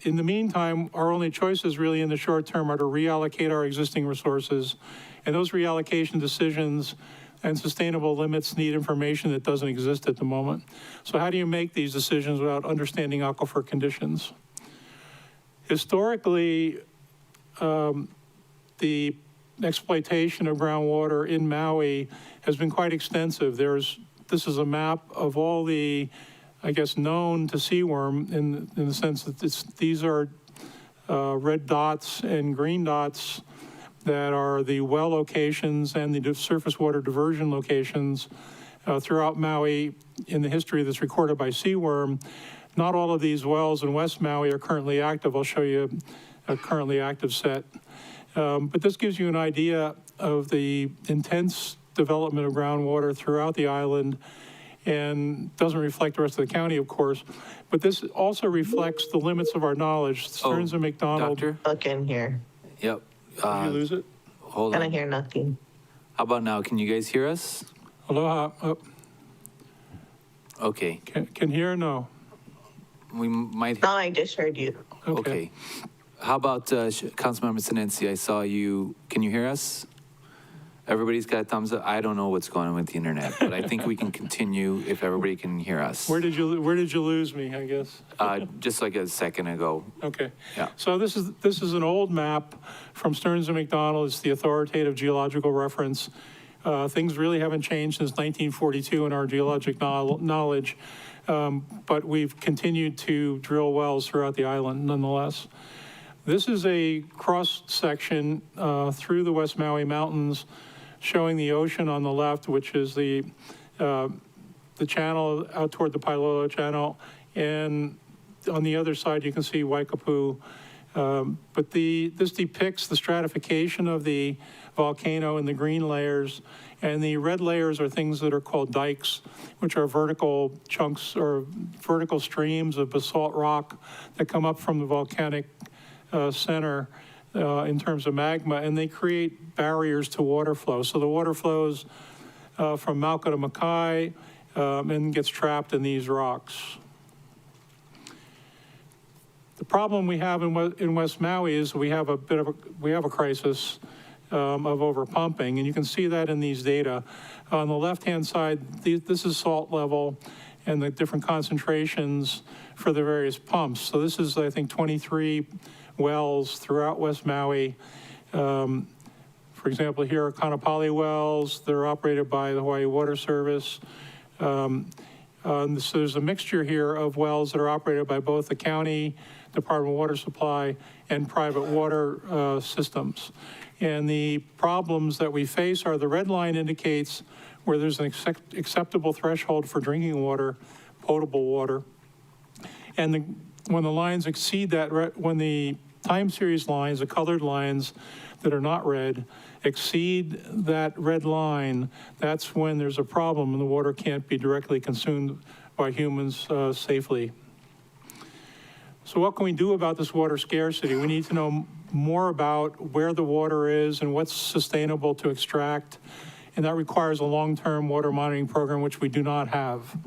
Speaker 11: In the meantime, our only choices really in the short term are to reallocate our existing resources, and those reallocation decisions and sustainable limits need information that doesn't exist at the moment. So how do you make these decisions without understanding aquifer conditions? Historically, the exploitation of groundwater in Maui has been quite extensive. This is a map of all the, I guess, known to seaworm in the sense that these are red dots and green dots that are the well locations and the surface water diversion locations throughout Maui in the history that's recorded by seaworm. Not all of these wells in West Maui are currently active. I'll show you a currently active set. But this gives you an idea of the intense development of groundwater throughout the island, and doesn't reflect the rest of the county, of course. But this also reflects the limits of our knowledge. Stearns and McDonald.
Speaker 1: Doctor?
Speaker 6: Look in here.
Speaker 1: Yep.
Speaker 11: Did you lose it?
Speaker 1: Hold
Speaker 6: And
Speaker 1: on.
Speaker 6: I hear nothing.
Speaker 1: How about now? Can you guys hear us?
Speaker 11: Aloha.
Speaker 1: Okay.
Speaker 11: Can hear? No.
Speaker 1: We might.
Speaker 6: No, I just heard you.
Speaker 1: Okay. How about Councilmember Sinensi? I saw you. Can you hear us? Everybody's got a thumbs up. I don't know what's going on with the internet, but I think we can continue if everybody can hear us.
Speaker 11: Where did you lose me, I guess?
Speaker 1: Just like a second ago.
Speaker 11: Okay.
Speaker 1: Yeah.
Speaker 11: So this is an old map from Stearns and McDonald. It's the authoritative geological reference. Things really haven't changed since 1942 in our geologic knowledge, but we've continued to drill wells throughout the island nonetheless. This is a cross section through the West Maui Mountains, showing the ocean on the left, which is the channel out toward the Pailolo Channel, and on the other side you can see Waikapu. But this depicts the stratification of the volcano in the green layers, and the red layers are things that are called dikes, which are vertical chunks or vertical streams of basalt rock that come up from the volcanic center in terms of magma, and they create barriers to water flow. So the water flows from Mauka to Makai and gets trapped in these rocks. The problem we have in West Maui is we have a crisis of overpumping, and you can see that in these data. On the left-hand side, this is salt level and the different concentrations for the various pumps. So this is, I think, 23 wells throughout West Maui. For example, here are Kanapali wells. They're operated by the Hawaii Water Service. So there's a mixture here of wells that are operated by both the county Department of Water Supply and private water systems. And the problems that we face are the red line indicates where there's an acceptable threshold for drinking water, potable water. And when the lines exceed that, when the time series lines, the colored lines that are not red, exceed that red line, that's when there's a problem and the water can't be directly consumed by humans safely. So what can we do about this water scarcity? We need to know more about where the water is and what's sustainable to extract, and that requires a long-term water monitoring program, which we do not have.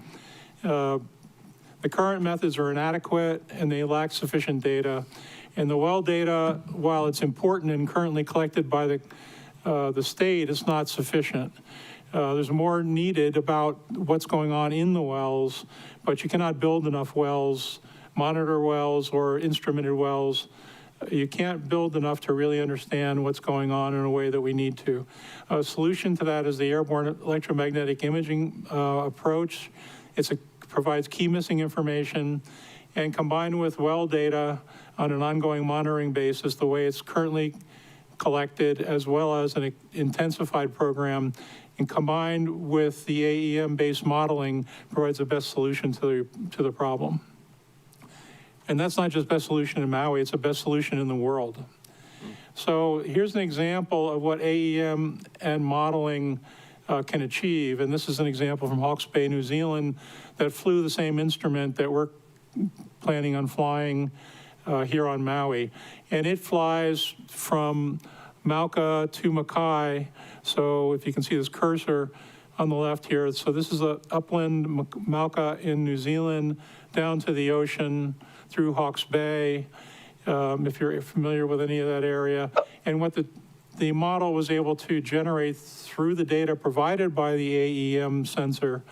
Speaker 11: The current methods are inadequate and they lack sufficient data. And the well data, while it's important and currently collected by the state, is not sufficient. There's more needed about what's going on in the wells, but you cannot build enough wells, monitor wells or instrumented wells. You can't build enough to really understand what's going on in a way that we need to. A solution to that is the airborne electromagnetic imaging approach. Provides key missing information, and combined with well data on an ongoing monitoring basis, the way it's currently collected, as well as an intensified program, and combined with the AEM-based modeling, provides the best solution to the problem. And that's not just best solution in Maui, it's the best solution in the world. So here's an example of what AEM and modeling can achieve. And this is an example from Hawke's Bay, New Zealand, that flew the same instrument that we're planning on flying here on Maui. And it flies from Mauka to Makai. So if you can see this cursor on the left here, so this is a upland Mauka in New Zealand, down to the ocean through Hawke's Bay, if you're familiar with any of that area. And what the model was able to generate through the data provided by the AEM sensor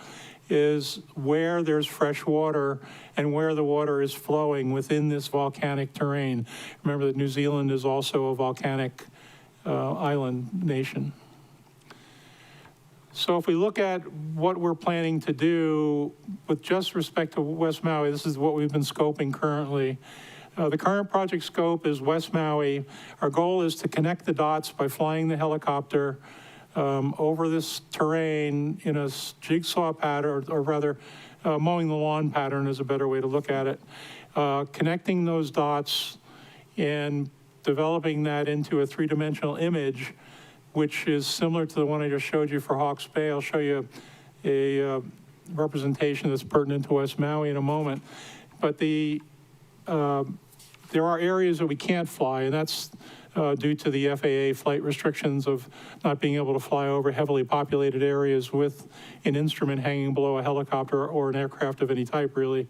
Speaker 11: is where there's fresh water and where the water is flowing within this volcanic terrain. Remember that New Zealand is also a volcanic island nation. So if we look at what we're planning to do with just respect to West Maui, this is what we've been scoping currently. The current project scope is West Maui. Our goal is to connect the dots by flying the helicopter over this terrain in a jigsaw pattern, or rather mowing the lawn pattern is a better way to look at it. Connecting those dots and developing that into a three-dimensional image, which is similar to the one I just showed you for Hawke's Bay. I'll show you a representation that's pertinent to West Maui in a moment. But there are areas that we can't fly, and that's due to the FAA flight restrictions of not being able to fly over heavily populated areas with an instrument hanging below a helicopter or an aircraft of any type, really.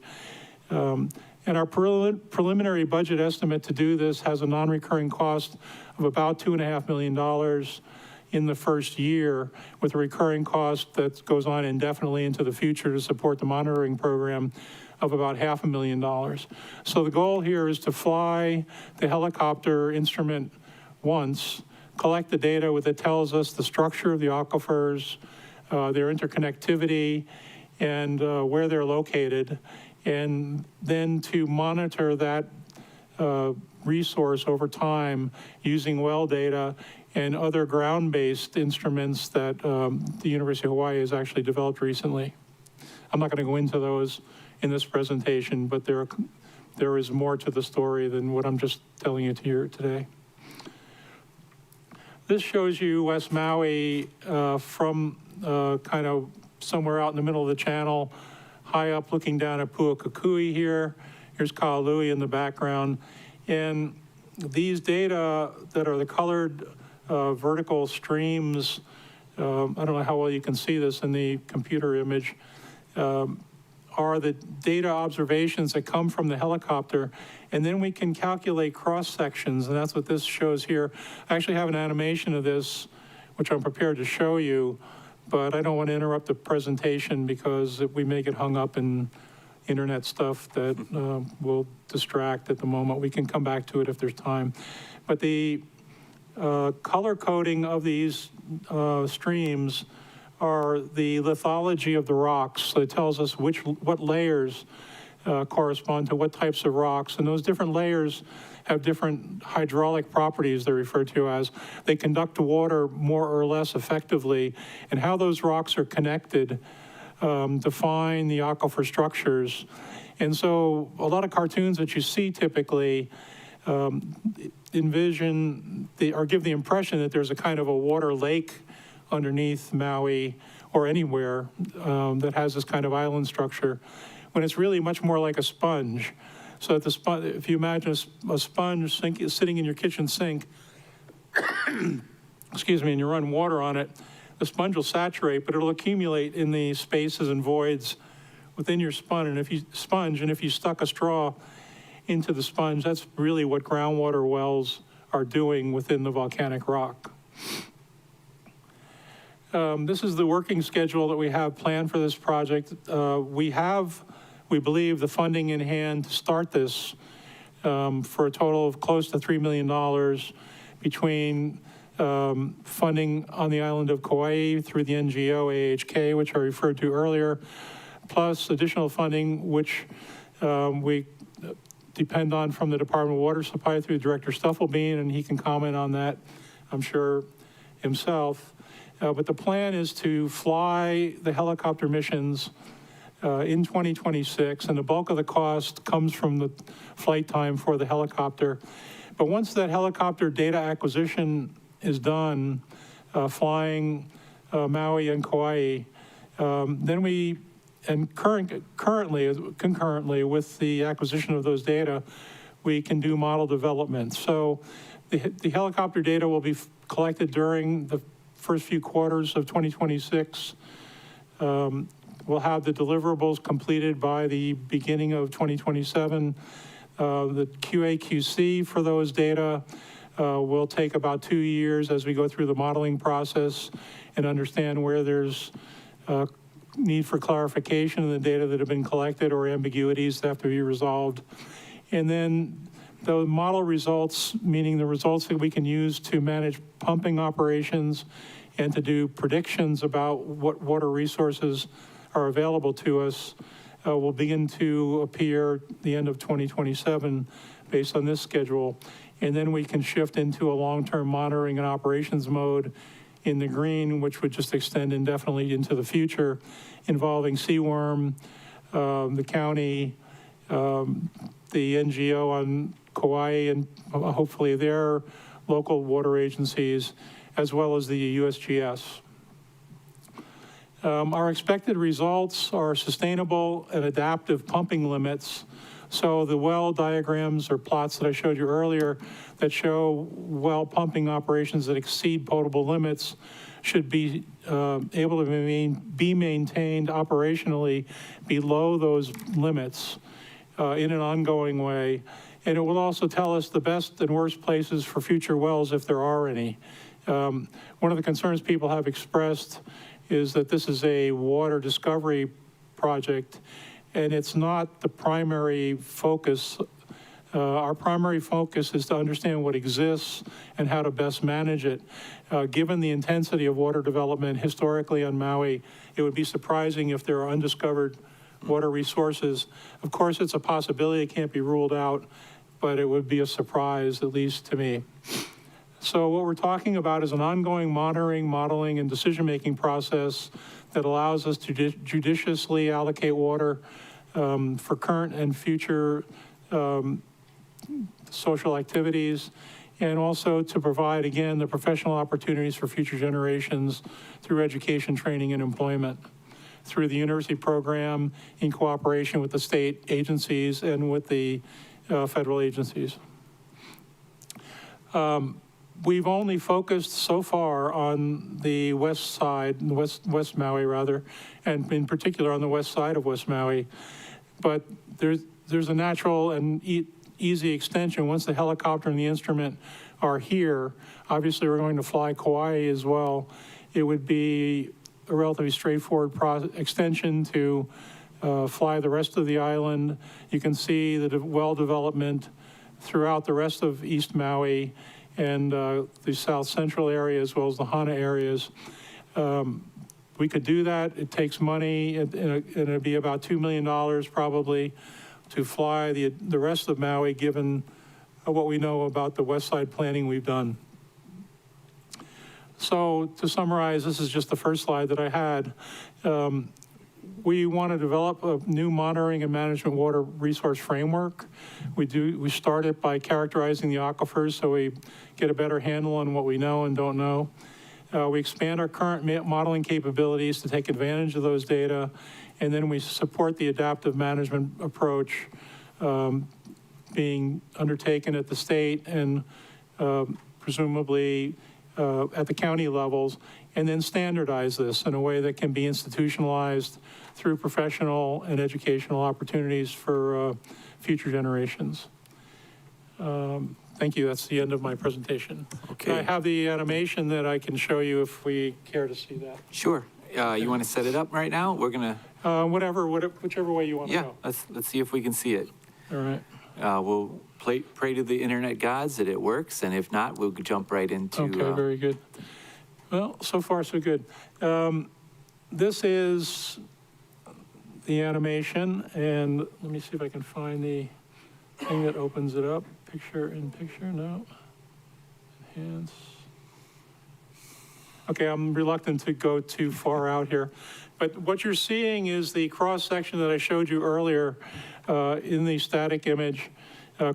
Speaker 11: And our preliminary budget estimate to do this has a non-recurring cost of about $2.5 million in the first year, with a recurring cost that goes on indefinitely into the future to support the monitoring program of about $500,000. So the goal here is to fly the helicopter instrument once, collect the data that tells us the structure of the aquifers, their interconnectivity, and where they're located, and then to monitor that resource over time using well data and other ground-based instruments that the University of Hawaii has actually developed recently. I'm not going to go into those in this presentation, but there is more to the story than what I'm just telling you here today. This shows you West Maui from kind of somewhere out in the middle of the channel, high up looking down at Puakakui here. Here's Kaʻalui in the background. And these data that are the colored vertical streams, I don't know how well you can see this in the computer image, are the data observations that come from the helicopter. And then we can calculate cross sections, and that's what this shows here. I actually have an animation of this, which I'm prepared to show you, but I don't want to interrupt the presentation because we may get hung up in internet stuff that will distract at the moment. We can come back to it if there's time. But the color coding of these streams are the lithology of the rocks. So it tells us what layers correspond to what types of rocks. And those different layers have different hydraulic properties they're referred to as. They conduct water more or less effectively. And how those rocks are connected define the aquifer structures. And so a lot of cartoons that you see typically envision or give the impression that there's a kind of a water lake underneath Maui or anywhere that has this kind of island structure, when it's really much more like a sponge. So that if you imagine a sponge sitting in your kitchen sink, excuse me, and you run water on it, the sponge will saturate, but it'll accumulate in the spaces and voids within your sponge. And if you stuck a straw into the sponge, that's really what groundwater wells are doing within the volcanic rock. This is the working schedule that we have planned for this project. We believe, the funding in hand to start this for a total of close to $3 million between funding on the island of Kauai through the NGO AHK, which I referred to earlier, plus additional funding, which we depend on from the Department of Water Supply through Director Stufflebean, and he can comment on that, I'm sure, himself. But the plan is to fly the helicopter missions in 2026, and the bulk of the cost comes from the flight time for the helicopter. But once that helicopter data acquisition is done, flying Maui and Kauai, then we, and concurrently with the acquisition of those data, we can do model development. So the helicopter data will be collected during the first few quarters of 2026. We'll have the deliverables completed by the beginning of 2027. The QA/QC for those data will take about 2 years as we go through the modeling process and understand where there's need for clarification in the data that have been collected or ambiguities that have to be resolved. And then the model results, meaning the results that we can use to manage pumping operations and to do predictions about what water resources are available to us, will begin to appear the end of 2027 based on this schedule. And then we can shift into a long-term monitoring and operations mode in the green, which would just extend indefinitely into the future, involving seaworm, the county, the NGO on Kauai, and hopefully their local water agencies, as well as the USGS. Our expected results are sustainable and adaptive pumping limits. So the well diagrams or plots that I showed you earlier that show well pumping operations that exceed potable limits should be able to be maintained operationally below those limits in an ongoing way. And it will also tell us the best and worst places for future wells if there are any. One of the concerns people have expressed is that this is a water discovery project, and it's not the primary focus. Our primary focus is to understand what exists and how to best manage it. Given the intensity of water development historically on Maui, it would be surprising if there are undiscovered water resources. Of course, it's a possibility, it can't be ruled out, but it would be a surprise, at least to me. So what we're talking about is an ongoing monitoring, modeling, and decision-making process that allows us to judiciously allocate water for current and future social activities, and also to provide, again, the professional opportunities for future generations through education, training, and employment, through the university program in cooperation with the state agencies and with the federal agencies. We've only focused so far on the west side, West Maui rather, and in particular on the west side of West Maui. But there's a natural and easy extension. Once the helicopter and the instrument are here, obviously we're going to fly Kauai as well. It would be a relatively straightforward extension to fly the rest of the island. You can see the well development throughout the rest of East Maui and the south central area as well as the Hana areas. We could do that. It takes money, and it'd be about $2 million probably to fly the rest of Maui, given what we know about the west side planning we've done. So to summarize, this is just the first slide that I had. We want to develop a new monitoring and management water resource framework. We start it by characterizing the aquifers so we get a better handle on what we know and don't know. We expand our current modeling capabilities to take advantage of those data, and then we support the adaptive management approach being undertaken at the state and presumably at the county levels, and then standardize this in a way that can be institutionalized through professional and educational opportunities for future generations. Thank you. That's the end of my presentation.
Speaker 1: Okay.
Speaker 11: I have the animation that I can show you if we care to see that.
Speaker 1: Sure. You want to set it up right now? We're going
Speaker 11: to... whichever way you want to go.
Speaker 1: Yeah, let's see if we can see it.
Speaker 11: All right.
Speaker 1: We'll pray to the internet gods that it works, and if not, we'll jump right into...
Speaker 11: Okay, very good. Well, so far so good. This is the animation, and let me see if I can find the thing that opens it up. Picture in picture, no. Enhance. Okay, I'm reluctant to go too far out here. But what you're seeing is the cross-section that I showed you earlier in the static image,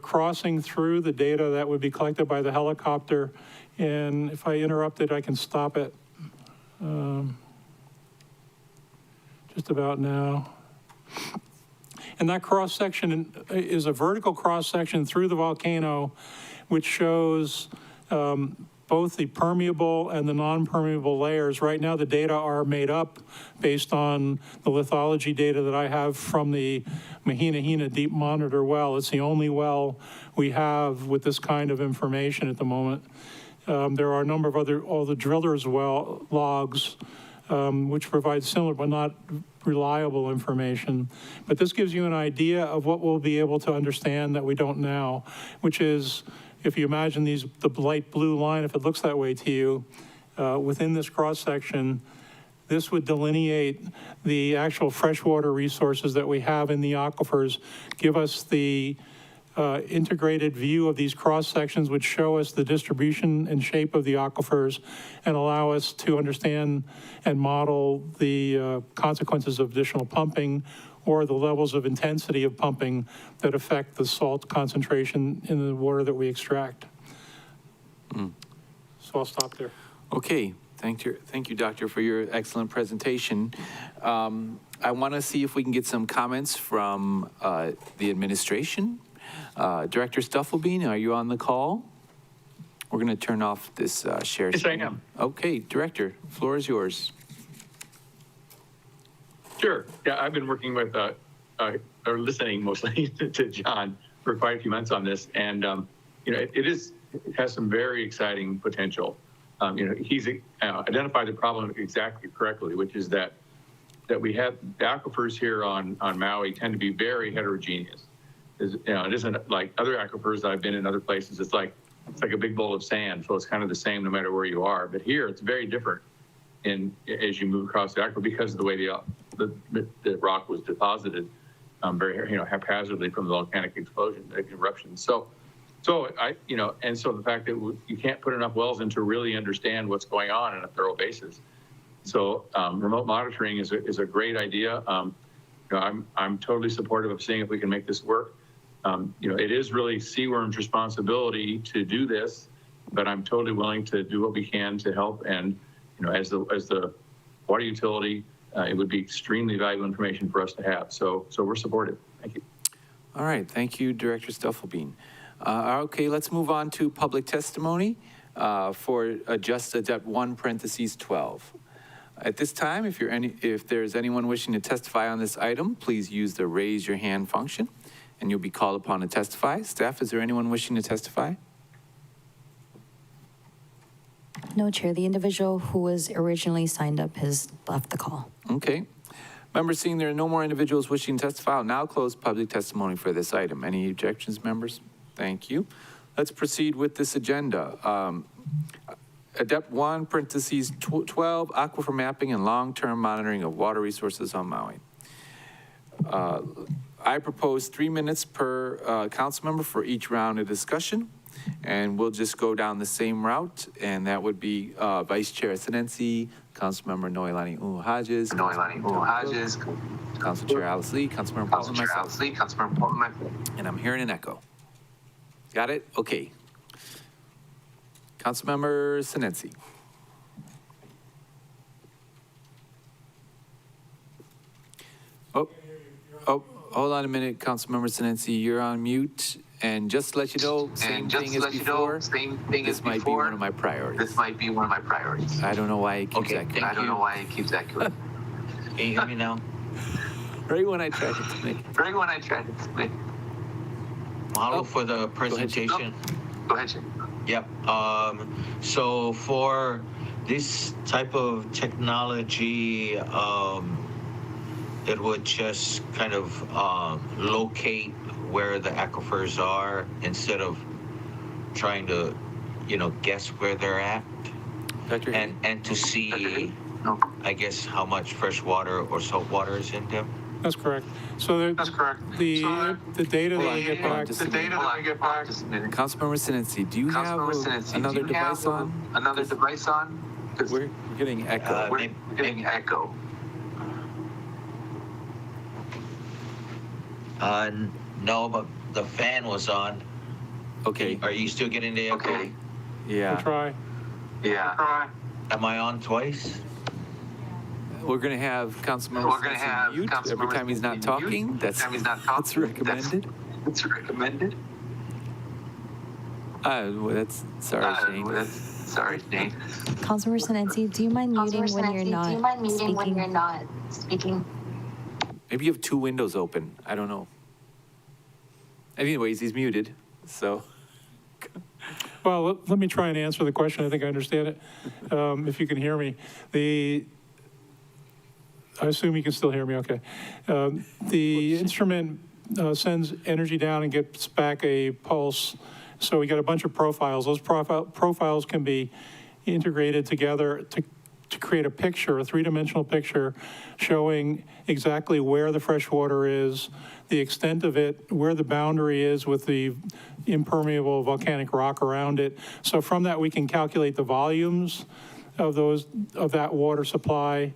Speaker 11: crossing through the data that would be collected by the helicopter. And if I interrupt it, I can stop it just about now. And that cross-section is a vertical cross-section through the volcano, which shows both the permeable and the non-permeable layers. Right now, the data are made up based on the lithology data that I have from the Mahina Deep Monitor well. It's the only well we have with this kind of information at the moment. There are a number of all the drillers' well logs, which provide similar but not reliable information. But this gives you an idea of what we'll be able to understand that we don't now, which is, if you imagine the light blue line, if it looks that way to you, within this cross-section, this would delineate the actual freshwater resources that we have in the aquifers, give us the integrated view of these cross-sections, which show us the distribution and shape of the aquifers and allow us to understand and model the consequences of additional pumping or the levels of intensity of pumping that affect the salt concentration in the water that we extract. So I'll stop there.
Speaker 1: Okay, Thank you, Doctor, for your excellent presentation. I want to see if we can get some comments from the administration. Director Stufflebean, are you on the call? We're going to turn off this share screen.
Speaker 2: Yes, I am.
Speaker 1: Okay, Director, floor is yours.
Speaker 2: Sure. Yeah, I've been working with, or listening mostly to John for quite a few months on this. And, it has some very exciting potential. He's identified the problem exactly correctly, which is that we have the aquifers here on Maui tend to be very heterogeneous. It isn't like other aquifers that I've been in other places. It's like a big bowl of sand. So it's kind of the same no matter where you are. But here it's very different as you move across the aquifer because of the way the rock was deposited very haphazardly from the volcanic explosion, eruption. So the fact that you can't put enough wells in to really understand what's going on in a thorough basis. So remote monitoring is a great idea. I'm totally supportive of seeing if we can make this work. It is really Seaworm's responsibility to do this, but I'm totally willing to do what we can to help. And as the water utility, it would be extremely valuable information for us to have. So we're supportive. Thank you.
Speaker 1: All right, thank you, Director Stufflebean. Okay, let's move on to public testimony for just ADEPT 1 parentheses 12. At this time, if there's anyone wishing to testify on this item, please use the raise your hand function and you'll be called upon to testify. Staff, is there anyone wishing to testify?
Speaker 7: No, Chair. The individual who was originally signed up has left the call.
Speaker 1: Okay. Members, seeing there are no more individuals wishing to testify, I'll now close public testimony for this item. Any objections, members? Thank you. Let's proceed with this agenda. ADEPT 1 parentheses 12, aquifer mapping and long-term monitoring of water resources on Maui. I propose 3 minutes per council member for each round of discussion, and we'll just go down the same route, and that would be Vice Chair Sinensi, Councilmember Noelani Uhajes, Council Chair Alice Lee, Councilmember Paul, and myself. And I'm hearing an echo. Got it? Okay. Councilmember Sinensi. Oh, hold on a minute, Councilmember Sinensi, you're on mute. And just to let you know, same thing as before, this might be one of my priorities. I don't know why it keeps echoing.
Speaker 5: Can you hear me now?
Speaker 1: Right when I tried to make.
Speaker 5: Mahalo for the presentation.
Speaker 23: Go ahead, Jim.
Speaker 5: Yep. So for this type of technology, it would just kind of locate where the aquifers are instead of trying to, guess where they're at. And to see, I guess, how much fresh water or salt water is in them.
Speaker 11: That's correct. So that's correct. The data that I get back.
Speaker 1: Councilmember Sinensi, do you have another device on? We're getting echo.
Speaker 23: We're getting echo.
Speaker 5: No, but the fan was on.
Speaker 1: Okay.
Speaker 5: Are you still getting the echo?
Speaker 23: Okay.
Speaker 1: Yeah.
Speaker 11: We'll try.
Speaker 23: Yeah.
Speaker 5: Am I on twice?
Speaker 1: We're going to have Councilmember Sinensi mute every time he's not talking. That's recommended.
Speaker 23: It's recommended.
Speaker 1: Sorry, Shane.
Speaker 23: Sorry, Shane.
Speaker 7: Councilmember Sinensi, do you mind muting when you're not speaking?
Speaker 1: Maybe you have two windows open. I don't know. Anyways, he's muted, so.
Speaker 11: Well, let me try and answer the question. I think I understand it, if you can hear me. I assume you can still hear me, okay. The instrument sends energy down and gets back a pulse. So we got a bunch of profiles. Those profiles can be integrated together to create a picture, a three-dimensional picture showing exactly where the fresh water is, the extent of it, where the boundary is with the impermeable volcanic rock around it. So from that, we can calculate the volumes of that water supply,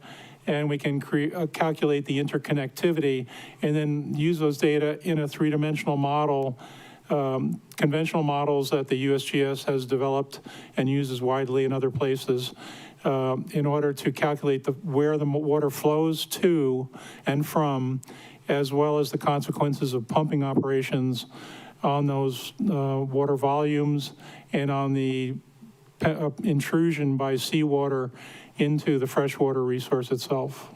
Speaker 11: and we can calculate the interconnectivity, and then use those data in a three-dimensional model, conventional models that the USGS has developed and uses widely in other places. in order to calculate where the water flows to and from, as well as the consequences of pumping operations on those water volumes and on the intrusion by seawater into the freshwater resource itself.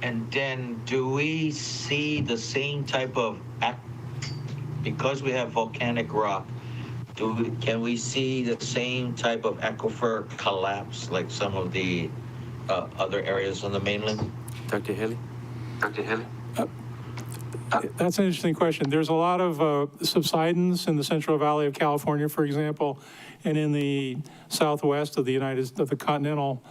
Speaker 5: And then do we see the same type of, because we have volcanic rock, can we see the same type of aquifer collapse like some of the other areas on the mainland?
Speaker 1: Dr. Haley? Dr. Haley?
Speaker 11: That's an interesting question. There's a lot of subsidence in the Central Valley of California, for example, and in the southwest of the continental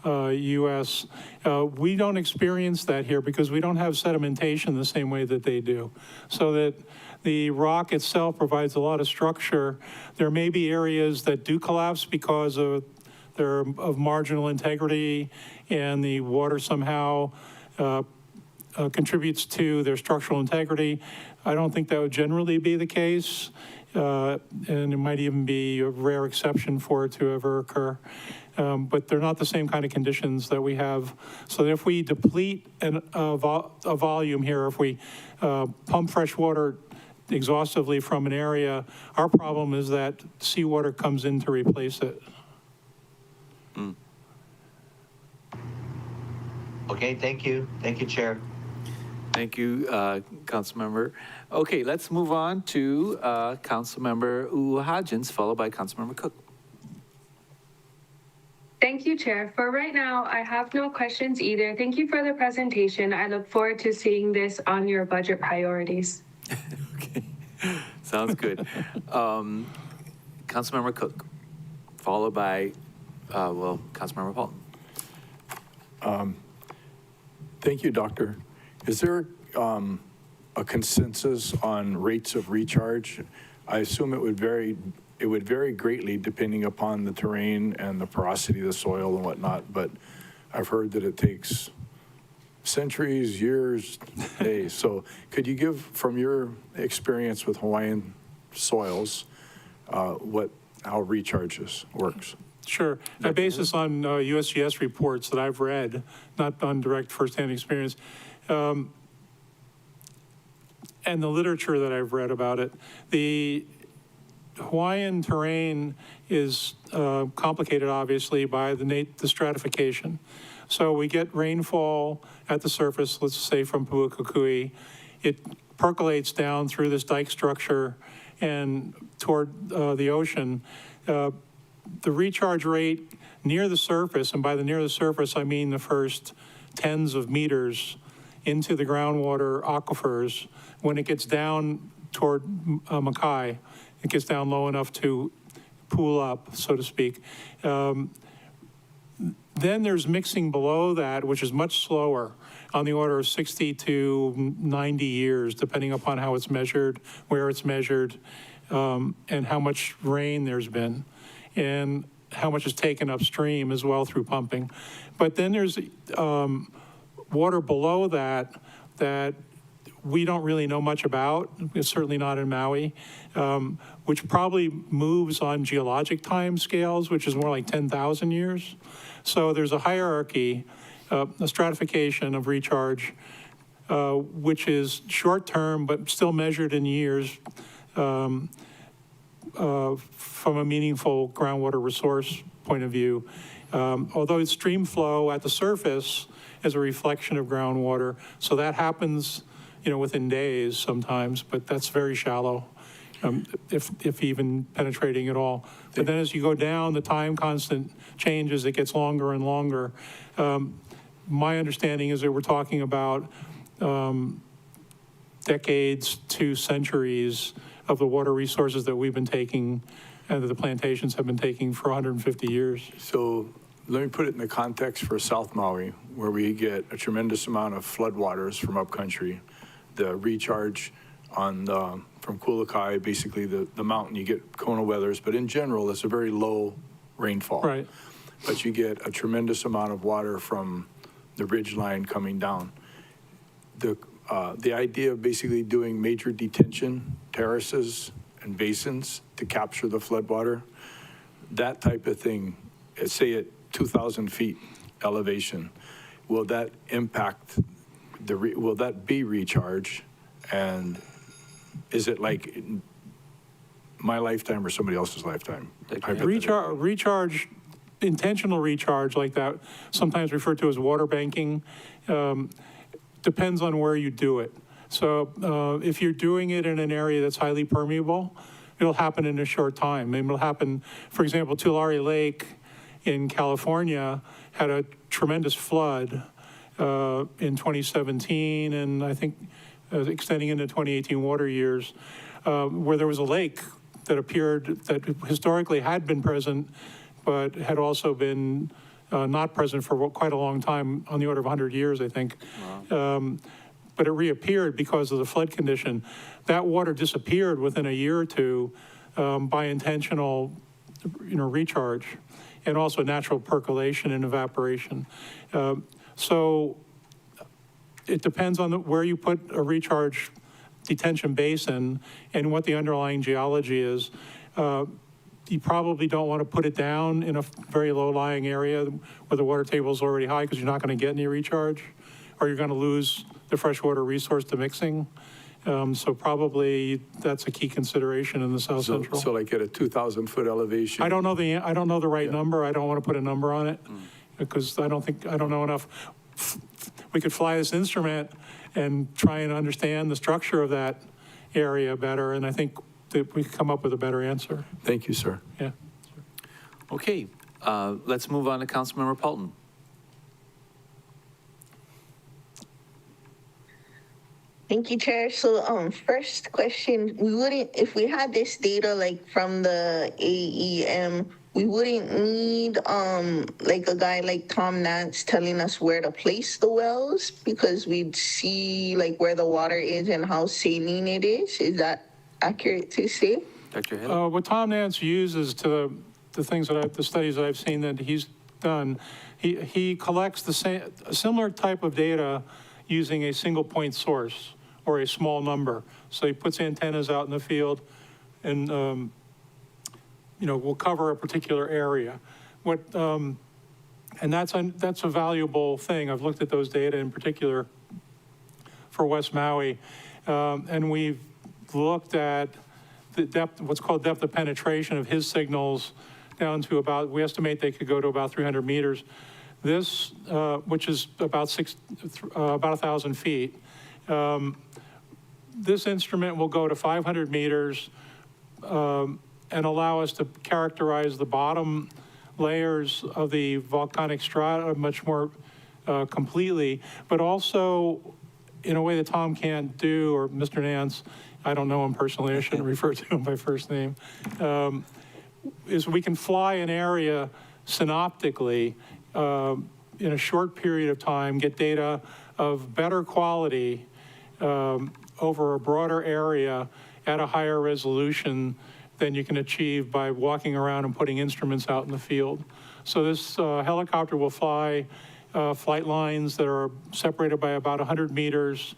Speaker 11: U.S. We don't experience that here because we don't have sedimentation the same way that they do. So that the rock itself provides a lot of structure. There may be areas that do collapse because of marginal integrity, and the water somehow contributes to their structural integrity. I don't think that would generally be the case, and it might even be a rare exception for it to ever occur. But they're not the same kind of conditions that we have. So if we deplete a volume here, if we pump fresh water exhaustively from an area, our problem is that seawater comes in to replace it.
Speaker 5: Mm. Okay, thank you. Thank you, Chair.
Speaker 1: Thank you, Councilmember. Okay, let's move on to Councilmember Hodgins, followed by Councilmember Cook.
Speaker 4: Thank you, Chair. For right now, I have no questions either. Thank you for the presentation. I look forward to seeing this on your budget priorities.
Speaker 1: Okay, sounds good. Councilmember Cook, followed by, Councilmember Paulton.
Speaker 9: Thank you, Doctor. Is there a consensus on rates of recharge? I assume it would vary greatly depending upon the terrain and the porosity of the soil and whatnot, but I've heard that it takes centuries, years, days. So could you give, from your experience with Hawaiian soils, how recharge works?
Speaker 11: Sure. I base this on USGS reports that I've read, not on direct firsthand experience, and the literature that I've read about it. The Hawaiian terrain is complicated, obviously, by the stratification. So we get rainfall at the surface, let's say from Pu'ukukui. It percolates down through this dike structure and toward the ocean. The recharge rate near the surface, and by the near the surface, I mean the first tens of meters into the groundwater aquifers, when it gets down toward Makai, it gets down low enough to pool up, so to speak. Then there's mixing below that, which is much slower, on the order of 60 to 90 years, depending upon how it's measured, where it's measured, and how much rain there's been, and how much is taken upstream as well through pumping. But then there's water below that we don't really know much about. It's certainly not in Maui, which probably moves on geologic time scales, which is more like 10,000 years. So there's a hierarchy, a stratification of recharge, which is short-term, but still measured in years from a meaningful groundwater resource point of view. Although it's stream flow at the surface is a reflection of groundwater, so that happens within days sometimes, but that's very shallow, if even penetrating at all. But then as you go down, the time constant changes, it gets longer and longer. My understanding is that we're talking about decades to centuries of the water resources that we've been taking and that the plantations have been taking for 150 years.
Speaker 9: So let me put it in the context for South Maui, where we get a tremendous amount of floodwaters from upcountry. The recharge from Kulakai, basically the mountain, you get Kona weathers, but in general, it's a very low rainfall.
Speaker 11: Right.
Speaker 9: But you get a tremendous amount of water from the ridge line coming down. The idea of basically doing major detention terraces and basins to capture the floodwater. That type of thing, say at 2,000 feet elevation, will that impact will that be recharge? And is it like my lifetime or somebody else's lifetime?
Speaker 11: Recharge, intentional recharge like that, sometimes referred to as water banking, depends on where you do it. So if you're doing it in an area that's highly permeable, it'll happen in a short time. It'll happen, for example, Tulare Lake in California had a tremendous flood in 2017, and I think extending into 2018 water years, where there was a lake that appeared that historically had been present, but had also been not present for quite a long time, on the order of 100 years, I think. Wow. But it reappeared because of the flood condition. That water disappeared within a year or two by intentional, recharge, and also natural percolation and evaporation. So it depends on where you put a recharge detention basin and what the underlying geology is. You probably don't want to put it down in a very low-lying area where the water table is already high, because you're not going to get any recharge, or you're going to lose the freshwater resource to mixing. So probably that's a key consideration in the South Central.
Speaker 9: So like at a 2,000-foot elevation?
Speaker 11: I don't know the right number. I don't want to put a number on it because I don't know enough. We could fly this instrument and try and understand the structure of that area better, and I think that we could come up with a better answer.
Speaker 9: Thank you, sir.
Speaker 11: Yeah.
Speaker 1: Okay, let's move on to Councilmember Paulton.
Speaker 6: Thank you, Chair. So, first question, if we had this data like from the AEM, we wouldn't need like a guy like Tom Nance telling us where to place the wells, because we'd see like where the water is and how saline it is. Is that accurate to say?
Speaker 1: Dr. Haley?
Speaker 11: What Tom Nance uses to the studies that I've seen that he's done, he collects a similar type of data using a single point source or a small number. So he puts antennas out in the field and will cover a particular area. And that's a valuable thing. I've looked at those data in particular for West Maui, and we've looked at the depth, what's called depth of penetration of his signals down to we estimate they could go to about 300 meters. This, which is about 1,000 feet. This instrument will go to 500 meters and allow us to characterize the bottom layers of the volcanic strata much more completely, but also in a way that Tom can't do, or Mr. Nance, I don't know him personally, I shouldn't refer to him by first name, is we can fly an area synoptically in a short period of time, get data of better quality over a broader area at a higher resolution than you can achieve by walking around and putting instruments out in the field. So this helicopter will fly flight lines that are separated by about 100 meters,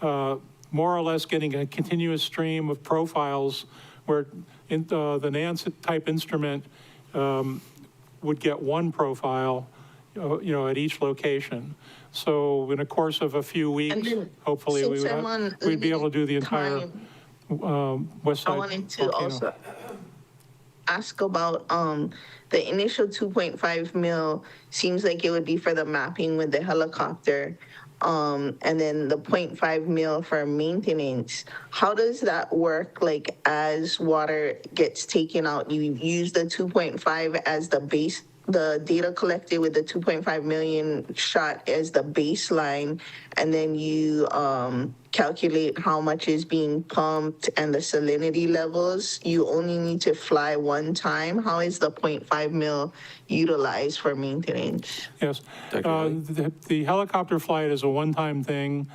Speaker 11: more or less getting a continuous stream of profiles where the Nance type instrument would get one profile, at each location. So in a course of a few weeks, hopefully we'd be able to do the entire west side.
Speaker 6: I wanted to also ask about the initial 2.5 mil seems like it would be for the mapping with the helicopter. And then the 0.5 mil for maintenance. How does that work? Like as water gets taken out, you use the 2.5 as the base, the data collected with the 2.5 million shot as the baseline, and then you calculate how much is being pumped and the salinity levels. You only need to fly one time. How is the 0.5 mil utilized for maintenance?
Speaker 11: Yes, the helicopter flight is a one-time thing.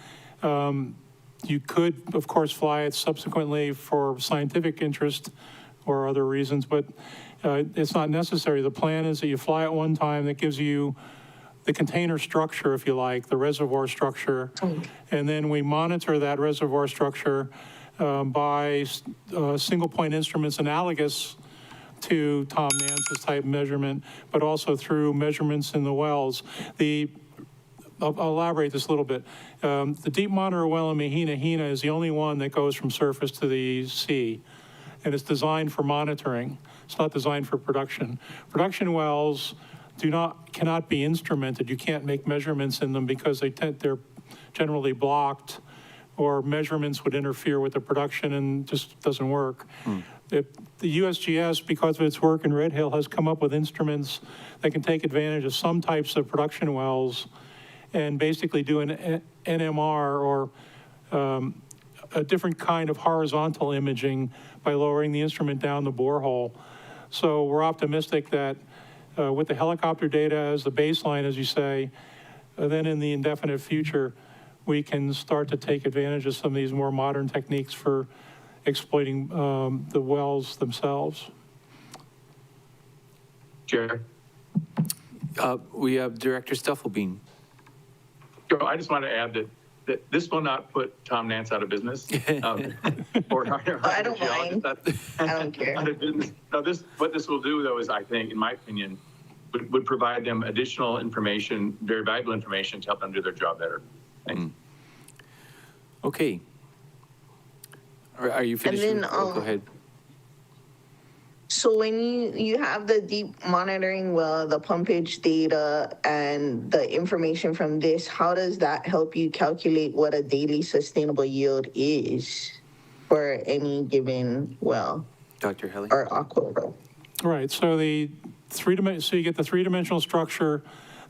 Speaker 11: You could, of course, fly it subsequently for scientific interest or other reasons, but it's not necessary. The plan is that you fly it one time. That gives you the container structure, if you like, the reservoir structure. And then we monitor that reservoir structure by single point instruments analogous to Tom Nance's type measurement, but also through measurements in the wells. I'll elaborate this a little bit. The deep monitor well in Mahina is the only one that goes from surface to the sea, and it's designed for monitoring. It's not designed for production. Production wells cannot be instrumented. You can't make measurements in them because they're generally blocked, or measurements would interfere with the production and just doesn't work. The USGS, because of its work in Red Hill, has come up with instruments that can take advantage of some types of production wells and basically do an NMR, or a different kind of horizontal imaging, by lowering the instrument down the borehole. So we're optimistic that with the helicopter data as the baseline, as you say, then in the indefinite future, we can start to take advantage of some of these more modern techniques for exploiting the wells themselves.
Speaker 2: Chair.
Speaker 1: We have Director Stuffelbein.
Speaker 2: So I just want to add that this will not put Tom Nance out of business. Or
Speaker 6: I don't mind. I don't care.
Speaker 2: No, what this will do, though, is, I think, in my opinion, would provide them additional information, very valuable information, to help them do their job better. Thanks.
Speaker 1: Okay. Are you finished?
Speaker 6: And then,
Speaker 1: go ahead.
Speaker 6: So when you have the deep monitoring well, the pumpage data, and the information from this, how does that help you calculate what a daily sustainable yield is for any given well?
Speaker 1: Dr. Helly?
Speaker 6: Or aqua well?
Speaker 11: Right, so so you get the three-dimensional structure.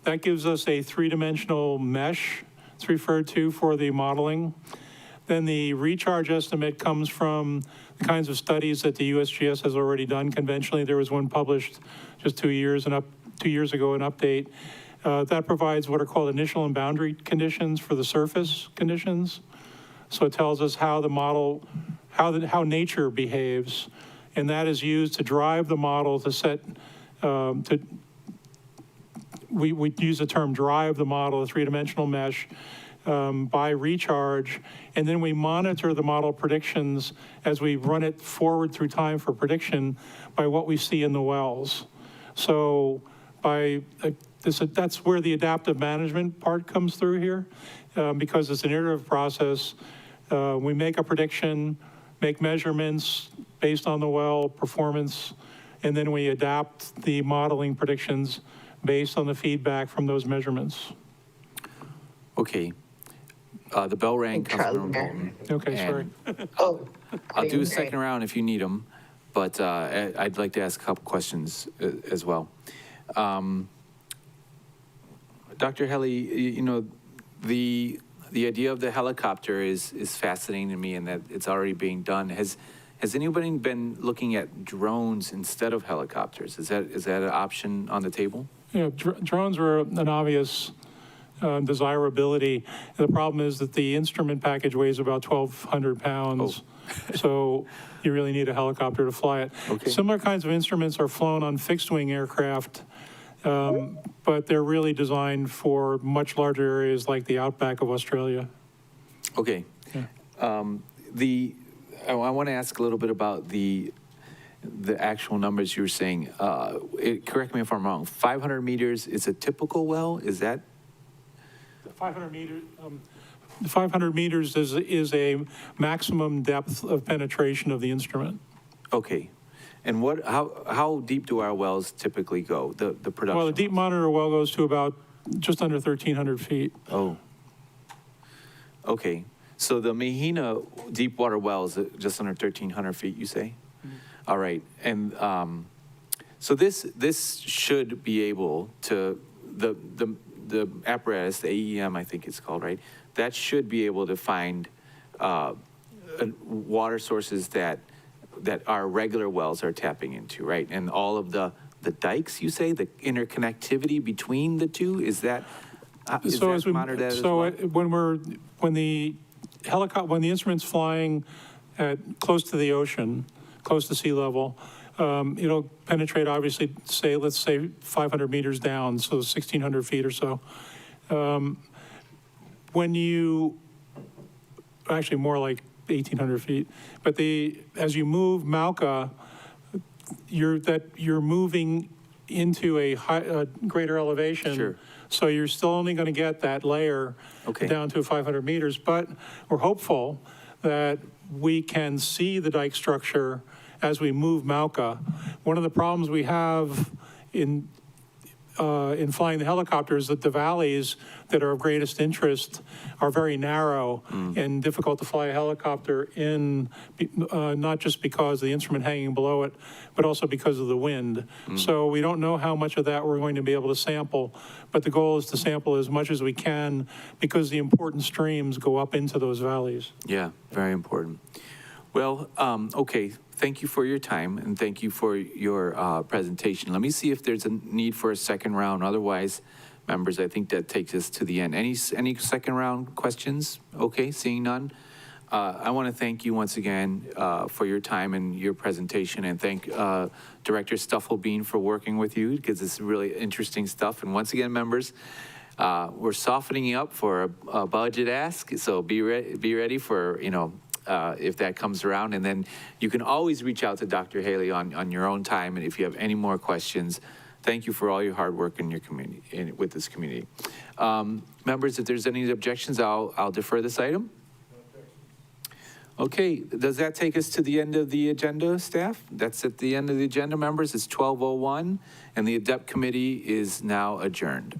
Speaker 11: That gives us a three-dimensional mesh, it's referred to for the modeling. Then the recharge estimate comes from the kinds of studies that the USGS has already done conventionally. There was one published just 2 years ago, an update. That provides what are called initial and boundary conditions for the surface conditions. So it tells us how the model, how nature behaves, and that is used to drive the model to set, we use the term drive the model, a three-dimensional mesh, by recharge, and then we monitor the model predictions as we run it forward through time for prediction by what we see in the wells. So that's where the adaptive management part comes through here, because it's an iterative process. We make a prediction, make measurements based on the well performance, and then we adapt the modeling predictions based on the feedback from those measurements.
Speaker 1: Okay. The bell rang, Councilmember Bolton.
Speaker 11: Okay, sorry.
Speaker 1: I'll do a second round if you need them, but I'd like to ask a couple questions as well. Dr. Helly, you know, the idea of the helicopter is fascinating to me, and that it's already being done. Has anybody been looking at drones instead of helicopters? Is that an option on the table?
Speaker 11: Yeah, drones are an obvious desirability. The problem is that the instrument package weighs about 1,200 pounds. So you really need a helicopter to fly it.
Speaker 1: Okay.
Speaker 11: Similar kinds of instruments are flown on fixed-wing aircraft, but they're really designed for much larger areas like the outback of Australia.
Speaker 1: Okay.
Speaker 11: Yeah.
Speaker 1: I want to ask a little bit about the actual numbers you were saying. Correct me if I'm wrong. 500 meters is a typical well? Is that?
Speaker 11: 500 meters is a maximum depth of penetration of the instrument.
Speaker 1: Okay. And how deep do our wells typically go, the production?
Speaker 11: Well, the deep monitor well goes to about just under 1,300 feet.
Speaker 1: Oh. Okay. So the Mahina deep water well is just under 1,300 feet, you say? Mm-hmm. All right. And so this should be able to, the apparatus, the AEM, I think it's called, right? That should be able to find water sources that our regular wells are tapping into, right? And all of the monitored, you say, the interconnectivity between the two, is that monitored as well?
Speaker 11: When the instrument's flying at close to the ocean, close to sea level, it'll penetrate, obviously, let's say 500 meters down, so 1,600 feet or so. Actually more like 1,800 feet. But as you move Malca, you're moving into a greater elevation.
Speaker 1: Sure.
Speaker 11: So you're still only going to get that layer down to 500 meters. But we're hopeful that we can see the dike structure as we move Malca. One of the problems we have in flying the helicopter is that the valleys that are of greatest interest are very narrow and difficult to fly a helicopter in, not just because of the instrument hanging below it, but also because of the wind. So we don't know how much of that we're going to be able to sample, but the goal is to sample as much as we can because the important streams go up into those valleys.
Speaker 1: Yeah, very important. Well, okay, thank you for your time and thank you for your presentation. Let me see if there's a need for a second round. Otherwise, members, I think that takes us to the end. Any second round questions? Okay, seeing none. I want to thank you once again for your time and your presentation, and thank Director Stufflebean for working with you because it's really interesting stuff. And once again, members, we're softening up for a budget ask, so be ready for, if that comes around. And then you can always reach out to Dr. Haley on your own time. And if you have any more questions, thank you for all your hard work in your community, with this community. Members, if there's any objections, I'll defer this item. Okay, does that take us to the end of the agenda, staff? That's at the end of the agenda, members. It's 12:01, and the ADEPT committee is now adjourned.